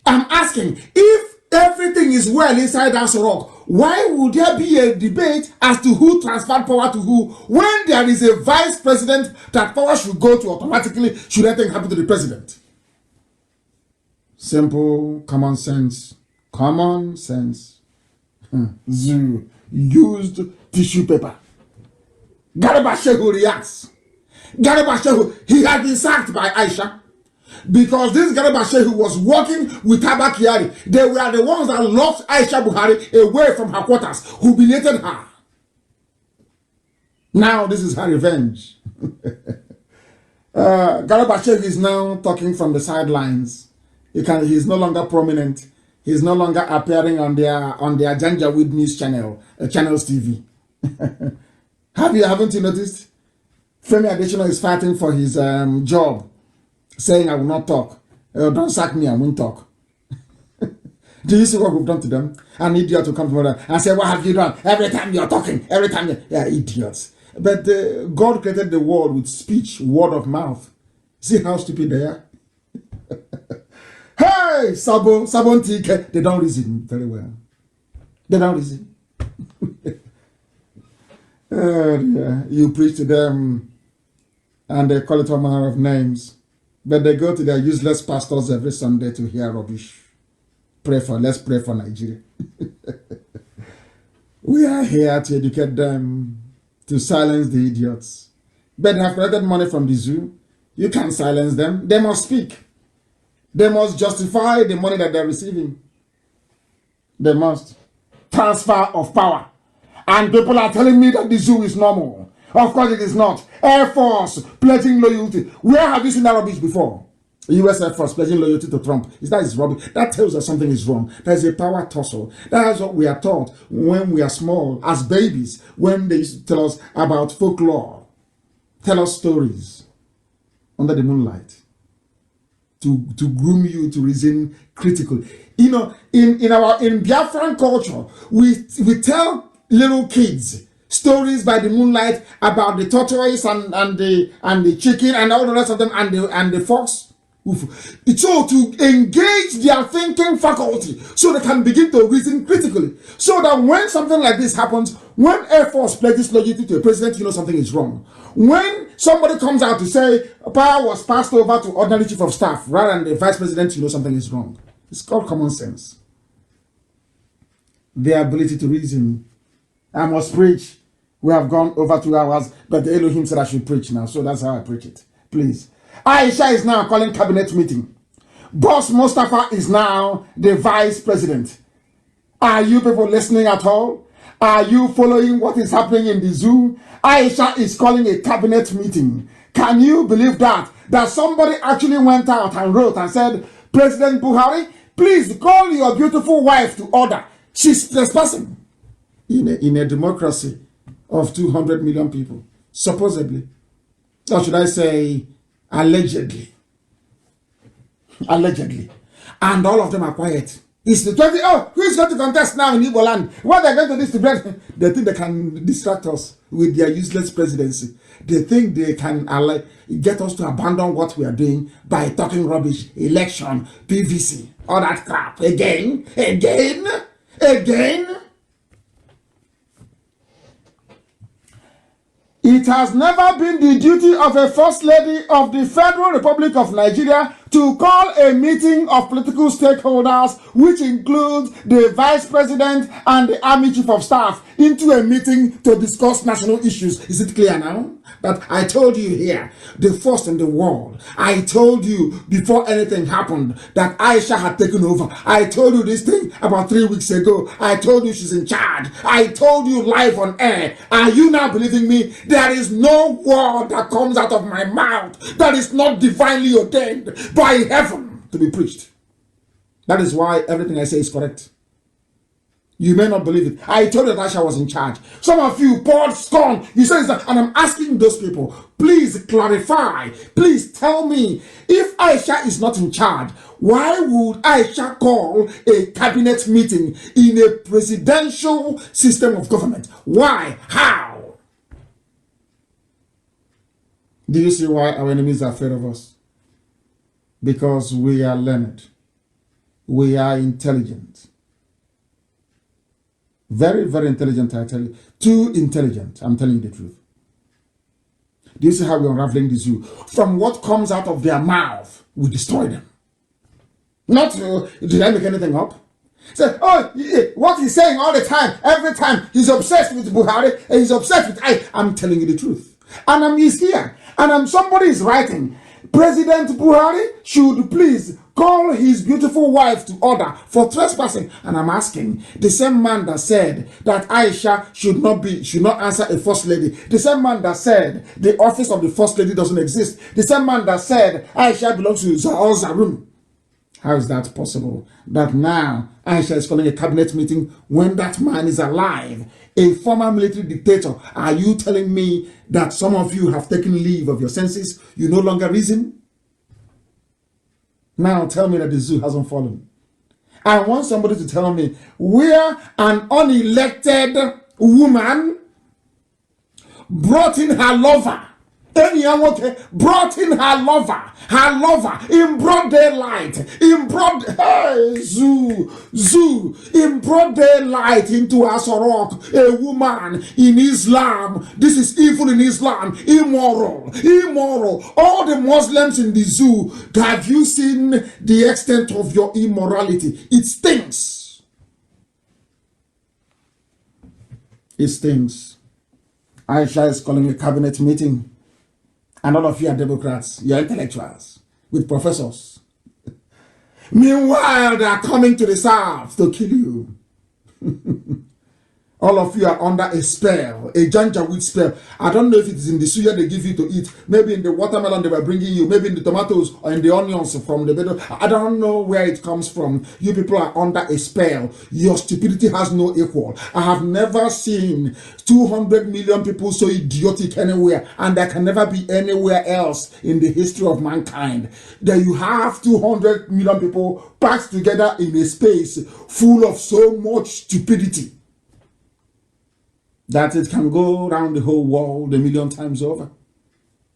I'm asking, if everything is well inside Asorok, why would there be a debate as to who transferred power to who when there is a vice president that power should go to automatically should anything happen to the president? Simple, common sense. Common sense. Zoo used tissue paper. Garba Shehu reacts. Garba Shehu, he had been sacked by Aisha because this Garba Shehu was working with Abba Kyari. They were the ones that locked Aisha Buhari away from her quarters, humiliated her. Now this is her revenge. Garabashir is now talking from the sidelines. He's no longer prominent. He's no longer appearing on their Janjaweed news channel, Channels TV. Haven't you noticed? Femi Adesina is fighting for his job, saying, I will not talk. Don't sack me, I won't talk. Do you see what we've done to them? An idiot will come to them and say, what have you done? Every time you're talking, every time yeah, idiots. But God created the world with speech, word of mouth. See how stupid they are? Hey, Sabon Tike, they don't reason very well. They don't reason. Yeah. You preach to them and they call it all manner of names. But they go to their useless pastors every Sunday to hear rubbish. Let's pray for Nigeria. We are here to educate them, to silence the idiots. But they have collected money from the zoo. You can't silence them. They must speak. They must justify the money that they're receiving. They must. Transfer of power. And people are telling me that the zoo is normal. Of course it is not. Air Force pledging loyalty. Where have you seen that rubbish before? The US Air Force pledging loyalty to Trump. That is rubbish. That tells us something is wrong. There's a power tussle. That is what we are taught when we are small, as babies, when they used to tell us about folklore, tell us stories under the moonlight, to groom you to reason critically. You know, in Biafran culture, we tell little kids stories by the moonlight about the tortoise and the chicken and all the rest of them and the fox. It's all to engage their thinking faculty so they can begin to reason critically. So that when something like this happens, when Air Force pledges loyalty to a president, you know something is wrong. When somebody comes out to say power was passed over to ordinary chief of staff rather than the vice president, you know something is wrong. It's called common sense. Their ability to reason. I must preach. We have gone over 2 hours, but the Elohim said I should preach now, so that's how I preach it. Please. Aisha is now calling cabinet meeting. Boss Mustafa is now the vice president. Are you people listening at all? Are you following what is happening in the zoo? Aisha is calling a cabinet meeting. Can you believe that? That somebody actually went out and wrote and said, President Buhari, please call your beautiful wife to order. She's trespassing. In a democracy of 200 million people, supposedly. Or should I say, allegedly. Allegedly. And all of them are quiet. It's the 20. Oh, who is going to contest now in Igbo land? What they're going to do is to break. They think they can distract us with their useless presidency. They think they can get us to abandon what we are doing by talking rubbish, election, PVC, all that crap. Again. It has never been the duty of a First Lady of the Federal Republic of Nigeria to call a meeting of political stakeholders, which includes the Vice President and the Army Chief of Staff, into a meeting to discuss national issues. Is it clear now? But I told you here, the first in the world. I told you before anything happened that Aisha had taken over. I told you this thing about 3 weeks ago. I told you she's in charge. I told you live on air. Are you now believing me? There is no word that comes out of my mouth that is not divinely ordained by heaven to be preached. That is why everything I say is correct. You may not believe it. I told you that Aisha was in charge. Some of you poured scorn. You said that, and I'm asking those people, please clarify. Please tell me, if Aisha is not in charge, why would Aisha call a cabinet meeting in a presidential system of government? Why? How? Do you see why our enemies are afraid of us? Because we are learned. We are intelligent. Very, very intelligent, I tell you. Too intelligent, I'm telling you the truth. Do you see how we're unraveling the zoo? From what comes out of their mouth, we destroy them. Not, did I make anything up? Say, oh, what he's saying all the time, every time, he's obsessed with Buhari, and he's obsessed with I'm telling you the truth. And he's here. And somebody is writing, President Buhari should please call his beautiful wife to order for trespassing. And I'm asking, the same man that said that Aisha should not answer a first lady, the same man that said the office of the first lady doesn't exist, the same man that said Aisha belongs to Zarum. How is that possible? That now Aisha is calling a cabinet meeting when that man is alive, a former military dictator. Are you telling me that some of you have taken leave of your senses? You no longer reason? Now tell me that the zoo hasn't fallen. I want somebody to tell me where an unelected woman brought in her lover. Brought in her lover in broad daylight, in broad daylight into Asorok, a woman in Islam. This is evil in Islam, immoral. All the Muslims in the zoo, have you seen the extent of your immorality? It stinks. It stinks. Aisha is calling a cabinet meeting. And all of you are Democrats, you're intellectuals, with professors. Meanwhile, they are coming to the South to kill you. All of you are under a spell, a Janjaweed spell. I don't know if it is in the suya they give you to eat, maybe in the watermelon they were bringing you, maybe in the tomatoes or in the onions from the middle. I don't know where it comes from. You people are under a spell. Your stupidity has no equal. I have never seen 200 million people so idiotic anywhere, and there can never be anywhere else in the history of mankind. That you have 200 million people packed together in a space full of so much stupidity that it can go around the whole world 1,000,000 times over.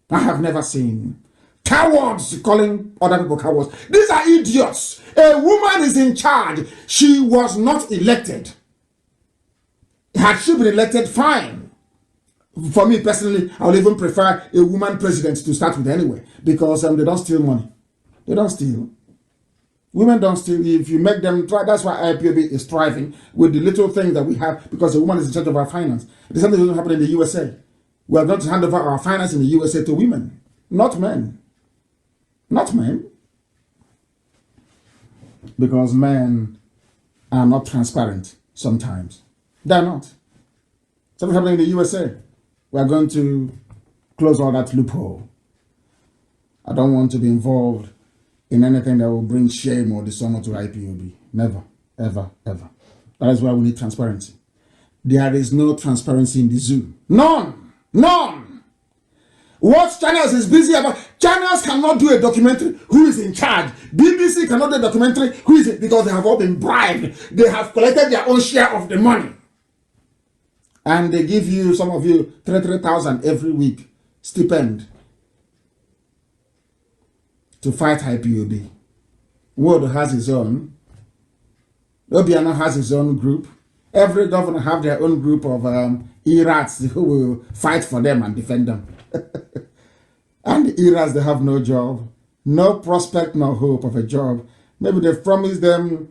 I have never seen cowards calling other people cowards. These are idiots. A woman is in charge. She was not elected. Had she been elected, fine. For me personally, I would even prefer a woman president to start with anyway, because they don't steal money. They don't steal. Women don't steal. If you make them try, that's why IPOB is thriving with the little things that we have, because a woman is in charge of our finance. The same thing doesn't happen in the USA. We are going to hand over our finance in the USA to women, not men. Not men. Because men are not transparent sometimes. They're not. Something happening in the USA. We are going to close all that loophole. I don't want to be involved in anything that will bring shame or dishonor to IPOB. Never, ever, ever. That is why we need transparency. There is no transparency in the zoo. None. None. What channels is busy about? Channels cannot do a documentary. Who is in charge? BBC cannot do a documentary. Who is it? Because they have all been bribed. They have collected their own share of the money. And they give you, some of you, 3,000 every week stipend to fight IPOB. World has his own. Obiano has his own group. Every governor have their own group of ERATs who will fight for them and defend them. And the ERATs, they have no job, no prospect, no hope of a job. Maybe they've promised them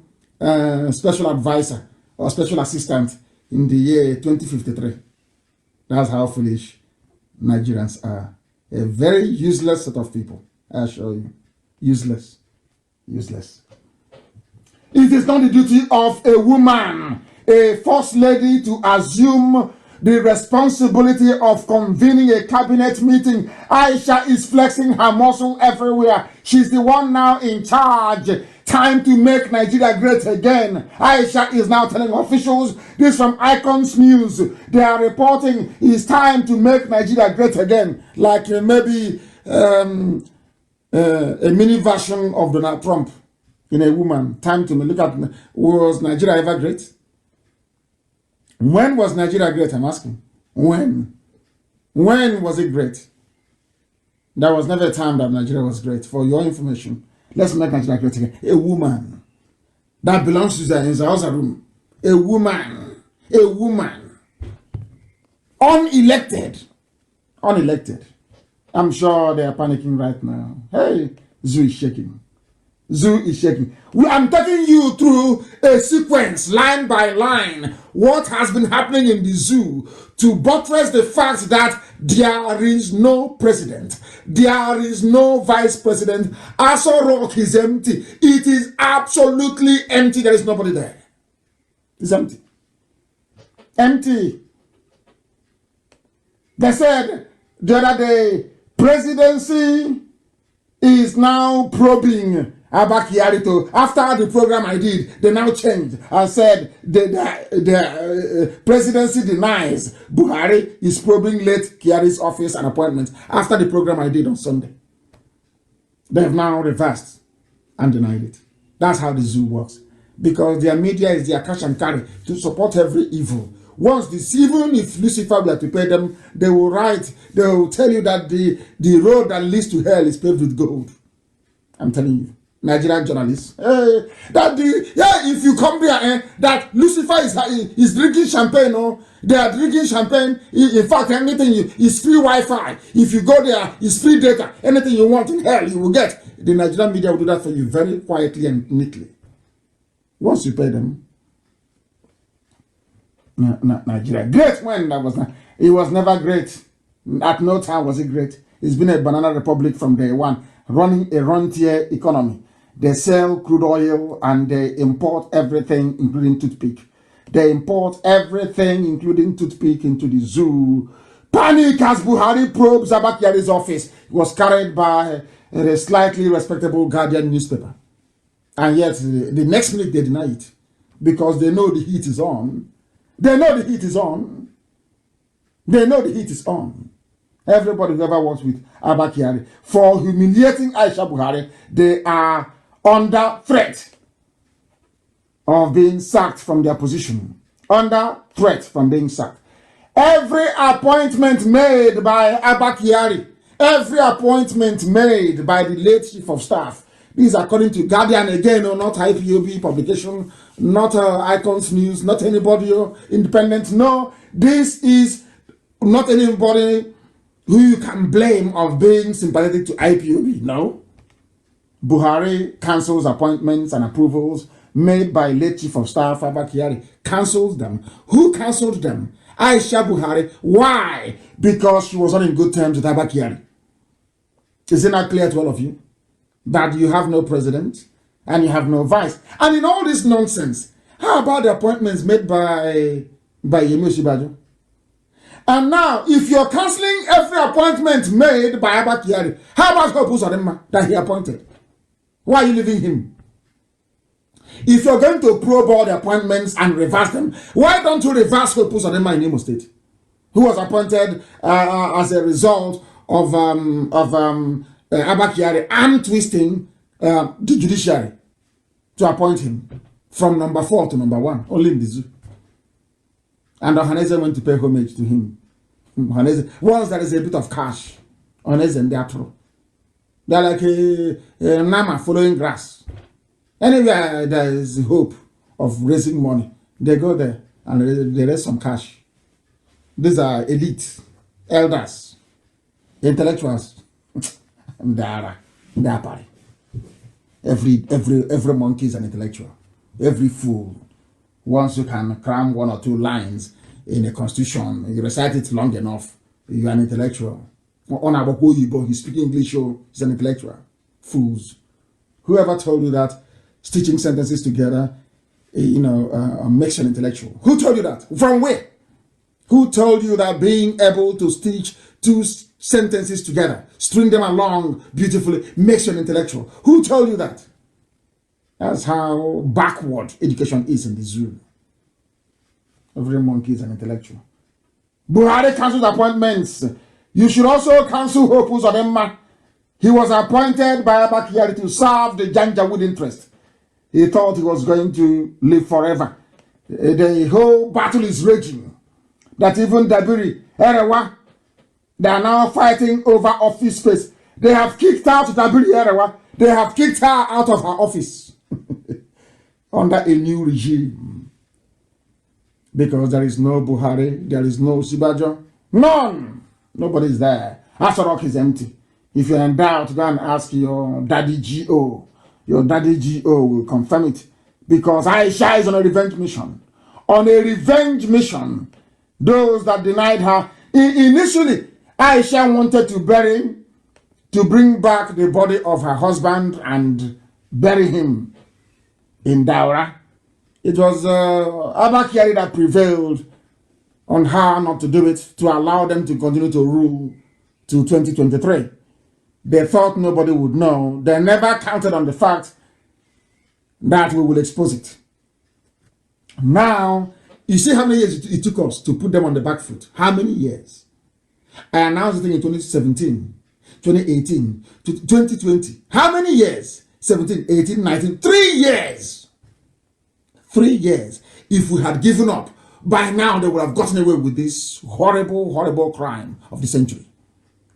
special advisor or special assistant in the year 2053. That's how foolish Nigerians are. A very useless set of people, I assure you. Useless. Useless. It is not the duty of a woman, a first lady, to assume the responsibility of convening a cabinet meeting. Aisha is flexing her muscle everywhere. She's the one now in charge. Time to make Nigeria great again. Aisha is now telling officials, this from Icons News, they are reporting it's time to make Nigeria great again. Like maybe a mini version of Donald Trump in a woman. Time to look at, was Nigeria ever great? When was Nigeria great, I'm asking? When? When was it great? There was never a time that Nigeria was great. For your information, let's make Nigeria great again. A woman that belongs to the house room. A woman. Unelected. I'm sure they are panicking right now. Hey, Zoo is shaking. Zoo is shaking. I'm taking you through a sequence, line by line, what has been happening in the zoo to buttress the fact that there is no president, there is no vice president. Aso Rock is empty. It is absolutely empty. There is nobody there. It's empty. Empty. They said the other day, presidency is now probing Abba Kyari. After the program I did, they now changed and said the presidency denies Buhari is probing late Kyari's office and appointment after the program I did on Sunday. They have now reversed and denied it. That's how the zoo works. Because their media is their cash and carry to support every evil. Once this, even if Lucifer were to pay them, they will tell you that the road that leads to hell is paved with gold. I'm telling you, Nigerian journalists. If you come there, that Lucifer is drinking champagne, they are drinking champagne. In fact, anything is free Wi-Fi. If you go there, it's free data. Anything you want in hell, you will get. The Nigerian media will do that for you very quietly and neatly. Once you pay them. Nigeria. Great when that was not. It was never great. At no time was it great. It's been a banana republic from day one, running a rentier economy. They sell crude oil and they import everything, including toothpick. They import everything, including toothpick, into the zoo. Panic as Buhari probes Abba Kyari's office. It was carried by a slightly respectable Guardian newspaper. And yet, the next minute they deny it. Because they know the heat is on. They know the heat is on. They know the heat is on. Everybody who ever works with Abba Kyari, for humiliating Aisha Buhari, they are under threat of being sacked from their position. Under threat from being sacked. Every appointment made by Abba Kyari, every appointment made by the late chief of staff, this is according to Guardian again, not IPOB publication, not Icons News, not anybody independent. No, this is not anybody who you can blame of being sympathetic to IPOB. No. Buhari cancels appointments and approvals made by late chief of staff Abba Kyari. Cancels them. Who cancelled them? Aisha Buhari. Why? Because she was not in good terms with Abba Kyari. Is it not clear to all of you that you have no president and you have no vice? And in all this nonsense, how about the appointments made by Yemi Osinbajo? And now, if you're cancelling every appointment made by Abba Kyari, how about Hope Uzodinma that he appointed? Why are you leaving him? If you're going to probe all the appointments and reverse them, why don't you reverse Hope Uzodinma in Imo State, who was appointed as a result of Abba Kyari arm twisting the judiciary to appoint him from number 4 to number 1, only in the zoo. And Ohaneze went to pay homage to him. Once there is a bit of cash, Ohaneze and Biafra. They're like a Nama following grass. Anywhere there is hope of raising money, they go there and they raise some cash. These are elite, elders, intellectuals. They are party. Every monkey is an intellectual. Every fool. Once you can cram 1 or 2 lines in a constitution, you recite it long enough, you're an intellectual. He's speaking English, he's an intellectual. Fools. Whoever told you that stitching sentences together, makes you an intellectual? Who told you that? From where? Who told you that being able to stitch 2 sentences together, string them along beautifully, makes you an intellectual? Who told you that? That's how backward education is in the zoo. Every monkey is an intellectual. Buhari cancelled appointments. You should also cancel Hope Uzodinma. He was appointed by Abba Kyari to serve the Janjaweed interest. He thought he was going to live forever. The whole battle is raging. That even Dabiri, Erewa, they are now fighting over office space. They have kicked out Dabiri Erewa. They have kicked her out of her office. Under a new regime. Because there is no Buhari, there is no Osinbajo. None! Nobody is there. Aso Rock is empty. If you're in doubt, go and ask your daddy G.O. Your daddy GO will confirm it. Because Aisha is on a revenge mission. On a revenge mission. Those that denied her. Initially, Aisha wanted to bring back the body of her husband and bury him in Daura. It was Abba Kyari that prevailed on her not to do it, to allow them to continue to rule to 2023. They thought nobody would know. They never counted on the fact that we will expose it. Now, you see how many years it took us to put them on the back foot? How many years? I announced the thing in 2017, 2018, 2020. How many years? 17, 18, 19, 3 years. 3 years. If we had given up, by now they would have gotten away with this horrible, horrible crime of the century.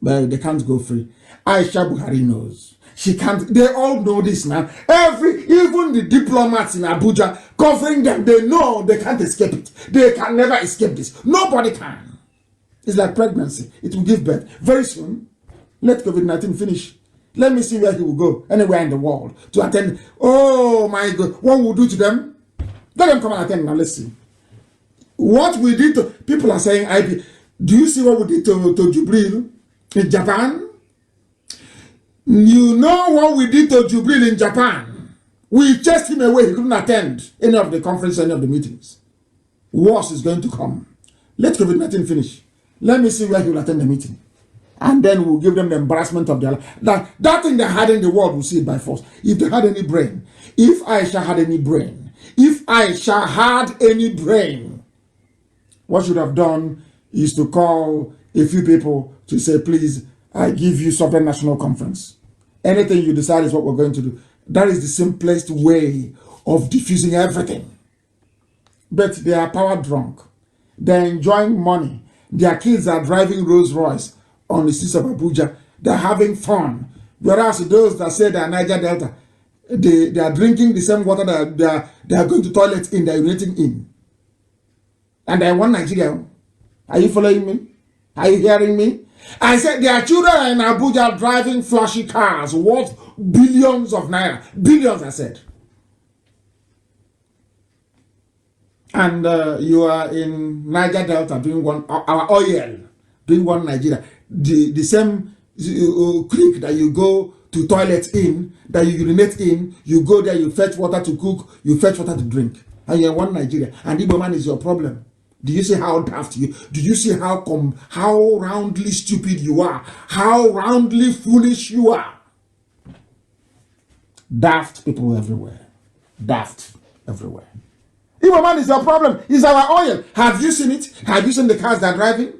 But they can't go free. Aisha Buhari knows. She can't. They all know this now. Even the diplomats in Abuja covering them, they know they can't escape it. They can never escape this. Nobody can. It's like pregnancy. It will give birth. Very soon, let COVID-19 finish. Let me see where he will go, anywhere in the world, to attend. Oh my God. What will we do to them? Let them come and attend now. Let's see. What we did to, people are saying, do you see what we did to Jubril in Japan? You know what we did to Jubril in Japan? We chased him away. He couldn't attend any of the conference, any of the meetings. Worse is going to come. Let COVID-19 finish. Let me see where he will attend the meeting. And then we'll give them the embarrassment of their life. That thing they had in the world, we'll see it by force. If they had any brain, if Aisha had any brain, what should have done is to call a few people to say, please, I give you Sovereign National Conference. Anything you decide is what we're going to do. That is the simplest way of diffusing everything. But they are power drunk. They're enjoying money. Their kids are driving Rolls Royce on the streets of Abuja. They're having fun. Whereas those that say they are Niger Delta, they are drinking the same water that they are going to toilet in, they're urinating in. And I want Nigeria. Are you following me? Are you hearing me? I said their children in Abuja driving flashy cars worth billions of naira. Billions, I said. And you are in Niger Delta doing our oil, doing one Nigeria. The same creek that you go to toilet in, that you urinate in, you go there, you fetch water to cook, you fetch water to drink. And you're one Nigeria. And Igbo man is your problem. Do you see how daft you? Do you see how roundly stupid you are? How roundly foolish you are? Daft people everywhere. Daft everywhere. Igbo man is your problem. It's our oil. Have you seen it? Have you seen the cars they're driving?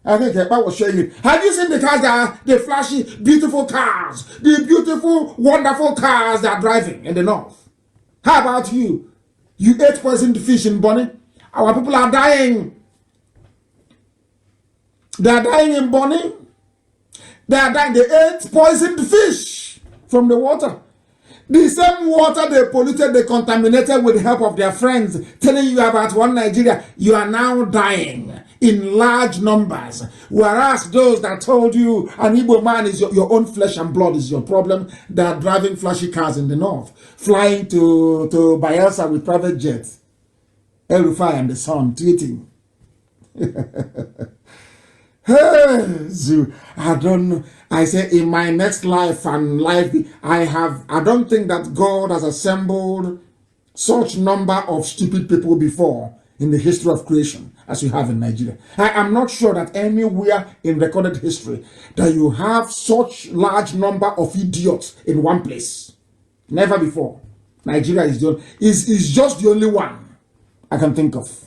I think Epa was showing it. Have you seen the cars that are the flashy, beautiful cars? The beautiful, wonderful cars that are driving in the north? How about you? You ate poisoned fish in Bonny? Our people are dying. They are dying in Bonny. They are dying. They ate poisoned fish from the water. The same water they polluted, they contaminated with the help of their friends, telling you about one Nigeria. You are now dying in large numbers. Whereas those that told you an Igbo man is your own flesh and blood is your problem, they are driving flashy cars in the north, flying to Bayelsa with private jets. El Rufai and the son tweeting. Hey, Zoo, I don't know. I say in my next life and life, I don't think that God has assembled such number of stupid people before in the history of creation as you have in Nigeria. I am not sure that anywhere in recorded history that you have such large number of idiots in one place. Never before. Nigeria is just the only one I can think of.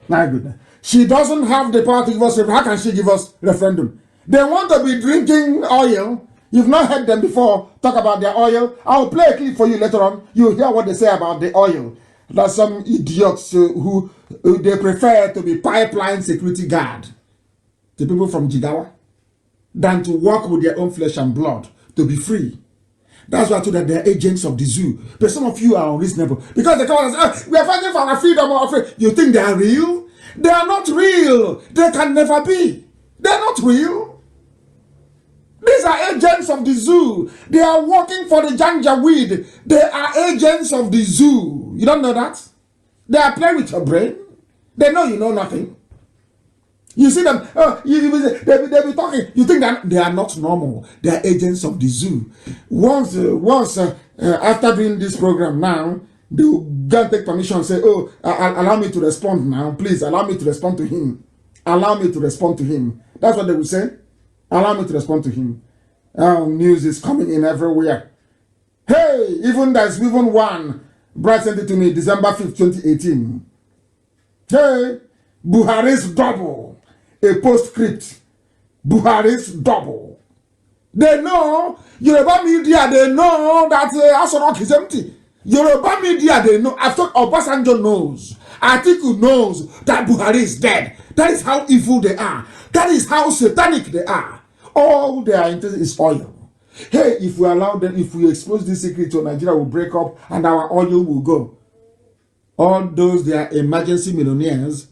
My goodness. She doesn't have the power to give us referendum. How can she give us referendum? They want to be drinking oil. You've not heard them before talk about their oil. I'll play a clip for you later on. You'll hear what they say about the oil. There's some idiots who they prefer to be pipeline security guard, the people from Jigawa, than to work with their own flesh and blood to be free. That's why I told that they're agents of the zoo. But some of you are unreasonable. Because they come and say, we are fighting for our freedom or free. You think they are real? They are not real. They can never be. They are not real. These are agents of the zoo. They are working for the Janjaweed. They are agents of the zoo. You don't know that? They are playing with your brain. They know you know nothing. You see them, they be talking. You think that they are not normal. They are agents of the zoo. Once after doing this program now, they will go and take permission and say, oh, allow me to respond now. Please, allow me to respond to him. Allow me to respond to him. That's what they will say. Allow me to respond to him. News is coming in everywhere. Hey, there's even one. Brad sent it to me December 5th, 2018. Hey, Buhari's double. A postscript. Buhari's double. They know, Yoruba media, they know that Asorok is empty. Yoruba media, they know. After Obasanjo knows. Atiku knows that Buhari is dead. That is how evil they are. That is how satanic they are. All they are interested is oil. Hey, if we allow them, if we expose this secret to Nigeria, will break up and our oil will go. All those, they are emergency millionaires,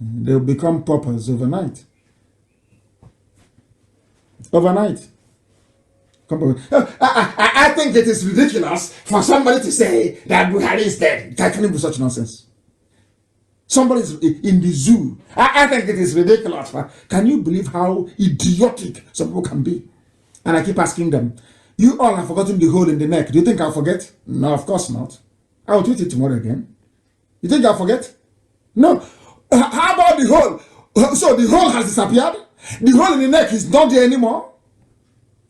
they'll become paupers overnight. Overnight. I think it is ridiculous for somebody to say that Buhari is dead. That can't be such nonsense. Somebody is in the zoo. I think it is ridiculous. Can you believe how idiotic some people can be? And I keep asking them, you all have forgotten the hole in the neck. Do you think I'll forget? No, of course not. I'll tweet it tomorrow again. You think I'll forget? No. How about the hole? So the hole has disappeared? The hole in the neck is not there anymore?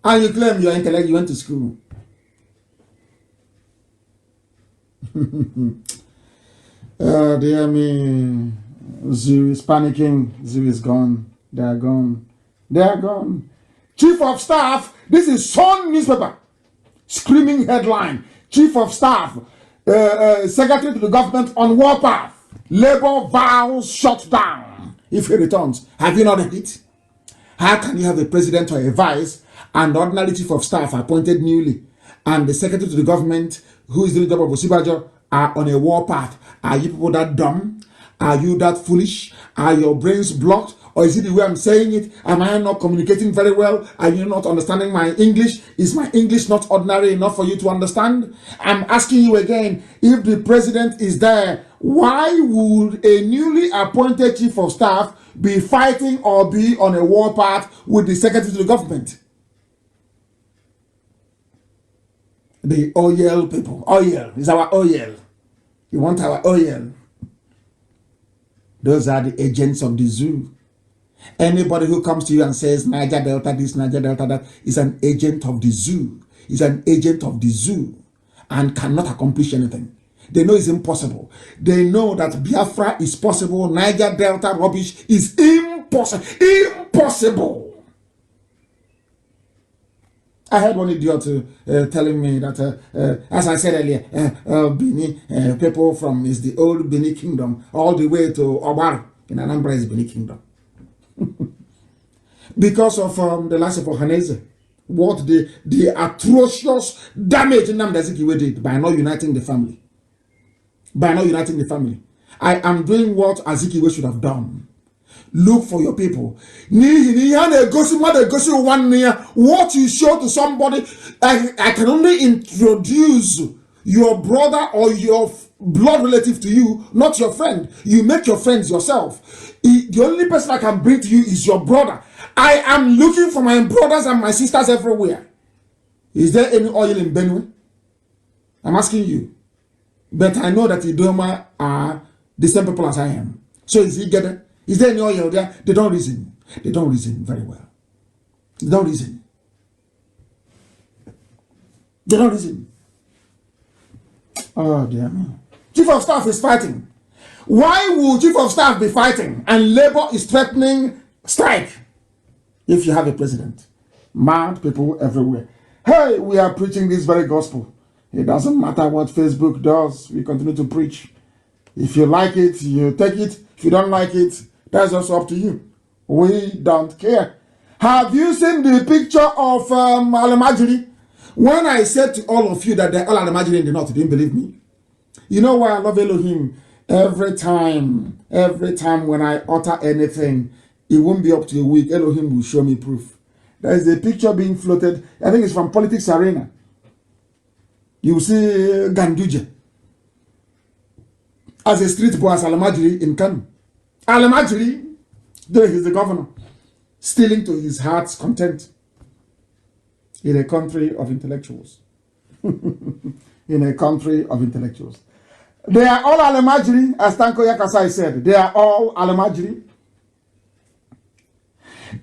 And you claim you're intellect, you went to school. Dear me. Zoo is panicking. Zoo is gone. They are gone. They are gone. Chief of Staff, this is Sun newspaper. Screaming headline. Chief of Staff, Secretary to the government on warpath. Labour vows shut down if he returns. Have you not read it? How can you have a president or a vice and the ordinary chief of staff appointed newly and the secretary to the government who is doing the job of Osibajo are on a warpath? Are you people that dumb? Are you that foolish? Are your brains blocked? Or is it the way I'm saying it? Am I not communicating very well? Are you not understanding my English? Is my English not ordinary enough for you to understand? I'm asking you again, if the president is there, why would a newly appointed chief of staff be fighting or be on a warpath with the secretary to the government? The oil people. Oil is our oil. You want our oil. Those are the agents of the zoo. Anybody who comes to you and says Niger Delta this, Niger Delta that is an agent of the zoo. Is an agent of the zoo and cannot accomplish anything. They know it's impossible. They know that Biafra is possible. Niger Delta rubbish is impossible. Impossible. I heard one idiot telling me that, as I said earlier, Bini, people from is the old Bini kingdom, all the way to Obar in Anambra is Bini kingdom. Because of the last of Ohaneze, what the atrocious damage Nnamdi Kanu did by not uniting the family. By not uniting the family. I am doing what Azikiwe should have done. Look for your people. What you show to somebody, I can only introduce your brother or your blood relative to you, not your friend. You make your friends yourself. The only person I can bring to you is your brother. I am looking for my brothers and my sisters everywhere. Is there any oil in Benue? I'm asking you. But I know that Idoma are the same people as I am. So is he getting? Is there any oil there? They don't reason. They don't reason very well. They don't reason. They don't reason. Oh dear me. Chief of Staff is fighting. Why would Chief of Staff be fighting and Labour is threatening strike if you have a president? Mad people everywhere. Hey, we are preaching this very gospel. It doesn't matter what Facebook does. We continue to preach. If you like it, you take it. If you don't like it, that's also up to you. We don't care. Have you seen the picture of Al-Majiri? When I said to all of you that they're all Al-Majiri in the north, you didn't believe me. You know why I love Elohim? Every time when I utter anything, it won't be up to a week. Elohim will show me proof. There is a picture being floated. I think it's from Politics Arena. You see Ganduje as a street boy as Alamajiri in Kanu. Alamajiri, though he's the governor, stealing to his heart's content in a country of intellectuals. In a country of intellectuals. They are all Alamajiri, as Tanko Yakasai said. They are all Alamajiri.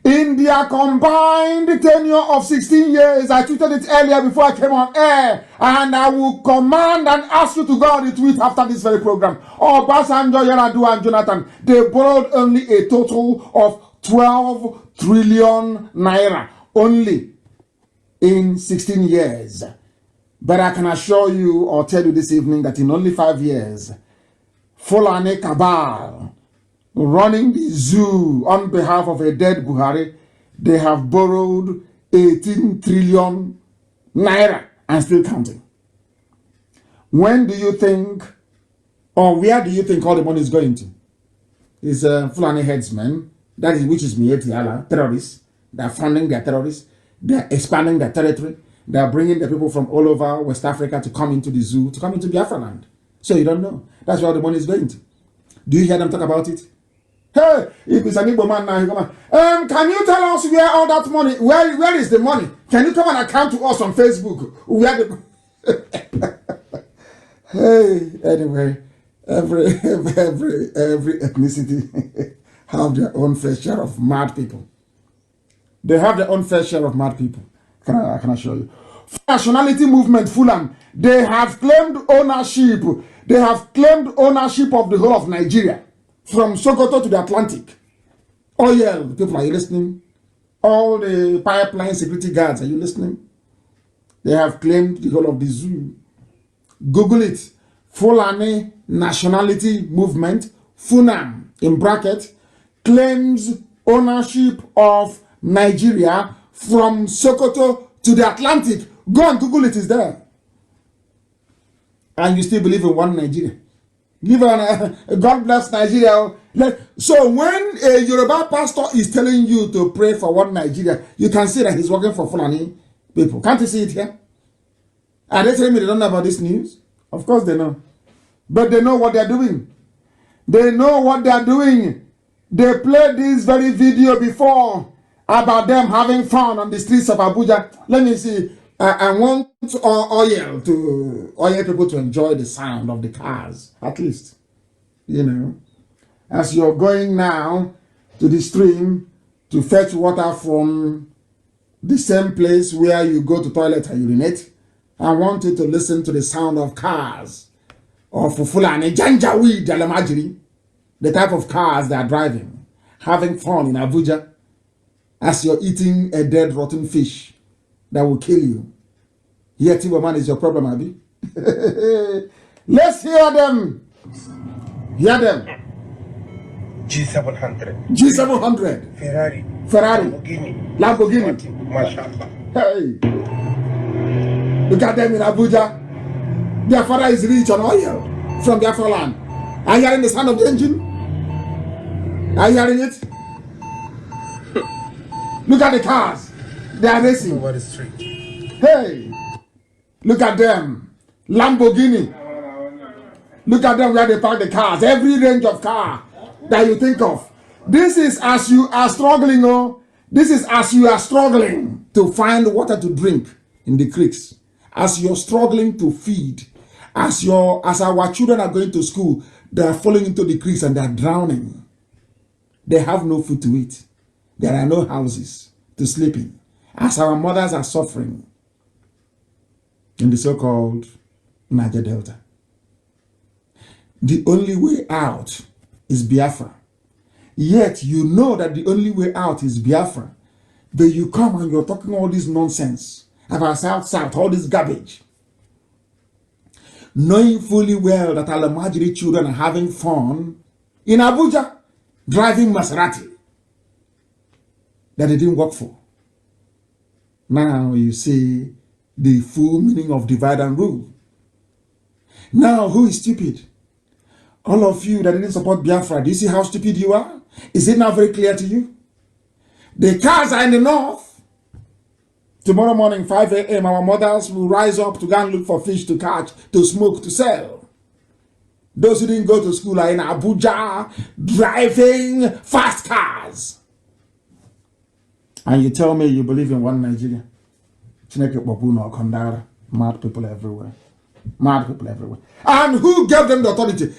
In their combined tenure of 16 years, I tweeted it earlier before I came on air, and I will command and ask you to go on the tweet after this very program. Obasanjo, Yar'Adua, and Jonathan, they borrowed only a total of 12 trillion naira, only in 16 years. But I can assure you or tell you this evening that in only 5 years, Fulani cabal running the zoo on behalf of a dead Buhari, they have borrowed 18 trillion naira and still counting. When do you think, or where do you think all the money is going to? It's Fulani headsmen, that is, which is Mietiala, terrorists. They are funding their terrorists. They are expanding their territory. They are bringing the people from all over West Africa to come into the zoo, to come into Biafra land. So you don't know. That's where the money is going to. Do you hear them talk about it? Hey, if it's an Igbo man now, he come on. Can you tell us where all that money, where is the money? Can you come and account to us on Facebook? Where the Hey, anyway, every ethnicity have their own fair share of mad people. They have their own fair share of mad people. I can assure you. Nationality movement, Fulham, they have claimed ownership. They have claimed ownership of the whole of Nigeria, from Sokoto to the Atlantic. Oil, people, are you listening? All the pipeline security guards, are you listening? They have claimed the whole of the zoo. Google it. Fulani Nationality Movement, FUNAM, in bracket, claims ownership of Nigeria from Sokoto to the Atlantic. Go and Google it, it's there. And you still believe in one Nigeria. Give on, God bless Nigeria. So when a Yoruba pastor is telling you to pray for one Nigeria, you can see that he's working for Fulani people. Can't you see it here? Are they telling me they don't know about this news? Of course they know. But they know what they're doing. They know what they're doing. They played this very video before about them having fun on the streets of Abuja. Let me see. I want oil people to enjoy the sound of the cars, at least. You know, as you're going now to the stream to fetch water from the same place where you go to toilet and urinate, I want you to listen to the sound of cars of Fulani Janjaweed Alamajiri, the type of cars they are driving, having fun in Abuja as you're eating a dead rotten fish that will kill you. Yet, man is your problem, Abi. Let's hear them. Hear them. G700. G700. Ferrari. Lamborghini. Mashallah. Hey. Look at them in Abuja. Their father is rich on oil from Biafra land. Are you hearing the sound of the engine? Are you hearing it? Look at the cars. They are racing. Over the street. Hey. Look at them. Lamborghini. Look at them where they park the cars. Every range of car that you think of. This is as you are struggling, oh. This is as you are struggling to find water to drink in the creeks. As you're struggling to feed. As our children are going to school, they are falling into the creeks and they are drowning. They have no food to eat. There are no houses to sleep in. As our mothers are suffering in the so-called Niger Delta. The only way out is Biafra. Yet you know that the only way out is Biafra. But you come and you're talking all this nonsense about South, all this garbage. Knowing fully well that Alamajiri children are having fun in Abuja, driving Maserati that they didn't work for. Now you see the full meaning of divide and rule. Now, who is stupid? All of you that didn't support Biafra, do you see how stupid you are? Is it now very clear to you? The cars are in the north. Tomorrow morning, 5 a.m., our mothers will rise up to go and look for fish to catch, to smoke, to sell. Those who didn't go to school are in Abuja, driving fast cars. And you tell me you believe in one Nigeria. Mad people everywhere. Mad people everywhere. And who gave them the authority?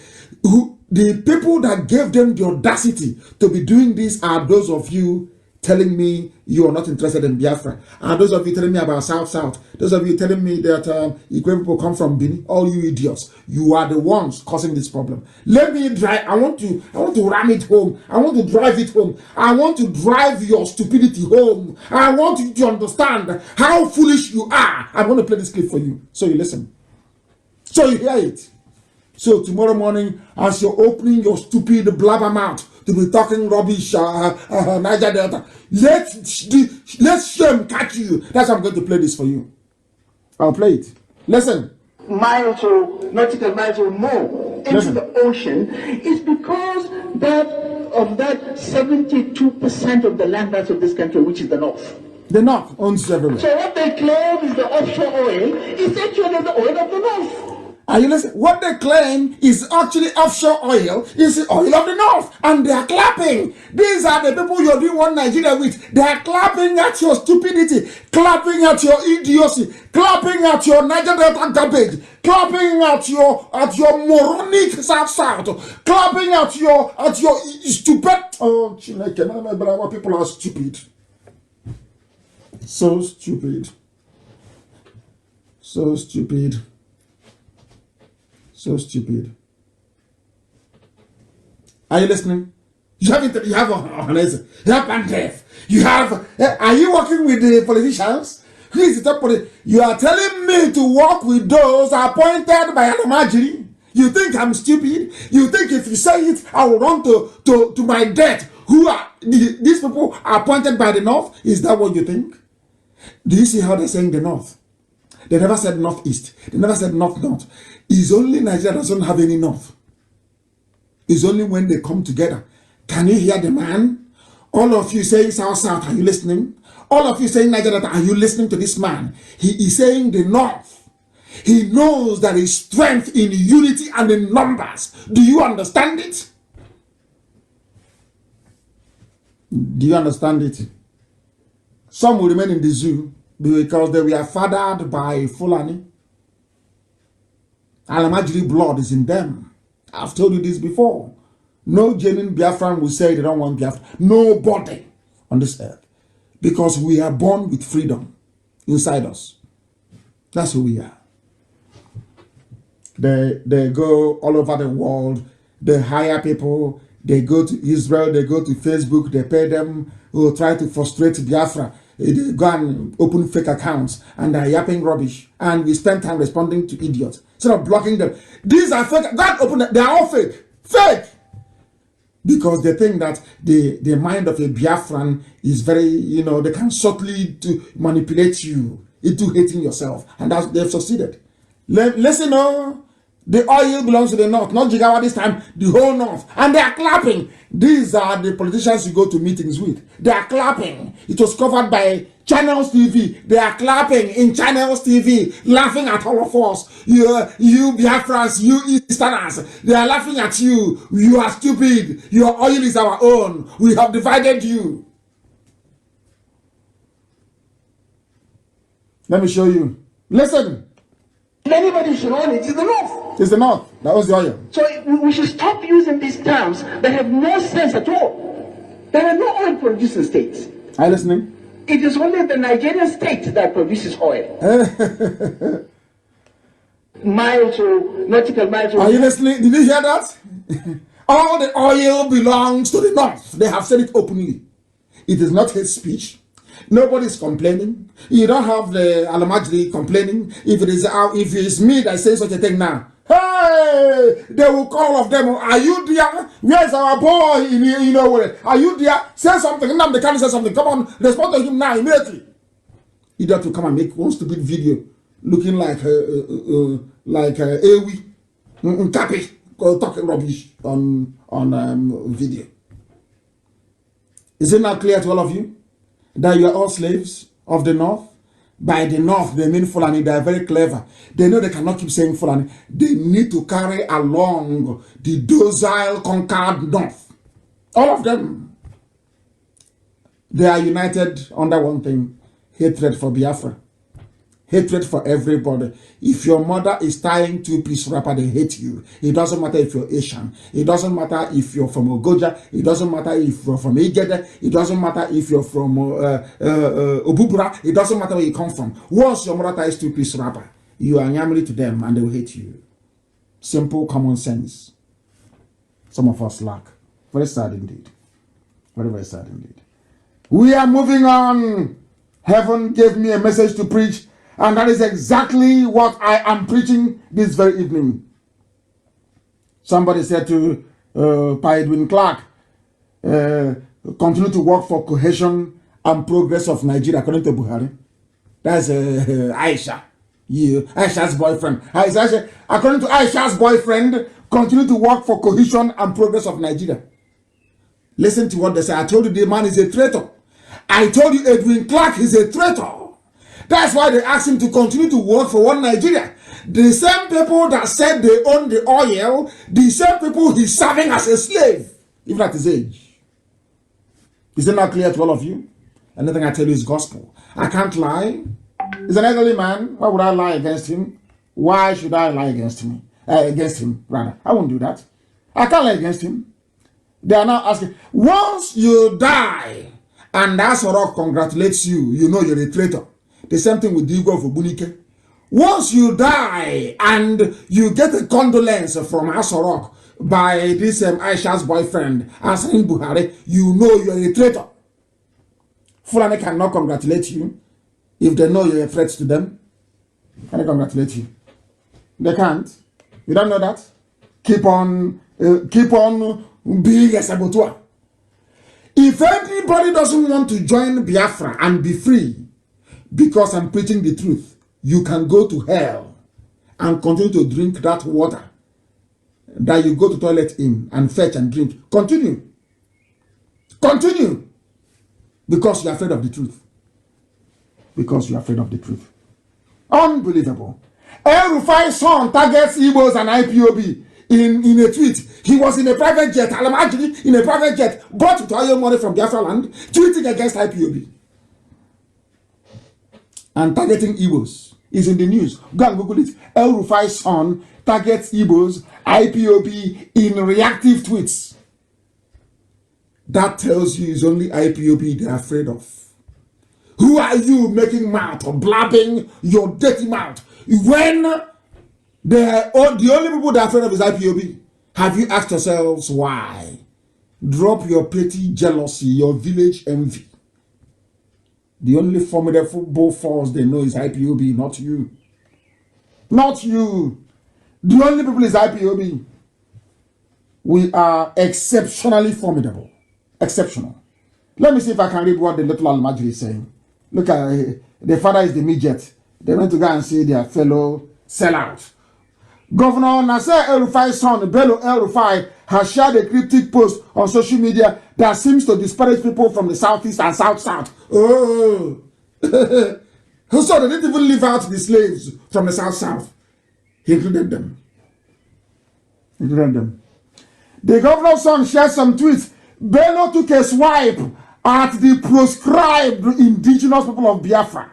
The people that gave them the audacity to be doing this are those of you telling me you are not interested in Biafra. And those of you telling me about South. Those of you telling me that Igwe people come from Bini. All you idiots. You are the ones causing this problem. Let me drive. I want to ram it home. I want to drive it home. I want to drive your stupidity home. I want you to understand how foolish you are. I'm going to play this clip for you so you listen. So you hear it. So tomorrow morning, as you're opening your stupid blabber mouth to be talking rubbish, Niger Delta, let shame catch you. That's why I'm going to play this for you. I'll play it. Listen. Miles or nautical miles or more into the ocean is because of that 72% of the land mass of this country, which is the North. The North owns everywhere. So what they claim is the offshore oil is actually the oil of the North. Are you listening? What they claim is actually offshore oil, is the oil of the North. And they are clapping. These are the people you're doing one Nigeria with. They are clapping at your stupidity, clapping at your idiocy, clapping at your Niger Delta garbage, clapping at your moronic South, clapping at your stupid. Oh, Chineke, people are stupid. So stupid. So stupid. So stupid. Are you listening? You have Bandef. You have. Are you working with the politicians? Who is the top politician? You are telling me to work with those appointed by Nnamdi. You think I'm stupid? You think if you say it, I will run to my death? Who are these people appointed by the North? Is that what you think? Do you see how they're saying the North? They never said Northeast. They never said North. It's only Nigeria doesn't have any North. It's only when they come together. Can you hear the man? All of you saying South, are you listening? All of you saying Nigeria, are you listening to this man? He is saying the North. He knows there is strength in unity and in numbers. Do you understand it? Do you understand it? Some will remain in the zoo because they were fathered by Fulani. Nnamdi blood is in them. I've told you this before. No genuine Biafran will say they don't want Biafra. Nobody on this earth. Because we are born with freedom inside us. That's who we are. They go all over the world. They hire people. They go to Israel. They go to Facebook. They pay them who try to frustrate Biafra. They go and open fake accounts and they're yapping rubbish. And we spend time responding to idiots instead of blocking them. These are fake. God open them. They are all fake. Fake. Because they think that the mind of a Biafran is very, they can subtly to manipulate you into hating yourself. And that's, they've succeeded. Listen, the oil belongs to the North, not Jigawa this time, the whole North. And they are clapping. These are the politicians you go to meetings with. They are clapping. It was covered by Channels TV. They are clapping in Channels TV, laughing at all of us. You Biafrans, you Easterners. They are laughing at you. You are stupid. Your oil is our own. We have divided you. Let me show you. Listen. If anybody should own it, it's the North. It's the North. That was the oil. So we should stop using these terms that have no sense at all. There are no oil producing states. Are you listening? It is only the Nigerian state that produces oil. Nautical miles. Are you listening? Did you hear that? All the oil belongs to the North. They have said it openly. It is not hate speech. Nobody's complaining. You don't have the Nnamdi complaining. If it is me that says such a thing now, hey, they will call all of them. Are you there? Where's our boy? Where? Are you there? Say something. Nnamdi Kanu say something. Come on, respond to him now immediately. He does to come and make one stupid video looking like Ewi Nkapi talking rubbish on video. Is it not clear to all of you that you are all slaves of the North? by the North, they mean Fulani. They are very clever. They know they cannot keep saying Fulani. They need to carry along the docile, conquered North. All of them. They are united under one thing: hatred for Biafra. Hatred for everybody. If your mother is tying two-piece wrapper, they hate you. It doesn't matter if you're Asian. It doesn't matter if you're from Ogoja. It doesn't matter if you're from Igede. It doesn't matter if you're from Obubra. It doesn't matter where you come from. Once your mother ties two-piece wrapper, you are nyamly to them and they will hate you. Simple common sense. Some of us lack. Very sad indeed. Very, very sad indeed. We are moving on. Heaven gave me a message to preach, and that is exactly what I am preaching this very evening. Somebody said to Pa Edwin Clark, continue to work for cohesion and progress of Nigeria, according to Buhari. That's Aisha. Yeah, Aisha's boyfriend. According to Aisha's boyfriend, continue to work for cohesion and progress of Nigeria. Listen to what they say. I told you the man is a traitor. I told you Edwin Clark is a traitor. That's why they asked him to continue to work for one Nigeria. The same people that said they own the oil, the same people he's serving as a slave, even at his age. Is it not clear to all of you? Anything I tell you is gospel. I can't lie. He's an elderly man. Why would I lie against him? Why should I lie against him? Rather. I won't do that. I can't lie against him. They are now asking, once you die, and Asorok congratulates you, you know you're a traitor. The same thing with the Igbo of Obunike. Once you die and you get a condolence from Asorok by this Aisha's boyfriend, Asain Buhari, you know you're a traitor. Fulani cannot congratulate you if they know you're a threat to them. Can they congratulate you? They can't. You don't know that? Keep on being a saboteur. If anybody doesn't want to join Biafra and be free because I'm preaching the truth, you can go to hell and continue to drink that water that you go to toilet in and fetch and drink. Continue. Continue. Because you're afraid of the truth. Because you're afraid of the truth. Unbelievable. El Rufai's son targets Igbos and IPOB in a tweet. He was in a private jet, actually in a private jet, bought with oil money from Biafra land, tweeting against IPOB. And targeting Igbos is in the news. Go and Google it. El Rufai's son targets Igbos, IPOB in reactive tweets. That tells you it's only IPOB they're afraid of. Who are you making mouth or blabbing your dirty mouth when the only people they're afraid of is IPOB? Have you asked yourselves why? Drop your petty jealousy, your village envy. The only formidable force they know is IPOB, not you. Not you. The only people is IPOB. We are exceptionally formidable. Exceptional. Let me see if I can read what the little Al-Majri is saying. Look at the father is the midget. They went to go and see their fellow sellout. Governor Nasser El-Rufai's son, Bello El-Rufai, has shared a cryptic post on social media that seems to disparage people from the southeast and south-south. Oh! So they didn't even leave out the slaves from the south-south. He included them. The governor's son shared some tweets. Bello took a swipe at the proscribed indigenous people of Biafra,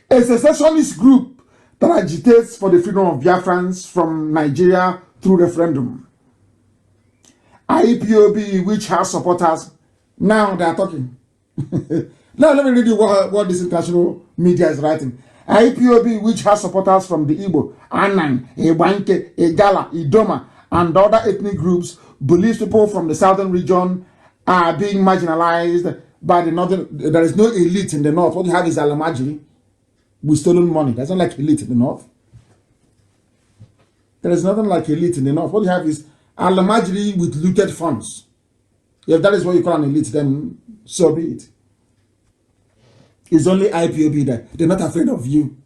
a secessionist group that agitates for the freedom of Biafrans from Nigeria through referendum. IPOB, which has supporters, now they are talking. Now let me read you what this international media is writing. IPOB, which has supporters from the Igbo, Anan, Ebanke, Egala, Idoma, and other ethnic groups, believes people from the southern region are being marginalized by the northern. There is no elite in the north. What you have is Alamajiri with stolen money. There's not like elite in the north. There is nothing like elite in the north. What you have is Alamajiri with looted funds. If that is what you call an elite, then so be it. It's only IPOB there. They're not afraid of you.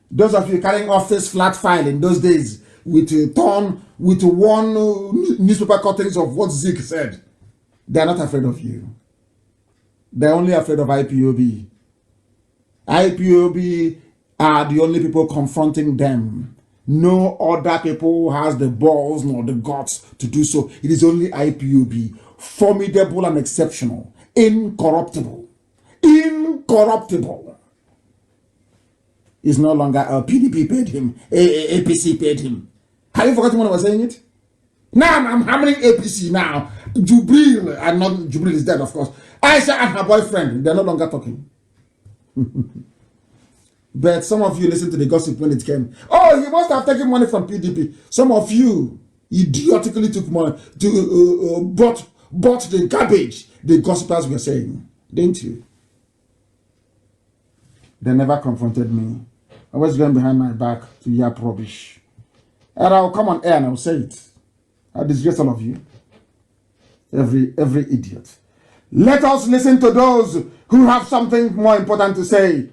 Those of you carrying office flat file in those days with one newspaper cuttings of what Zeke said, they're not afraid of you. They're only afraid of IPOB. IPOB are the only people confronting them. No other people has the balls nor the guts to do so. It is only IPOB, formidable and exceptional, incorruptible. Incorruptible. Is no longer PDP paid him, APC paid him. Have you forgotten when I was saying it? Now I'm hammering APC now. Jubril, and not Jubril is dead, of course. Aisha and her boyfriend, they're no longer talking. But some of you listen to the gossip when it came. Oh, he must have taken money from PDP. Some of you idiotically took money to bought the garbage the gossipers were saying, didn't you? They never confronted me. I was going behind my back to yap rubbish. And I'll come on air and I'll say it. I disgrace all of you. Every idiot. Let us listen to those who have something more important to say.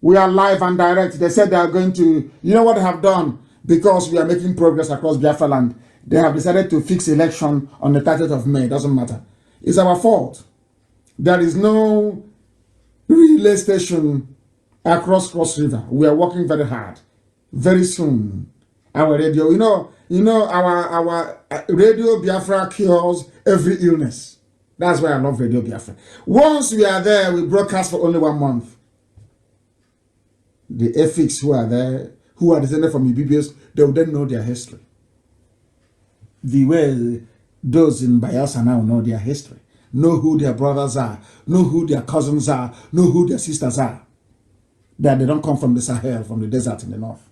We are live and direct. They said they are going to, you know what they have done? Because we are making progress across Biafra land. They have decided to fix election on the 30th of May. It doesn't matter. It's our fault. There is no relay station across Cross River. We are working very hard. Very soon, our radio, our radio Biafra cures every illness. That's why I love Radio Biafra. Once we are there, we broadcast for only 1 month. The ethics who are there, who are descended from Ibibios, they will then know their history. The way those in Bayelsa now know their history, know who their brothers are, know who their cousins are, know who their sisters are. That they don't come from the Sahel, from the desert in the north.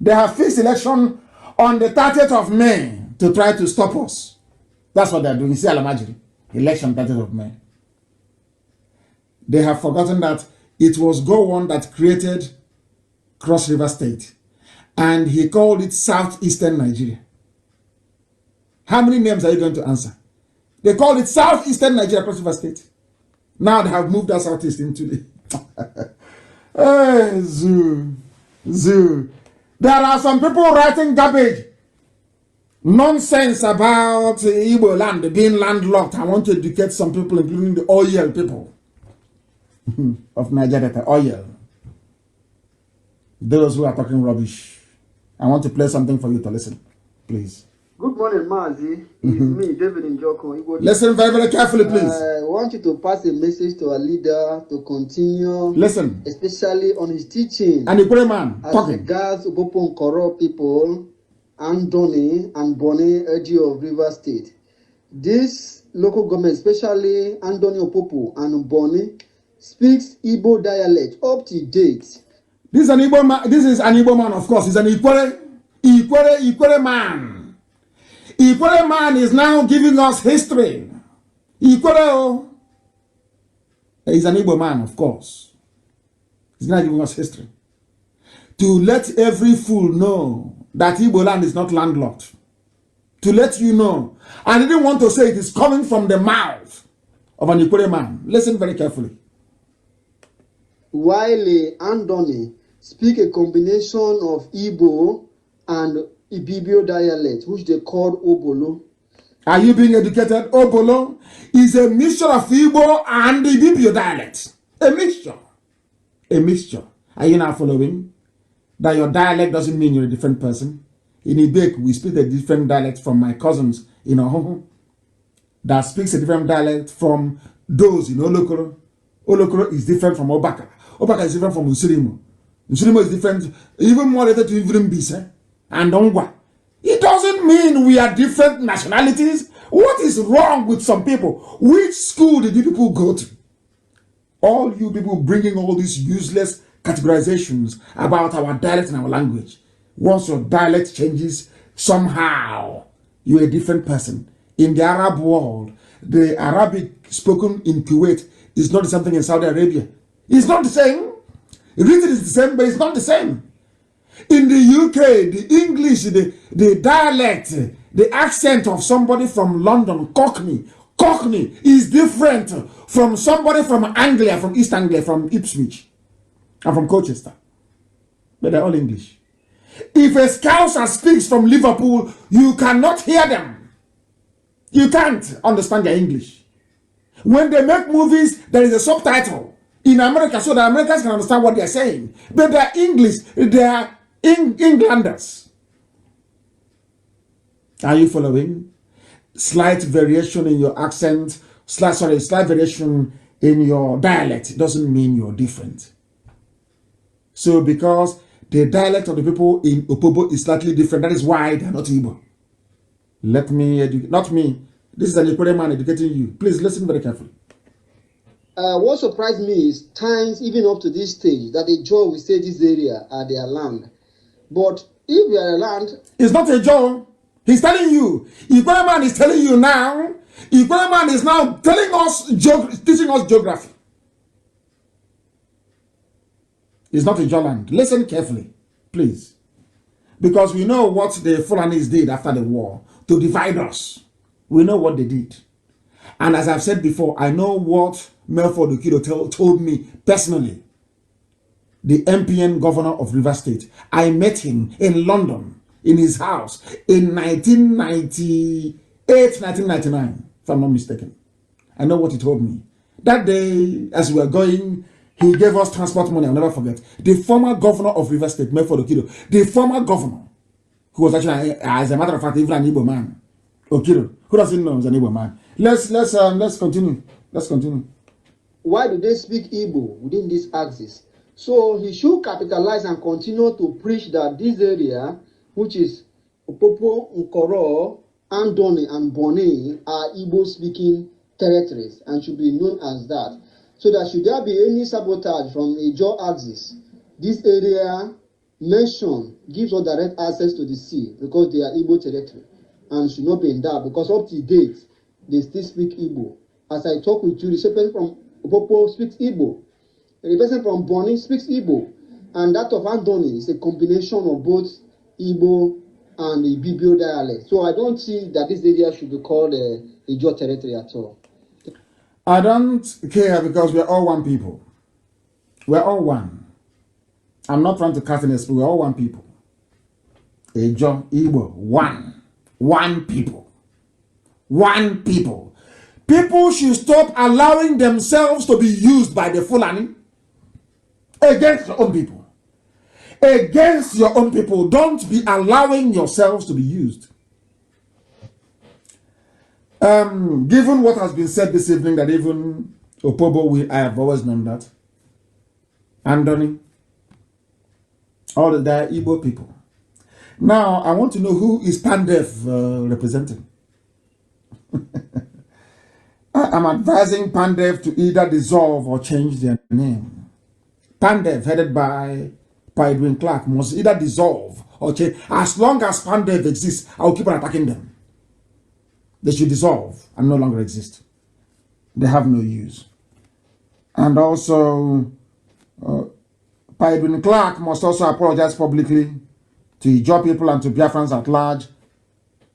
They have fixed election on the 30th of May to try to stop us. That's what they're doing. You see Alamajiri, election 30th of May. They have forgotten that it was Gowon that created Cross River State. And he called it Southeastern Nigeria. How many names are you going to answer? They called it Southeastern Nigeria, Cross River State. Now they have moved that Southeast into the... Hey, Zoo. There are some people writing garbage. Nonsense about Igbo land being landlocked. I want to educate some people, including the oil people of Nigeria, oil. Those who are talking rubbish. I want to play something for you to listen, please. Good morning, Mazi. It's me, David Njoko. Listen very, very carefully, please. I want you to pass a message to our leader to continue. Listen. Especially on his teaching. And the great man as talking. regards Ubopon corrupt people, Andoni and Boni Eji of River State. This local government, especially Andoni Opopo and Boni, speaks Igbo dialect up to date. This is an Igbo man. This is an Igbo man, of course. He's an Ikwere man. Ikwere man is now giving us history. Ikwere, he's an Igbo man, of course. He's now giving us history. To let every fool know that Igbo land is not landlocked. To let you know. I didn't want to say it is coming from the mouth of an Ikwere man. Listen very carefully. While Andoni speak a combination of Igbo and Ibibio dialect, which they call Obolo. Are you being educated? Obolo is a mixture of Igbo and Ibibio dialect. A mixture. A mixture. Are you now following? That your dialect doesn't mean you're a different person. In Ibek, we speak a different dialect from my cousins in Ohoho. That speaks a different dialect from those in Olokoro. Olokoro is different from Obaka. Obaka is different from Usirimo. Usirimo is different, even more related to Ivrimbise and Ongwa. It doesn't mean we are different nationalities. What is wrong with some people? Which school did you people go to? All you people bringing all these useless categorizations about our dialect and our language. Once your dialect changes, somehow you're a different person. In the Arab world, the Arabic spoken in Kuwait is not the same thing in Saudi Arabia. It's not the same. Written is the same, but it's not the same. In the UK, the English, the dialect, the accent of somebody from London, Cockney is different from somebody from Anglia, from East Anglia, from Ipswich, and from Colchester. But they're all English. If a Scouser speaks from Liverpool, you cannot hear them. You can't understand their English. When they make movies, there is a subtitle in America so that Americans can understand what they're saying. But they're English, they're Englanders. Are you following? Slight variation in your accent, slight variation in your dialect doesn't mean you're different. So because the dialect of the people in Opobo is slightly different, that is why they're not Igbo. Let me educate, not me. This is an Igbo man educating you. Please listen very carefully. What surprised me is times, even up to this stage, that the Jaw will say this area are their land. But if they are a land... It's not a Jaw. He's telling you. Igbo man is telling you now. Igbo man is now telling us, teaching us geography. It's not a Jaw land. Listen carefully, please. Because we know what the Fulanis did after the war to divide us. We know what they did. And as I've said before, I know what Melford Okido told me personally. The MPN governor of Rivers State. I met him in London, in his house, in 1998, 1999, if I'm not mistaken. I know what he told me. That day, as we were going, he gave us transport money, I'll never forget. The former governor of Rivers State, Melford Okido, the former governor, who was actually, as a matter of fact, even an Igbo man. Okido, who doesn't know he's an Igbo man? Let's continue. Let's continue. Why do they speak Igbo within this axis? So he should capitalize and continue to preach that this area, which is Opopo, Nkoro, Andoni, and Boni, are Igbo-speaking territories and should be known as that. So that should there be any sabotage from a Jaw axis, this area mentioned gives us direct access to the sea because they are Igbo territory and should not be in that because up to date they still speak Igbo. As I talk with you, the person from Opopo speaks Igbo, the person from Boni speaks Igbo, and that of Andoni is a combination of both Igbo and the Ibibio dialect. So I don't see that this area should be called a Jaw territory at all. I don't care because we're all one people. We're all one. I'm not trying to cast an spell. We're all one people. Ejo, Igbo, one. One people. One people. People should stop allowing themselves to be used by the Fulani against your own people. Against your own people. Don't be allowing yourselves to be used. Given what has been said this evening, that even Opobo, I have always known that. Andoni, all the Igbo people. Now, I want to know who is Pandev representing. I'm advising Pandev to either dissolve or change their name. Pandev, headed by Edwin Clark, must either dissolve or change. As long as Pandev exists, I will keep on attacking them. They should dissolve and no longer exist. They have no use. And also, Edwin Clark must also apologize publicly to Ijaw people and to Biafrans at large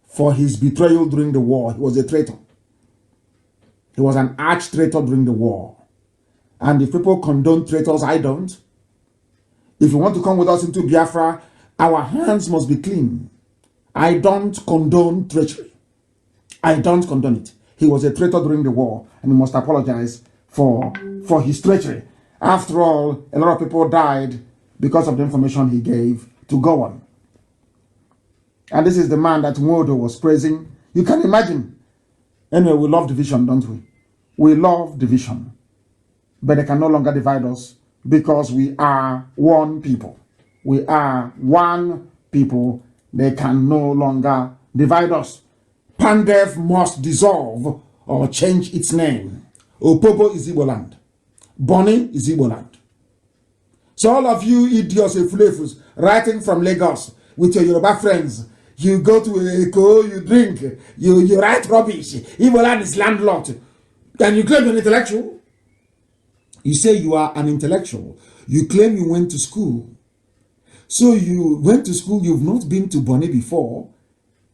for his betrayal during the war. He was a traitor. He was an arch-traitor during the war. And if people condone traitors, I don't. If you want to come with us into Biafra, our hands must be clean. I don't condone treachery. I don't condone it. He was a traitor during the war, and he must apologize for his treachery. After all, a lot of people died because of the information he gave to go on. And this is the man that Nwodo was praising. You can imagine. Anyway, we love division, don't we? We love division. But they can no longer divide us because we are one people. We are one people. They can no longer divide us. Pandev must dissolve or change its name. Opobo is Igbo land. Boni is Igbo land. So all of you idiots and fulefus writing from Lagos with your Yoruba friends, you go to Eko, you drink, you write rubbish. Igbo land is landlocked. And you claim you're an intellectual. You say you are an intellectual. You claim you went to school. So you went to school, you've not been to Boni before.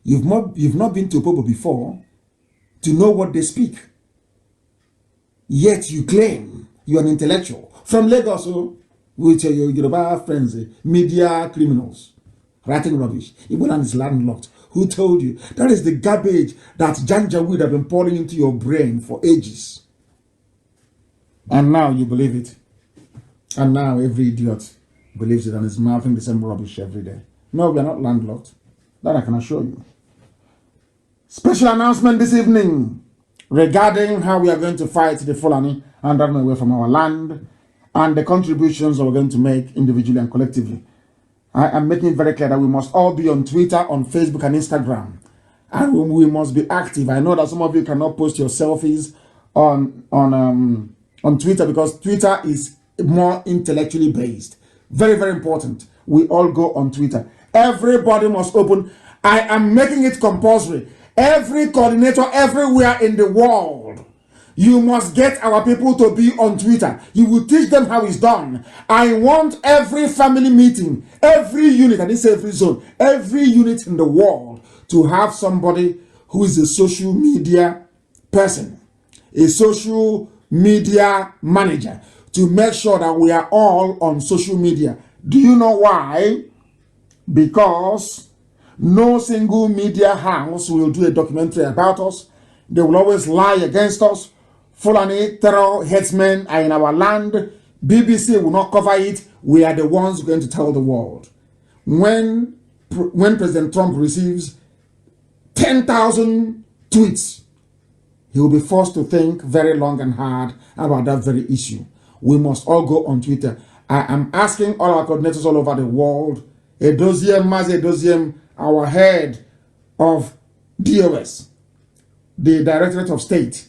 You've not been to Opobo before to know what they speak. Yet you claim you're an intellectual. From Lagos, with your Yoruba friends, media criminals, writing rubbish. Igbo land is landlocked. Who told you? That is the garbage that Janjaweed have been pouring into your brain for ages. And now you believe it. And now every idiot believes it and is mouthing the same rubbish every day. No, we are not landlocked. That I can assure you. Special announcement this evening regarding how we are going to fight the Fulani and run away from our land and the contributions that we're going to make individually and collectively. I am making it very clear that we must all be on Twitter, on Facebook, and Instagram. And we must be active. I know that some of you cannot post your selfies on Twitter because Twitter is more intellectually based. Very, very important. We all go on Twitter. Everybody must open. I am making it compulsory. Every coordinator everywhere in the world, you must get our people to be on Twitter. You will teach them how it's done. I want every family meeting, every unit, and it's every zone, every unit in the world to have somebody who is a social media person, a social media manager, to make sure that we are all on social media. Do you know why? Because no single media house will do a documentary about us. They will always lie against us. Fulani terror headsmen are in our land. BBC will not cover it. We are the ones going to tell the world. When President Trump receives 10,000 tweets, he will be forced to think very long and hard about that very issue. We must all go on Twitter. I am asking all our coordinators all over the world, Mazi, our head of DOS, the Directorate of State,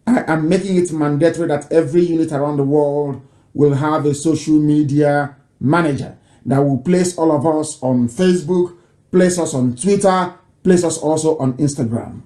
I am making it mandatory that every unit around the world will have a social media manager that will place all of us on Facebook, place us on Twitter, place us also on Instagram.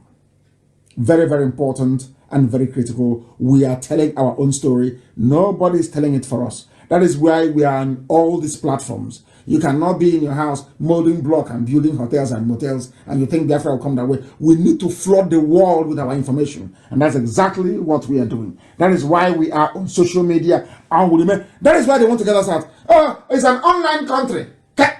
Very, very important and very critical. We are telling our own story. Nobody is telling it for us. That is why we are on all these platforms. You cannot be in your house molding block and building hotels and motels and you think Biafra will come that way. We need to flood the world with our information. And that's exactly what we are doing. That is why we are on social media. And that is why they want to get us out. Oh, it's an online country.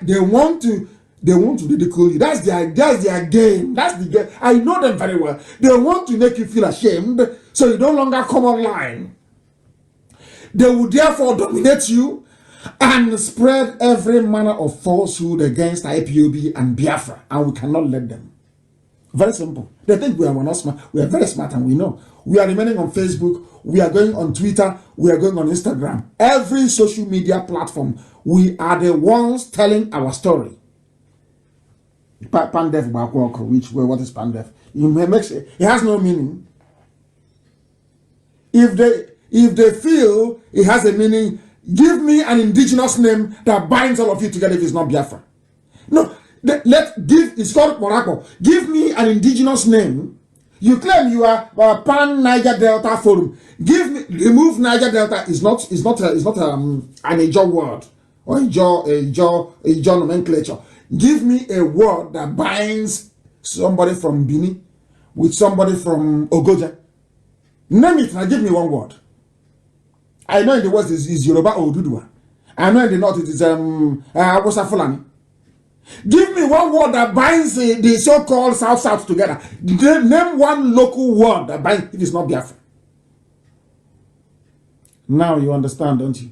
They want to ridicule you. That's their game. That's the game. I know them very well. They want to make you feel ashamed so you no longer come online. They will therefore dominate you and spread every manner of falsehood against IPOB and Biafra, and we cannot let them. Very simple. They think we are not smart. We are very smart, and we know. We are remaining on Facebook. We are going on Twitter. We are going on Instagram. Every social media platform, we are the ones telling our story. Pandef, what is Pandef? It has no meaning. If they feel it has a meaning, give me an indigenous name that binds all of you together if it's not Biafra. No, it's called Morocco. Give me an indigenous name. You claim you are Pan Niger Delta Forum. Remove Niger Delta is not an Ijaw word or Ijaw nomenclature. Give me a word that binds somebody from Bini with somebody from Ogoja. Name it and give me one word. I know in the west is Yoruba or Dudua. I know in the north it is Hausa Fulani. Give me one word that binds the so-called South together. Name one local word that binds. It is not Biafra. Now you understand, don't you?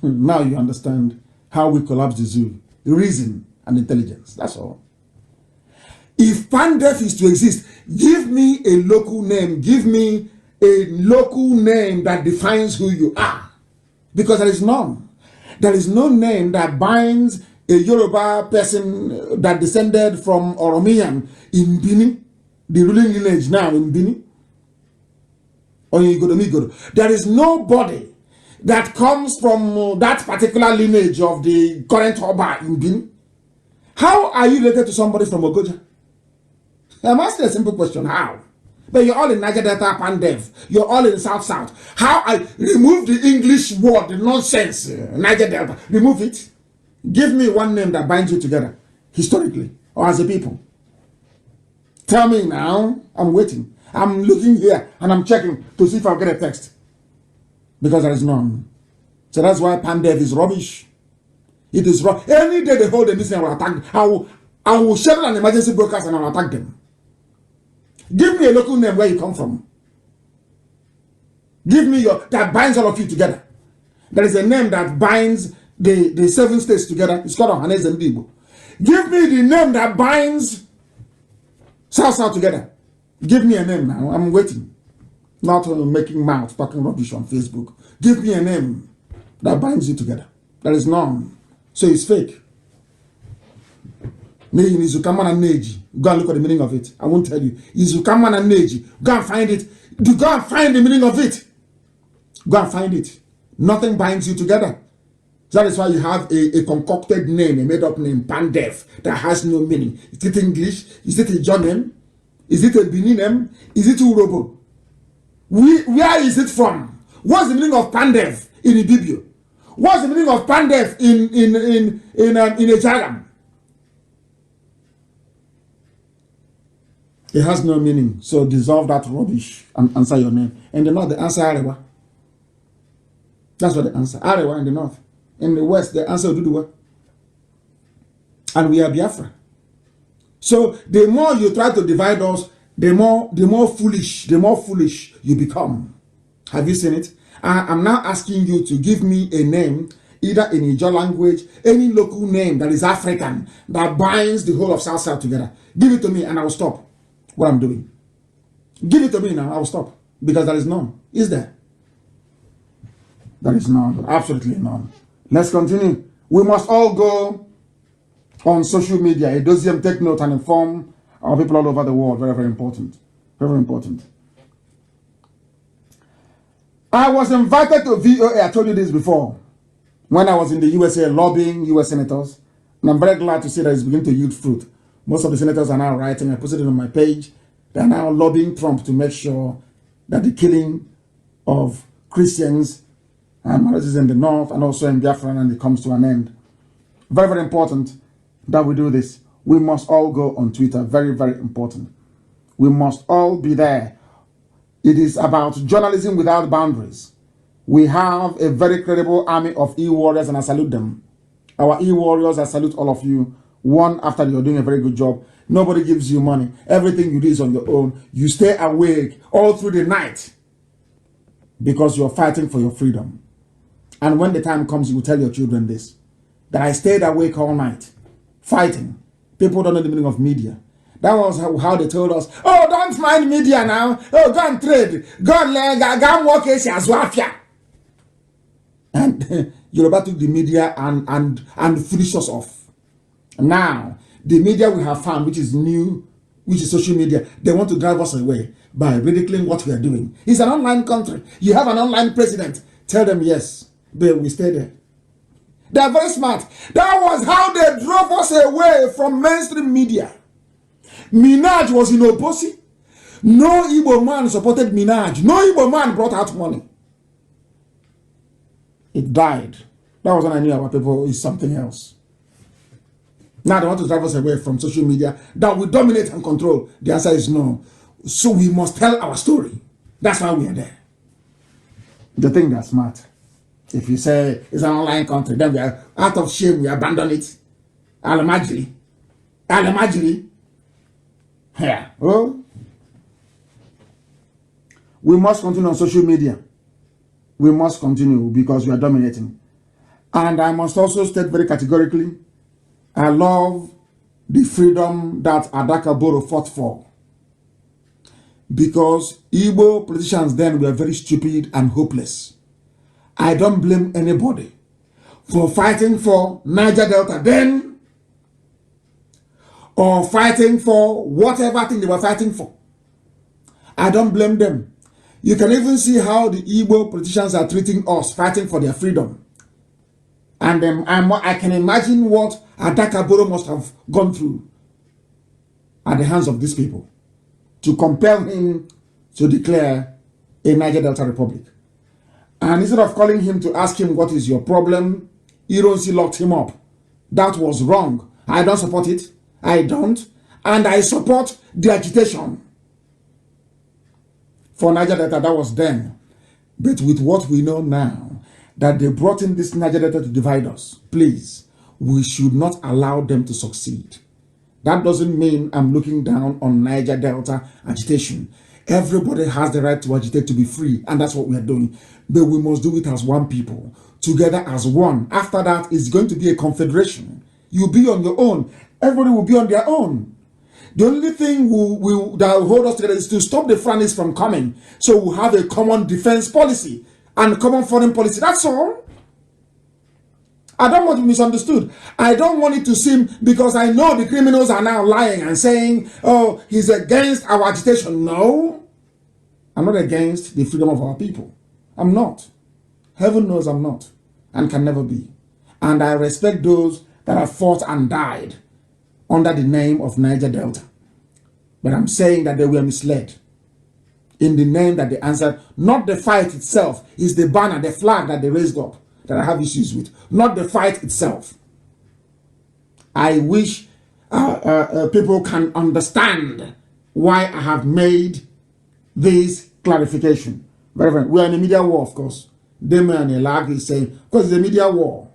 Now you understand how we collapse the zoo. Reason and intelligence. That's all. If Pandef is to exist, give me a local name. Give me a local name that defines who you are. Because there is none. There is no name that binds a Yoruba person that descended from Oromiyan in Bini, the ruling lineage now in Bini. Or Igodo. There is nobody that comes from that particular lineage of the current Oba in Bini. How are you related to somebody from Ogoja? I'm asking a simple question. How? But you're all in Niger Delta, Pandev. You're all in South. How I remove the English word, the nonsense, Niger Delta. Remove it. Give me one name that binds you together, historically, or as a people. Tell me now. I'm waiting. I'm looking here and I'm checking to see if I'll get a text. Because there is none. So that's why Pandev is rubbish. It is wrong. Any day they hold a meeting, I will attack them. I will schedule an emergency broadcast and I will attack them. Give me a local name where you come from. Give me that binds all of you together. There is a name that binds the 7 states together. It's called Ohaneze Ndigbo. Give me the name that binds South together. Give me a name now. I'm waiting. Not making mouth, talking rubbish on Facebook. Give me a name that binds you together. There is none. So it's fake. Izukaman and Neji. Go and look at the meaning of it. I won't tell you. Izukaman and Neji. Go and find it. Go and find the meaning of it. Go and find it. Nothing binds you together. That is why you have a concocted name, a made-up name, Pandef, that has no meaning. Is it English? Is it a John name? Is it a Benin name? Is it Urobo? Where is it from? What's the meaning of Pandef in Ibibio? What's the meaning of Pandef in Ejagam? It has no meaning. So dissolve that rubbish and answer your name. In the north, the answer Arewa. That's what the answer. Arewa in the north. In the west, the answer Oduduwa. And we are Biafra. So the more you try to divide us, the more foolish you become. Have you seen it? I'm now asking you to give me a name, either in Ijaw language, any local name that is African, that binds the whole of South together. Give it to me and I will stop what I'm doing. Give it to me now, I will stop. Because there is none. Is there? There is none. Absolutely none. Let's continue. We must all go on social media. Edosium, take note and inform our people all over the world. Very, very important. Very, very important. I was invited to VOA. I told you this before. When I was in the USA lobbying US senators. And I'm very glad to see that it's beginning to yield fruit. Most of the senators are now writing. I posted it on my page. They're now lobbying Trump to make sure that the killing of Christians and marriages in the north and also in Biafra and it comes to an end. Very, very important that we do this. We must all go on Twitter. Very, very important. We must all be there. It is about journalism without boundaries. We have a very credible army of e-warriors and I salute them. Our e-warriors, I salute all of you. One after you're doing a very good job. Nobody gives you money. Everything you do is on your own. You stay awake all through the night because you're fighting for your freedom. And when the time comes, you will tell your children this, that I stayed awake all night, fighting. People don't know the meaning of media. That was how they told us, oh, don't mind media now. Oh, go and trade. Go and work as Wafia. And Yoruba took the media and finished us off. Now, the media we have found, which is new, which is social media, they want to drive us away by ridiculing what we are doing. It's an online country. You have an online president. Tell them yes. But we stay there. They are very smart. That was how they drove us away from mainstream media. Minaj was in Oposi. No Igbo man supported Minaj. No Igbo man brought out money. It died. That was when I knew our people is something else. Now they want to drive us away from social media that will dominate and control. The answer is no. So we must tell our story. That's why we are there. They think they're smart. If you say it's an online country, then we are out of shame, we abandon it. Alamajiri. Yeah. Oh. We must continue on social media. We must continue because we are dominating. And I must also state very categorically, I love the freedom that Adaka Boro fought for. Because Igbo politicians then were very stupid and hopeless. I don't blame anybody for fighting for Niger Delta then, or fighting for whatever thing they were fighting for. I don't blame them. You can even see how the Igbo politicians are treating us, fighting for their freedom. And I can imagine what Adaka Boro must have gone through at the hands of these people to compel him to declare a Niger Delta Republic. And instead of calling him to ask him what is your problem, Ironsi locked him up. That was wrong. I don't support it. I don't. And I support the agitation for Niger Delta. That was then. But with what we know now, that they brought in this Niger Delta to divide us, please, we should not allow them to succeed. That doesn't mean I'm looking down on Niger Delta agitation. Everybody has the right to agitate to be free, and that's what we are doing. But we must do it as one people, together as one. After that, it's going to be a confederation. You'll be on your own. Everybody will be on their own. The only thing that will hold us together is to stop the Fulanis from coming. So we'll have a common defense policy and common foreign policy. That's all. I don't want to be misunderstood. I don't want it to seem, because I know the criminals are now lying and saying, oh, he's against our agitation. No, I'm not against the freedom of our people. I'm not. Heaven knows I'm not and can never be. And I respect those that have fought and died under the name of Niger Delta. But I'm saying that they were misled in the name that they answered. Not the fight itself, is the banner, the flag that they raised up that I have issues with. Not the fight itself. I wish people can understand why I have made this clarification. Very, we are in a media war, of course. Demi and Elag is saying, because it's a media war.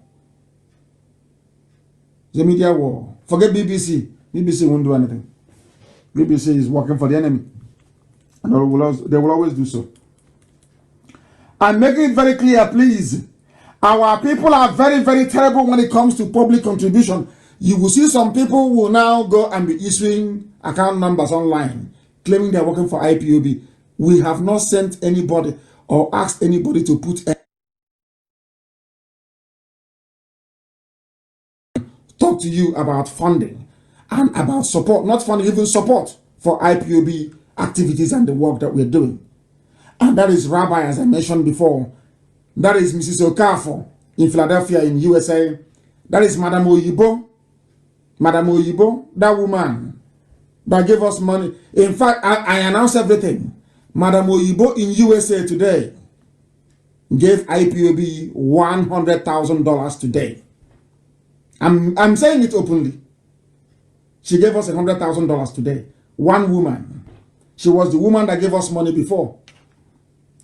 It's a media war. Forget BBC. BBC won't do anything. BBC is working for the enemy. And they will always do so. I'm making it very clear, please. Our people are very, very terrible when it comes to public contribution. You will see some people will now go and be issuing account numbers online, claiming they're working for IPOB. We have not sent anybody or asked anybody to put talk to you about funding and about support, not funding, even support for IPOB activities and the work that we're doing. And that is Rabbi, as I mentioned before. That is Mrs. Okafor in Philadelphia in USA. That is Madam Oyibo. Madam Oyibo, that woman that gave us money. In fact, I announced everything. Madam Oyibo in USA today gave IPOB $100,000 today. I'm saying it openly. She gave us $100,000 today. One woman. She was the woman that gave us money before.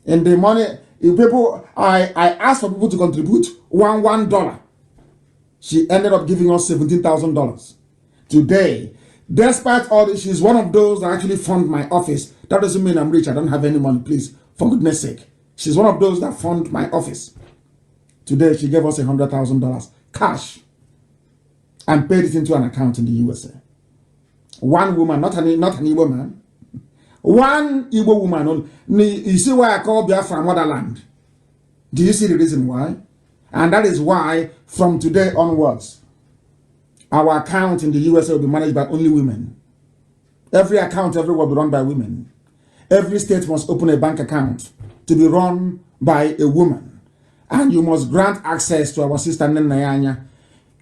And the money, people, I asked for people to contribute $1. She ended up giving us $17,000 today. Despite all this, she's one of those that actually fund my office. That doesn't mean I'm rich. I don't have any money, please, for goodness sake. She's one of those that fund my office. Today, she gave us $100,000 cash and paid it into an account in the USA. One woman, not an Igbo man. One Igbo woman. You see why I call Biafra motherland? Do you see the reason why? And that is why, from today onwards, our account in the USA will be managed by only women. Every account everywhere will be run by women. Every state must open a bank account to be run by a woman. And you must grant access to our sister Nnayanya.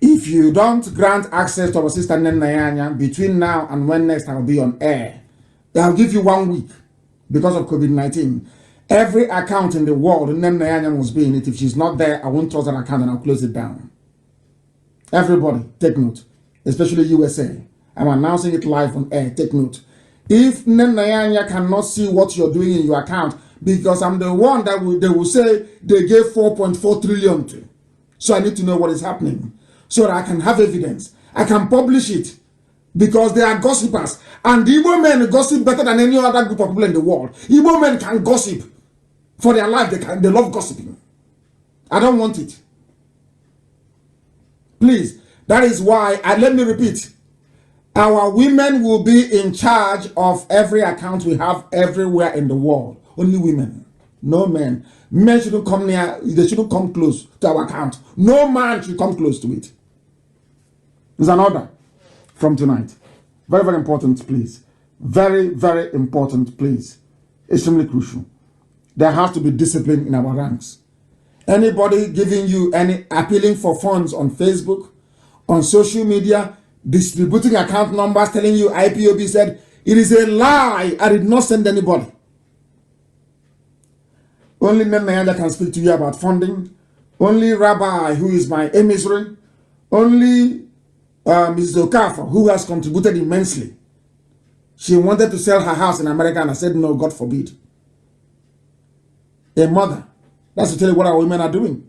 If you don't grant access to our sister Nnayanya, between now and when next I'll be on air, I'll give you 1 week because of COVID-19. Every account in the world, Nnayanya must be in it. If she's not there, I won't trust that account and I'll close it down. Everybody, take note, especially USA. I'm announcing it live on air. Take note. If Nnayanya cannot see what you're doing in your account, because I'm the one that they will say they gave 4.4 trillion to. So I need to know what is happening so that I can have evidence. I can publish it because they are gossipers. And the Igbo men gossip better than any other group of people in the world. Igbo men can gossip for their life. They love gossiping. I don't want it. Please, that is why, let me repeat, our women will be in charge of every account we have everywhere in the world. Only women, no men. Men shouldn't come near, they shouldn't come close to our account. No man should come close to it. There's an order from tonight. Very, very important, please. Very, very important, please. Extremely crucial. There has to be discipline in our ranks. Anybody giving you any appealing for funds on Facebook, on social media, distributing account numbers, telling you IPOB said, it is a lie. I did not send anybody. Only Nnayanya can speak to you about funding. Only Rabbi, who is my emissary. Only Mrs. Okafor, who has contributed immensely. She wanted to sell her house in America and I said, no, God forbid. A mother. That's to tell you what our women are doing.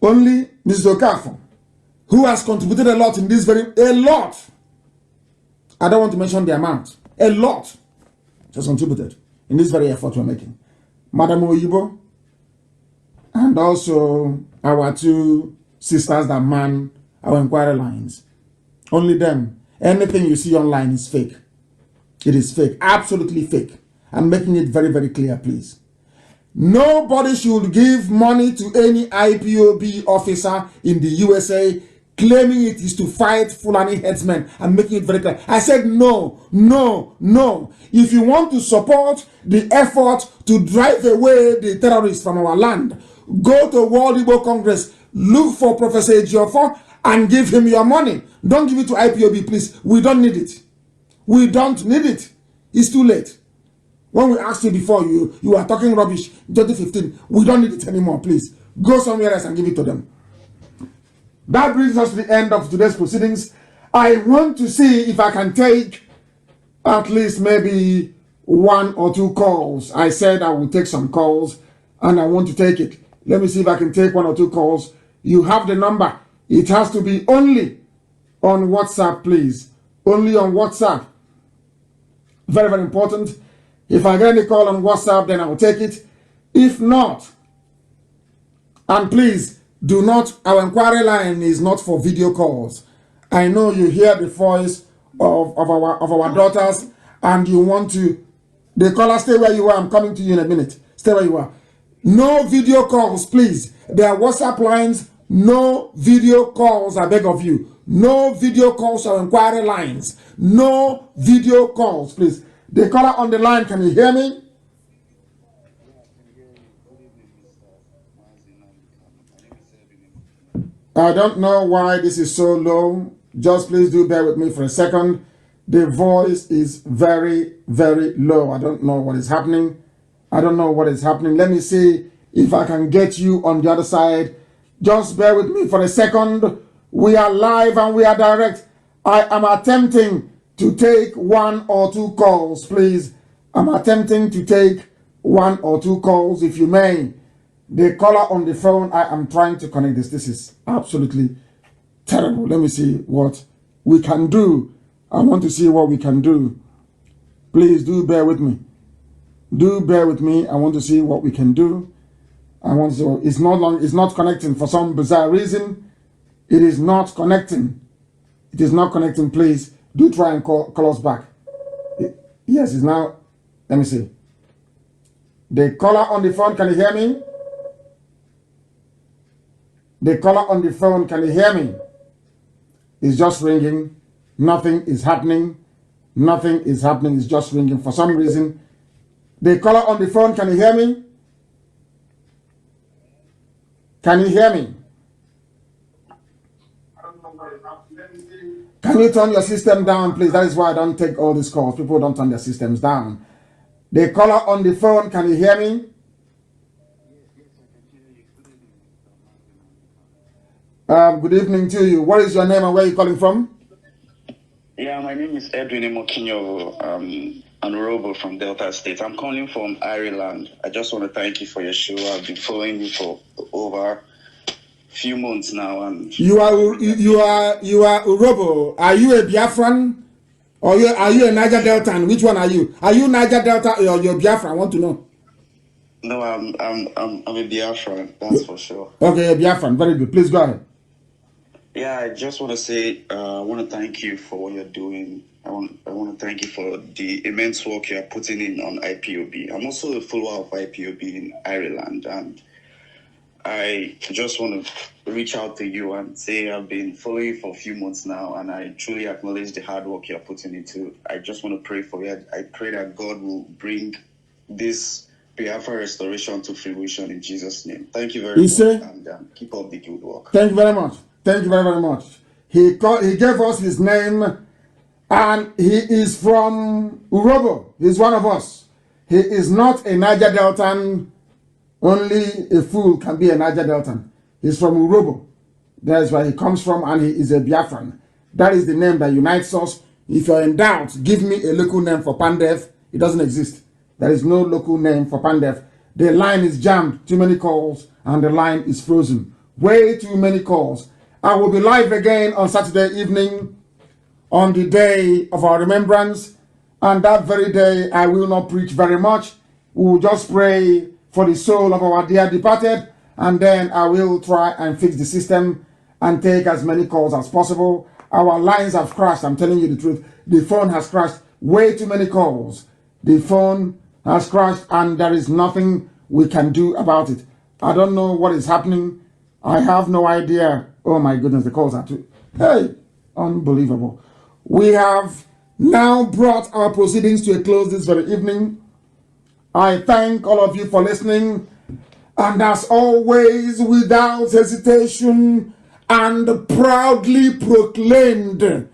Only Mrs. Okafor, who has contributed a lot in this a lot. I don't want to mention the amount. A lot. has contributed in this very effort we're making. Madam Oyibo, and also our two sisters that man our inquiry lines. Only them. Anything you see online is fake. It is fake. Absolutely fake. I'm making it very, very clear, please. Nobody should give money to any IPOB officer in the USA claiming it is to fight Fulani headsmen. I'm making it very clear. I said no, no, no. If you want to support the effort to drive away the terrorists from our land, go to World Igbo Congress, look for Professor Ejiofor and give him your money. Don't give it to IPOB, please. We don't need it. We don't need it. It's too late. When we asked you before, you were talking rubbish in 2015. We don't need it anymore, please. Go somewhere else and give it to them. That brings us to the end of today's proceedings. I want to see if I can take at least maybe 1 or 2 calls. I said I will take some calls, and I want to take it. Let me see if I can take 1 or 2 calls. You have the number. It has to be only on WhatsApp, please. Only on WhatsApp. Very, very important. If I get any call on WhatsApp, then I will take it. If not, and please do not, our inquiry line is not for video calls. I know you hear the voice of our daughters and you want to, the caller, stay where you are. I'm coming to you in a minute. Stay where you are. No video calls, please. There are WhatsApp lines. No video calls, I beg of you. No video calls or inquiry lines. No video calls, please. The caller on the line, can you hear me? I don't know why this is so low. Just please do bear with me for a second. The voice is very, very low. I don't know what is happening. I don't know what is happening. Let me see if I can get you on the other side. Just bear with me for a second. We are live and we are direct. I am attempting to take 1 or 2 calls, please. I'm attempting to take 1 or 2 calls, if you may. The caller on the phone, I am trying to connect this. This is absolutely terrible. Let me see what we can do. I want to see what we can do. Please do bear with me. Do bear with me. I want to see what we can do. I want to. It's not connecting for some bizarre reason. It is not connecting. It is not connecting. Please do try and call us back. Yes, it's now. Let me see. The caller on the phone, can you hear me? The caller on the phone, can you hear me? It's just ringing. Nothing is happening. Nothing is happening. It's just ringing for some reason. The caller on the phone, can you hear me? Can you hear me? Can you turn your system down, please? That is why I don't take all these calls. People don't turn their systems down. The caller on the phone, can you hear me? Good evening to you. What is your name and where are you calling from? Yeah, my name is Edwin Emokinyo, Honorable from Delta State. I'm calling from Ireland. I just want to thank you for your show. I've been following you for over a few months now. And you are Urobo. Are you a Biafran or are you a Niger Deltan? Which one are you? Are you Niger Delta or you're Biafran? I want to know. No, I'm a Biafran. That's for sure. Okay, a Biafran. Very good. Please go ahead. Yeah, I just want to say I want to thank you for what you're doing. I want to thank you for the immense work you're putting in on IPOB. I'm also a follower of IPOB in Ireland, and I just want to reach out to you and say I've been following you for a few months now, and I truly acknowledge the hard work you're putting into. I just want to pray for you. I pray that God will bring this Biafra restoration to fruition in Jesus' name. Thank you very much, and keep up the good work. Thank you very much. Thank you very, very much. He gave us his name, and he is from Urobo. He's one of us. He is not a Niger Deltan. Only a fool can be a Niger Deltan. He's from Urobo. That is where he comes from, and he is a Biafran. That is the name that unites us. If you're in doubt, give me a local name for Pandef. It doesn't exist. There is no local name for Pandef. The line is jammed. Too many calls, and the line is frozen. Way too many calls. I will be live again on Saturday evening on the day of our remembrance. And that very day, I will not preach very much. We will just pray for the soul of our dear departed, and then I will try and fix the system and take as many calls as possible. Our lines have crashed, I'm telling you the truth. The phone has crashed, way too many calls. The phone has crashed and there is nothing we can do about it. I don't know what is happening. I have no idea. Oh my goodness, the calls are too... Hey, unbelievable. We have now brought our proceedings to a close this very evening. I thank all of you for listening. And as always, without hesitation and proudly proclaimed,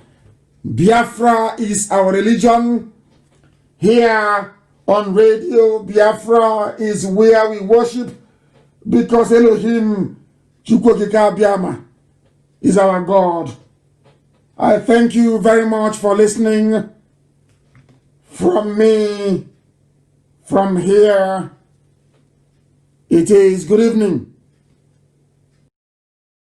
Biafra is our religion. Here on Radio Biafra is where we worship, because Elohim Chukwokika Biama is our God. I thank you very much for listening. From me, from here, it is good evening.